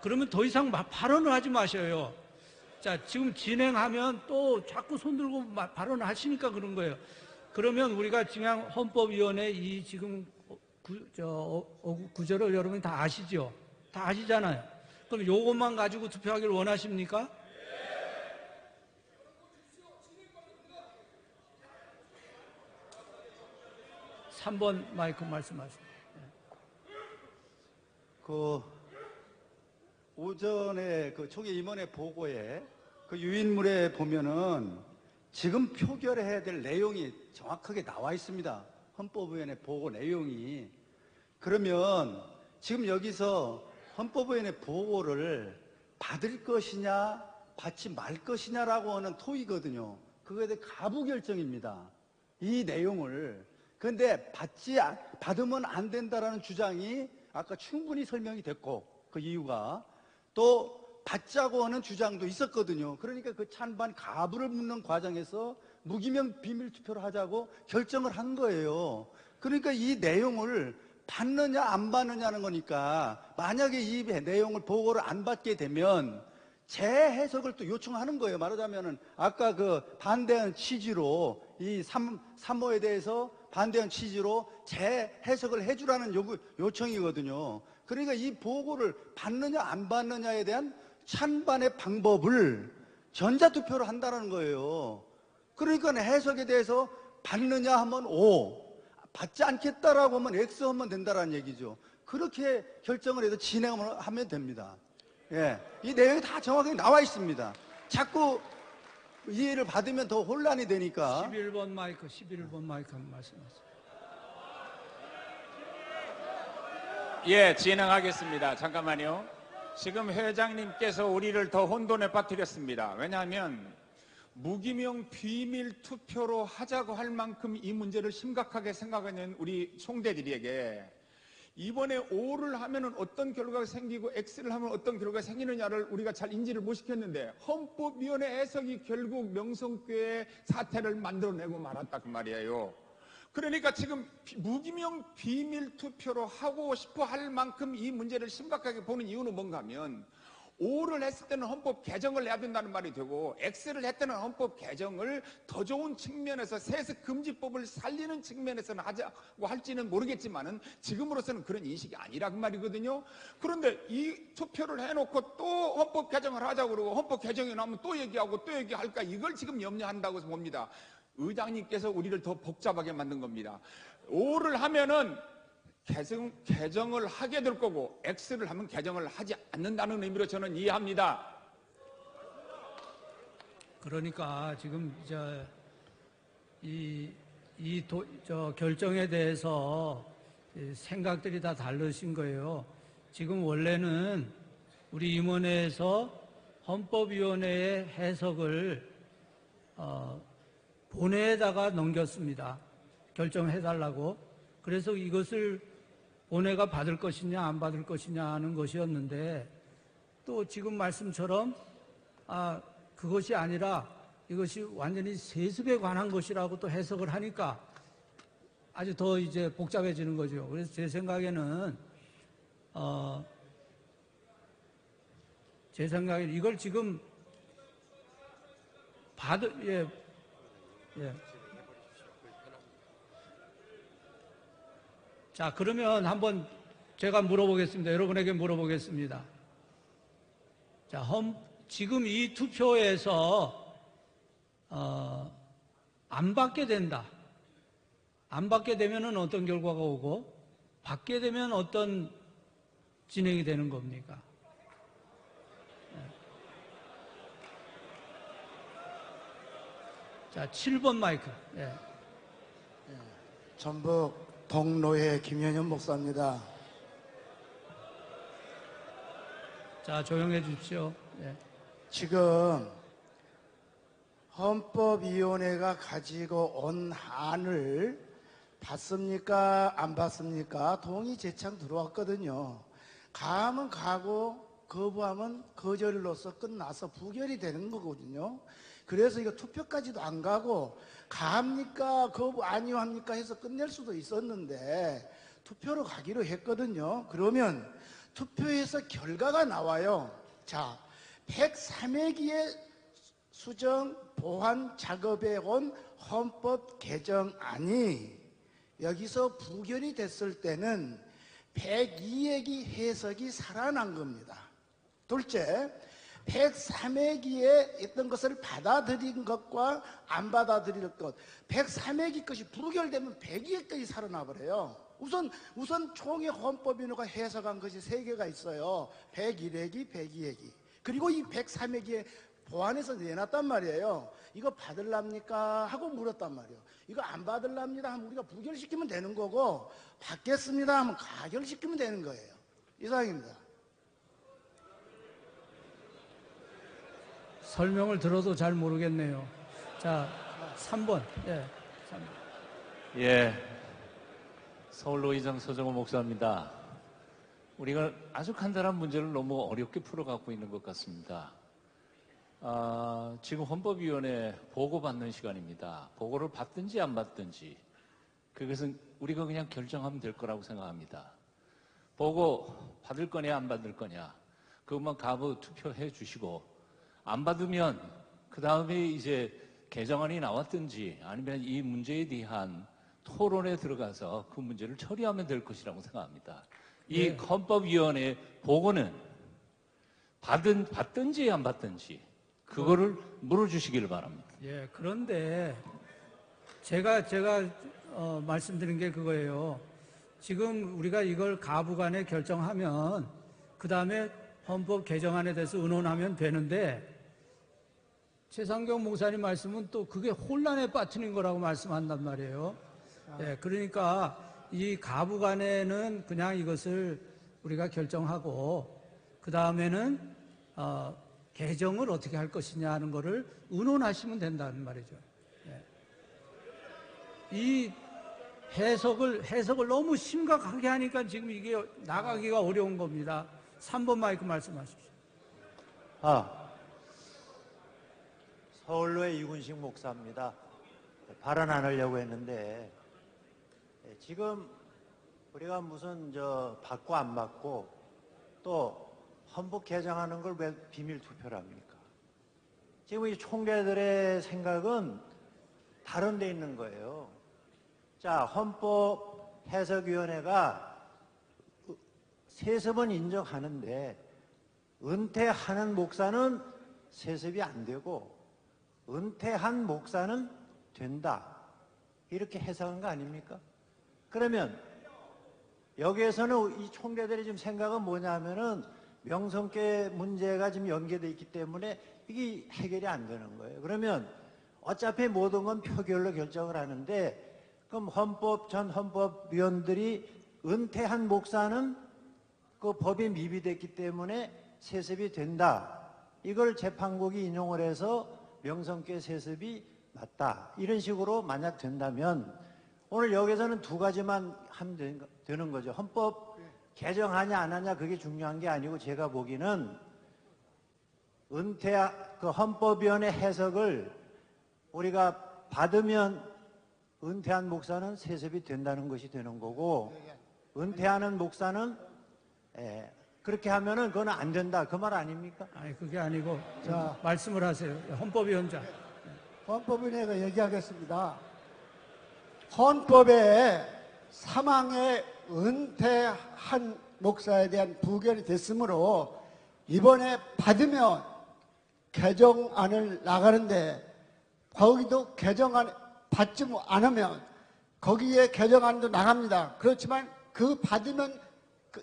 그러면 더 이상 발언을 하지 마셔요. 자, 지금 진행하면 또 자꾸 손들고 발언을 하시니까 그런 거예요. 그러면 우리가 지금 헌법위원회 이 지금 구절을 여러분이 다 아시죠? 다 아시잖아요. 그럼 요것만 가지고 투표하기를 원하십니까? 3번 마이크 말씀하세요.
오전에 그 총회 임원회 보고에 그 유인물에 보면은 지금 표결해야 될 내용이 정확하게 나와 있습니다. 헌법위원회 보고 내용이. 그러면 지금 여기서 헌법위원회 보고를 받을 것이냐 받지 말 것이냐라고 하는 토의거든요. 그거에 대해 가부 결정입니다. 이 내용을. 그런데 받으면 안 된다라는 주장이 아까 충분히 설명이 됐고 그 이유가 또 받자고 하는 주장도 있었거든요. 그러니까 그 찬반 가부를 묻는 과정에서 무기명 비밀 투표를 하자고 결정을 한 거예요. 그러니까 이 내용을 받느냐 안 받느냐는 거니까 만약에 이 내용을 보고를 안 받게 되면 재해석을 또 요청하는 거예요. 말하자면은 아까 그 반대한 취지로 이 3호에 대해서 반대한 취지로 재해석을 해주라는 요청이거든요. 그러니까 이 보고를 받느냐 안 받느냐에 대한 찬반의 방법을 전자투표로 한다는 거예요. 그러니까 해석에 대해서 받느냐 하면 O, 받지 않겠다라고 하면 X 하면 된다는 얘기죠. 그렇게 결정을 해서 진행을 하면 됩니다. 예, 이 내용이 다 정확하게 나와 있습니다. 자꾸 이해를 받으면 더 혼란이 되니까.
11번 마이크 한번 말씀하세요.
예, 진행하겠습니다. 잠깐만요. 지금 회장님께서 우리를 더 혼돈에 빠뜨렸습니다. 왜냐하면 무기명 비밀 투표로 하자고 할 만큼 이 문제를 심각하게 생각하는 우리 총대들에게 이번에 O를 하면은 어떤 결과가 생기고 X를 하면 어떤 결과가 생기느냐를 우리가 잘 인지를 못 시켰는데 헌법위원회 해석이 결국 명성교회 사태를 만들어내고 말았다 그 말이에요. 그러니까 지금 무기명 비밀 투표로 하고 싶어 할 만큼 이 문제를 심각하게 보는 이유는 뭔가 하면 O를 했을 때는 헌법 개정을 해야 된다는 말이 되고 X를 했을 때는 헌법 개정을 더 좋은 측면에서 세습 금지법을 살리는 측면에서는 하자고 할지는 모르겠지만은 지금으로서는 그런 인식이 아니라 그 말이거든요. 그런데 이 투표를 해놓고 또 헌법 개정을 하자고 그러고 헌법 개정이 나오면 또 얘기하고 또 얘기할까 이걸 지금 염려한다고 봅니다. 의장님께서 우리를 더 복잡하게 만든 겁니다. O를 하면은 개정을 하게 될 거고 X를 하면 개정을 하지 않는다는 의미로 저는 이해합니다.
그러니까 지금 결정에 대해서 생각들이 다 다르신 거예요. 지금 원래는 우리 임원회에서 헌법위원회의 해석을 본회에다가 넘겼습니다. 결정해달라고. 그래서 이것을 본회가 받을 것이냐 안 받을 것이냐 하는 것이었는데 또 지금 말씀처럼 그것이 아니라 이것이 완전히 세습에 관한 것이라고 또 해석을 하니까 아주 더 이제 복잡해지는 거죠. 그래서 제 생각에는 이걸 지금 예. 자, 그러면 한번 제가 물어보겠습니다. 여러분에게 물어보겠습니다. 자, 지금 이 투표에서 안 받게 된다. 안 받게 되면은 어떤 결과가 오고 받게 되면 어떤 진행이 되는 겁니까? 자, 7번 마이크. 예.
전북
동로의 김현현 목사입니다.
자, 조용해 주십시오. 예.
지금 헌법위원회가 가지고 온 안을 봤습니까? 안 봤습니까? 동의 제창 들어왔거든요. 가면 가고 거부하면 거절로서 끝나서 부결이 되는 거거든요. 그래서 이거 투표까지도 안 가고 갑니까? 거부 아니요 합니까? 해서 끝낼 수도 있었는데 투표로 가기로 했거든요. 그러면 투표에서 결과가 나와요. 자, 103회기의 수정 보완 작업에 온 헌법 개정안이 여기서 부결이 됐을 때는 102회기 해석이 살아난 겁니다. 둘째, 103회기에 있던 것을 받아들인 것과 안 받아들일 것, 103회기 것이 부결되면 102회 것이 살아나 버려요. 우선 총회 헌법위원회가 해석한 것이 3개가 있어요. 101회기, 102회기. 그리고 이 103회기에 보완해서 내놨단 말이에요. 이거 받을랍니까? 하고 물었단 말이에요. 이거 안 받을랍니다 하면 우리가 부결시키면 되는 거고, 받겠습니다 하면 가결시키면 되는 거예요. 이상입니다.
설명을 들어도 잘 모르겠네요. 자, 3번. 예. 3번.
예. 서울로 이장 서정호 목사입니다. 우리가 아주 간단한 문제를 너무 어렵게 풀어가고 있는 것 같습니다. 지금 헌법위원회 보고받는 시간입니다. 보고를 받든지 안 받든지 그것은 우리가 그냥 결정하면 될 거라고 생각합니다. 보고 받을 거냐 안 받을 거냐 그것만 가부 투표해 주시고 안 받으면 그 다음에 이제 개정안이 나왔든지 아니면 이 문제에 대한 토론에 들어가서 그 문제를 처리하면 될 것이라고 생각합니다. 이 헌법위원회 보고는 받든지 안 받든지 그거를 물어주시기를 바랍니다.
예, 그런데 제가 말씀드린 게 그거예요. 지금 우리가 이걸 가부간에 결정하면 그 다음에 헌법 개정안에 대해서 의논하면 되는데 최상경 목사님 말씀은 또 그게 혼란에 빠뜨린 거라고 말씀한단 말이에요. 예, 그러니까 이 가부간에는 그냥 이것을 우리가 결정하고 그 다음에는 개정을 어떻게 할 것이냐 하는 거를 의논하시면 된다는 말이죠. 예. 이 해석을 너무 심각하게 하니까 지금 이게 나가기가 어려운 겁니다. 3번 마이크 말씀하십시오.
서울로의 이군식 목사입니다. 발언 안 하려고 했는데 지금 우리가 무슨 받고 안 받고 또 헌법 개정하는 걸 왜 비밀 투표를 합니까? 지금 이 총재들의 생각은 다른 데 있는 거예요. 자, 헌법 해석위원회가 세습은 인정하는데 은퇴하는 목사는 세습이 안 되고 은퇴한 목사는 된다. 이렇게 해석한 거 아닙니까? 그러면 여기에서는 이 총재들의 지금 생각은 뭐냐면은 명성죄 문제가 지금 연계되어 있기 때문에 이게 해결이 안 되는 거예요. 그러면 어차피 모든 건 표결로 결정을 하는데 그럼 전 헌법위원들이 은퇴한 목사는 그 법이 미비됐기 때문에 세습이 된다. 이걸 재판국이 인용을 해서 명성죄 세습이 맞다. 이런 식으로 만약 된다면 오늘 여기서는 두 가지만 하면 되는 거죠. 헌법 개정하냐 안 하냐 그게 중요한 게 아니고 제가 보기에는 그 헌법위원회 해석을 우리가 받으면 은퇴한 목사는 세습이 된다는 것이 되는 거고 은퇴하는 목사는 그렇게 하면은 그건 안 된다. 그 말 아닙니까?
아니 그게 아니고 자 말씀을 하세요. 헌법위원장.
헌법위원회가 얘기하겠습니다. 헌법에 사망에 은퇴한 목사에 대한 부결이 됐으므로 이번에 받으면 개정안을 나가는데 거기도 개정안 받지 않으면 거기에 개정안도 나갑니다. 그렇지만 그 받으면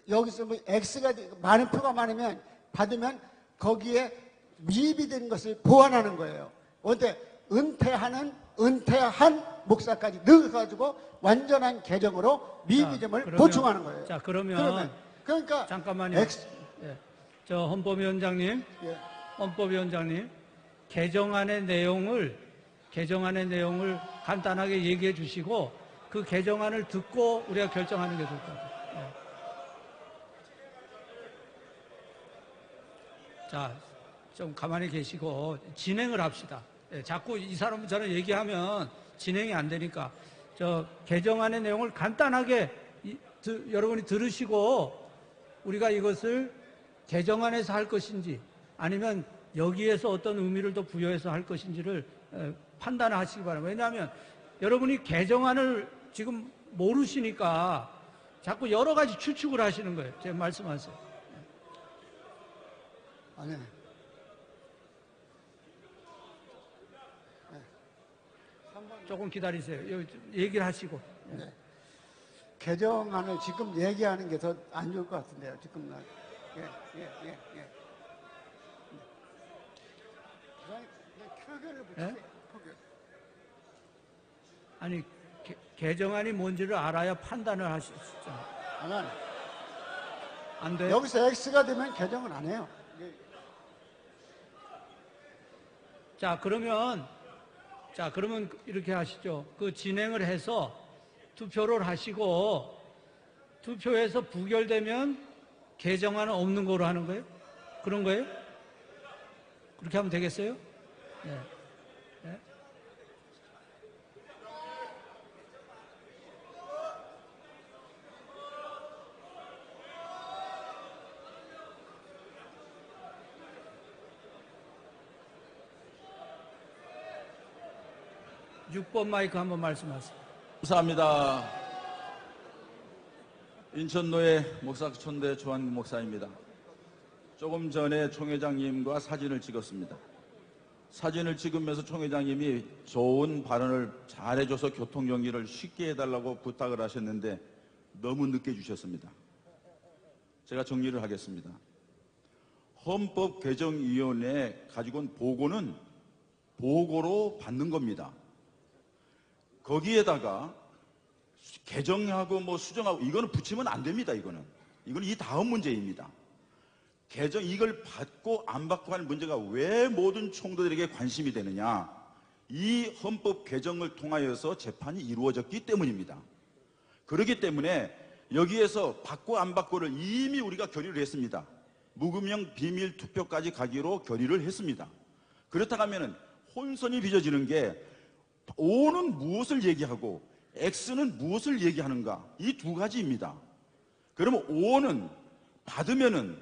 여기서 뭐 X가 많은 표가 많으면 받으면 거기에 미비된 것을 보완하는 거예요. 그런데 은퇴하는 은퇴한 목사까지 넣어가지고 완전한 개정으로 미비점을 보충하는 거예요.
자, 그러면
그러니까
잠깐만요. 예. 저 헌법위원장님,
예.
헌법위원장님, 개정안의 내용을 간단하게 얘기해 주시고 그 개정안을 듣고 우리가 결정하는 게 좋을 것 같아요. 예. 자, 좀 가만히 계시고 진행을 합시다. 예, 자꾸 이 사람 저는 얘기하면 진행이 안 되니까 저 개정안의 내용을 간단하게 여러분이 들으시고 우리가 이것을 개정안에서 할 것인지 아니면 여기에서 어떤 의미를 더 부여해서 할 것인지를 판단하시기 바랍니다. 왜냐하면 여러분이 개정안을 지금 모르시니까 자꾸 여러 가지 추측을 하시는 거예요. 제가 말씀하세요.
아니.
조금 기다리세요. 얘기를 하시고.
네. 개정안을 지금 얘기하는 게 더 안 좋을 것 같은데요. 지금 예. 표결을 붙이세요. 표결.
아니 개정안이 뭔지를 알아야 판단을 하시죠. 안 돼.
여기서 X가 되면 개정은 안 해요.
자, 그러면 이렇게 하시죠. 그 진행을 해서 투표를 하시고 투표에서 부결되면 개정안은 없는 거로 하는 거예요? 그런 거예요? 그렇게 하면 되겠어요? 네. 네. 육 번 마이크 한번 말씀하세요.
감사합니다. 인천노예 목사촌대 조한국 목사입니다. 조금 전에 총회장님과 사진을 찍었습니다. 사진을 찍으면서 총회장님이 좋은 발언을 잘해줘서 교통정리를 쉽게 해달라고 부탁을 하셨는데 너무 늦게 주셨습니다. 제가 정리를 하겠습니다. 헌법개정위원회에 가지고 온 보고는 보고로 받는 겁니다. 거기에다가 개정하고 뭐 수정하고 이거는 붙이면 안 됩니다. 이건 이 다음 문제입니다. 이걸 받고 안 받고 하는 문제가 왜 모든 총독들에게 관심이 되느냐? 이 헌법 개정을 통하여서 재판이 이루어졌기 때문입니다. 그렇기 때문에 여기에서 받고 안 받고를 이미 우리가 결의를 했습니다. 무금형 비밀 투표까지 가기로 결의를 했습니다. 그렇다고 하면은 혼선이 빚어지는 게 O는 무엇을 얘기하고 X는 무엇을 얘기하는가? 이 두 가지입니다. 그러면 O는 받으면은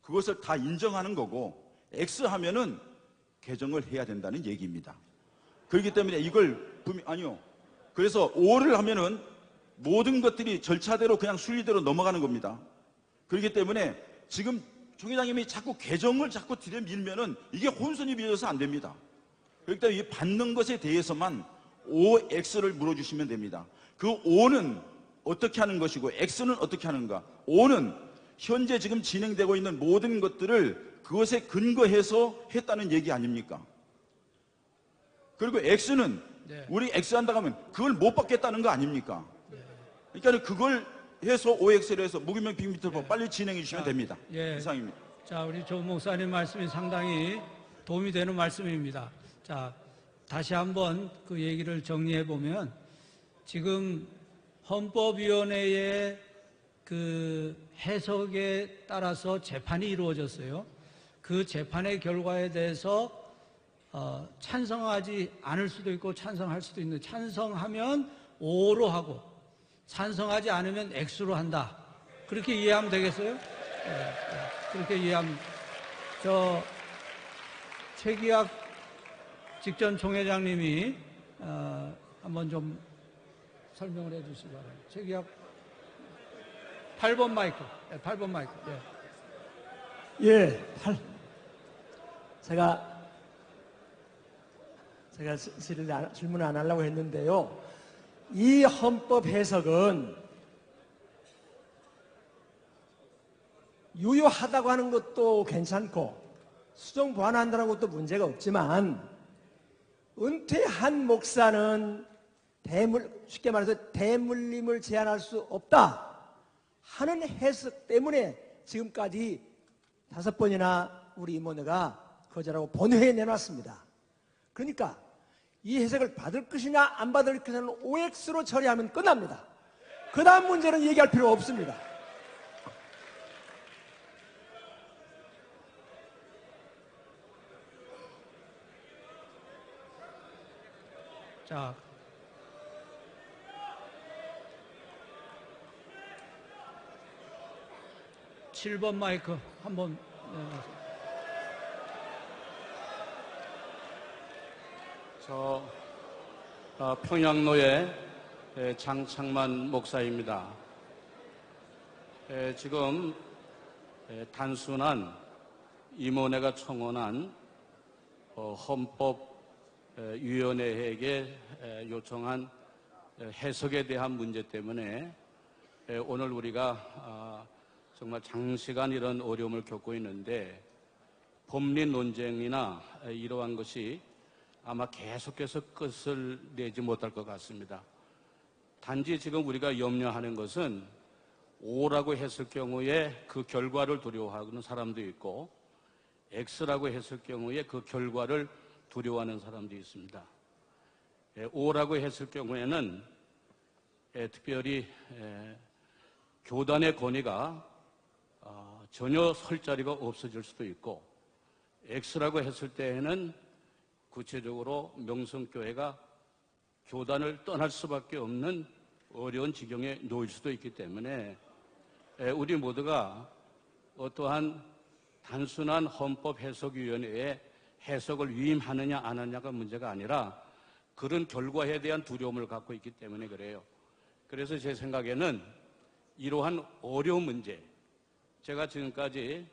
그것을 다 인정하는 거고 X 하면은 개정을 해야 된다는 얘기입니다. 그렇기 때문에 그래서 O를 하면은 모든 것들이 절차대로 그냥 순리대로 넘어가는 겁니다. 그렇기 때문에 지금 총회장님이 자꾸 개정을 자꾸 들여밀면은 이게 혼선이 빚어서 안 됩니다. 그렇기 때문에 이 받는 것에 대해서만 OX를 물어주시면 됩니다. 그 O는 어떻게 하는 것이고 X는 어떻게 하는가? O는 현재 지금 진행되고 있는 모든 것들을 그것에 근거해서 했다는 얘기 아닙니까? 그리고 X는 우리 X 한다고 하면 그걸 못 받겠다는 거 아닙니까? 그러니까 그걸 해서 OX를 해서 무기명 비밀투표 빨리 진행해 주시면 됩니다. 이상입니다.
자, 우리 조 목사님 말씀이 상당히 도움이 되는 말씀입니다. 자, 다시 한번 그 얘기를 정리해 보면 지금 헌법위원회의 그 해석에 따라서 재판이 이루어졌어요. 그 재판의 결과에 대해서 찬성하지 않을 수도 있고 찬성할 수도 있는데 찬성하면 O로 하고 찬성하지 않으면 X로 한다. 그렇게 이해하면 되겠어요? 그렇게 이해하면 최기학 직전 총회장님이 한번 좀 설명을 해 주시기 바랍니다. 최기학 8번 마이크. 8번 마이크.
제가 질문을 안 하려고 했는데요. 이 헌법 해석은 유효하다고 하는 것도 괜찮고 수정 보완한다는 것도 문제가 없지만 은퇴한 목사는 쉽게 말해서 대물림을 제한할 수 없다 하는 해석 때문에 지금까지 5번이나 우리 임원회가 거절하고 본회의에 내놨습니다. 그러니까 이 해석을 받을 것이냐 안 받을 것이냐는 OX로 처리하면 끝납니다. 그 다음 문제는 얘기할 필요 없습니다.
자, 칠 번 마이크 한번 내주세요.
평양노회 장창만 목사입니다. 지금 단순한 임원회가 청원한 헌법위원회에게 요청한 해석에 대한 문제 때문에 오늘 우리가 정말 장시간 이런 어려움을 겪고 있는데 법리 논쟁이나 이러한 것이 아마 계속해서 끝을 내지 못할 것 같습니다. 단지 지금 우리가 염려하는 것은 O라고 했을 경우에 그 결과를 두려워하는 사람도 있고 X라고 했을 경우에 그 결과를 두려워하는 사람도 있습니다. O라고 했을 경우에는 특별히 교단의 권위가 전혀 설 자리가 없어질 수도 있고 X라고 했을 때에는 구체적으로 명성교회가 교단을 떠날 수밖에 없는 어려운 지경에 놓일 수도 있기 때문에 우리 모두가 어떠한 단순한 헌법해석위원회의 해석을 위임하느냐 안 하느냐가 문제가 아니라 그런 결과에 대한 두려움을 갖고 있기 때문에 그래요. 그래서 제 생각에는 이러한 어려운 문제, 제가 지금까지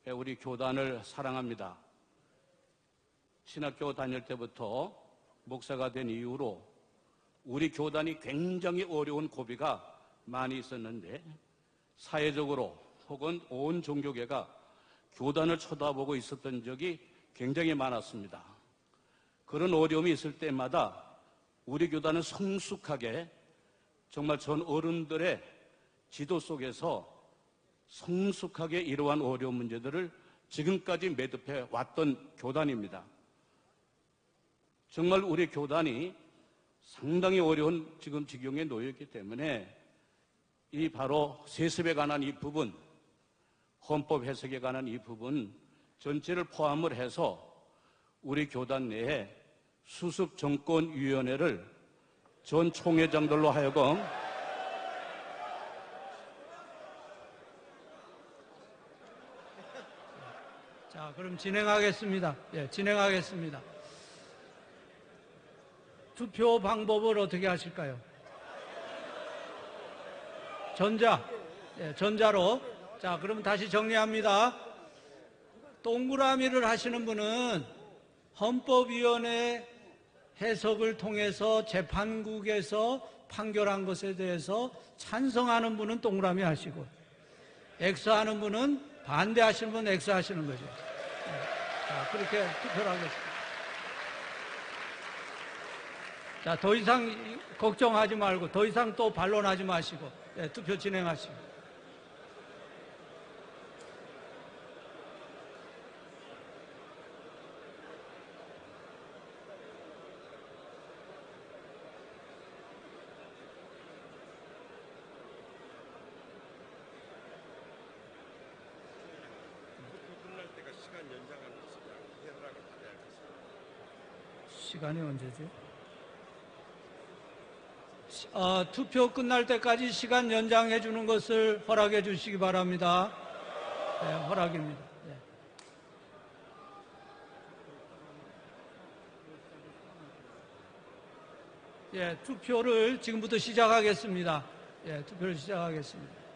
우리 교단을 사랑합니다. 신학교 다닐 때부터 목사가 된 이후로 우리 교단이 굉장히 어려운 고비가 많이 있었는데 사회적으로 혹은 온 종교계가 교단을 쳐다보고 있었던 적이 굉장히 많았습니다. 그런 어려움이 있을 때마다 우리 교단은 성숙하게 정말 전 어른들의 지도 속에서 성숙하게 이러한 어려운 문제들을 지금까지 매듭해 왔던 교단입니다. 정말 우리 교단이 상당히 어려운 지금 지경에 놓여있기 때문에 이 바로 세습에 관한 이 부분, 헌법 해석에 관한 이 부분 전체를 포함을 해서 우리 교단 내에 수습정권위원회를 전 총회장들로 하여금
자, 그럼 진행하겠습니다. 예, 진행하겠습니다. 투표 방법을 어떻게 하실까요? 전자로. 자, 그럼 다시 정리합니다. 동그라미를 하시는 분은 헌법위원회 해석을 통해서 재판국에서 판결한 것에 대해서 찬성하는 분은 동그라미 하시고, X하는 분은 반대하시는 분은 X 하시는 거죠. 자, 그렇게 투표를 하겠습니다. 자, 더 이상 걱정하지 말고 더 이상 또 반론하지 마시고 투표 진행하시고. 시간이 언제죠? 투표 끝날 때까지 시간 연장해 주는 것을 허락해 주시기 바랍니다. 네, 허락입니다. 네. 예, 투표를 지금부터 시작하겠습니다. 예, 투표를 시작하겠습니다.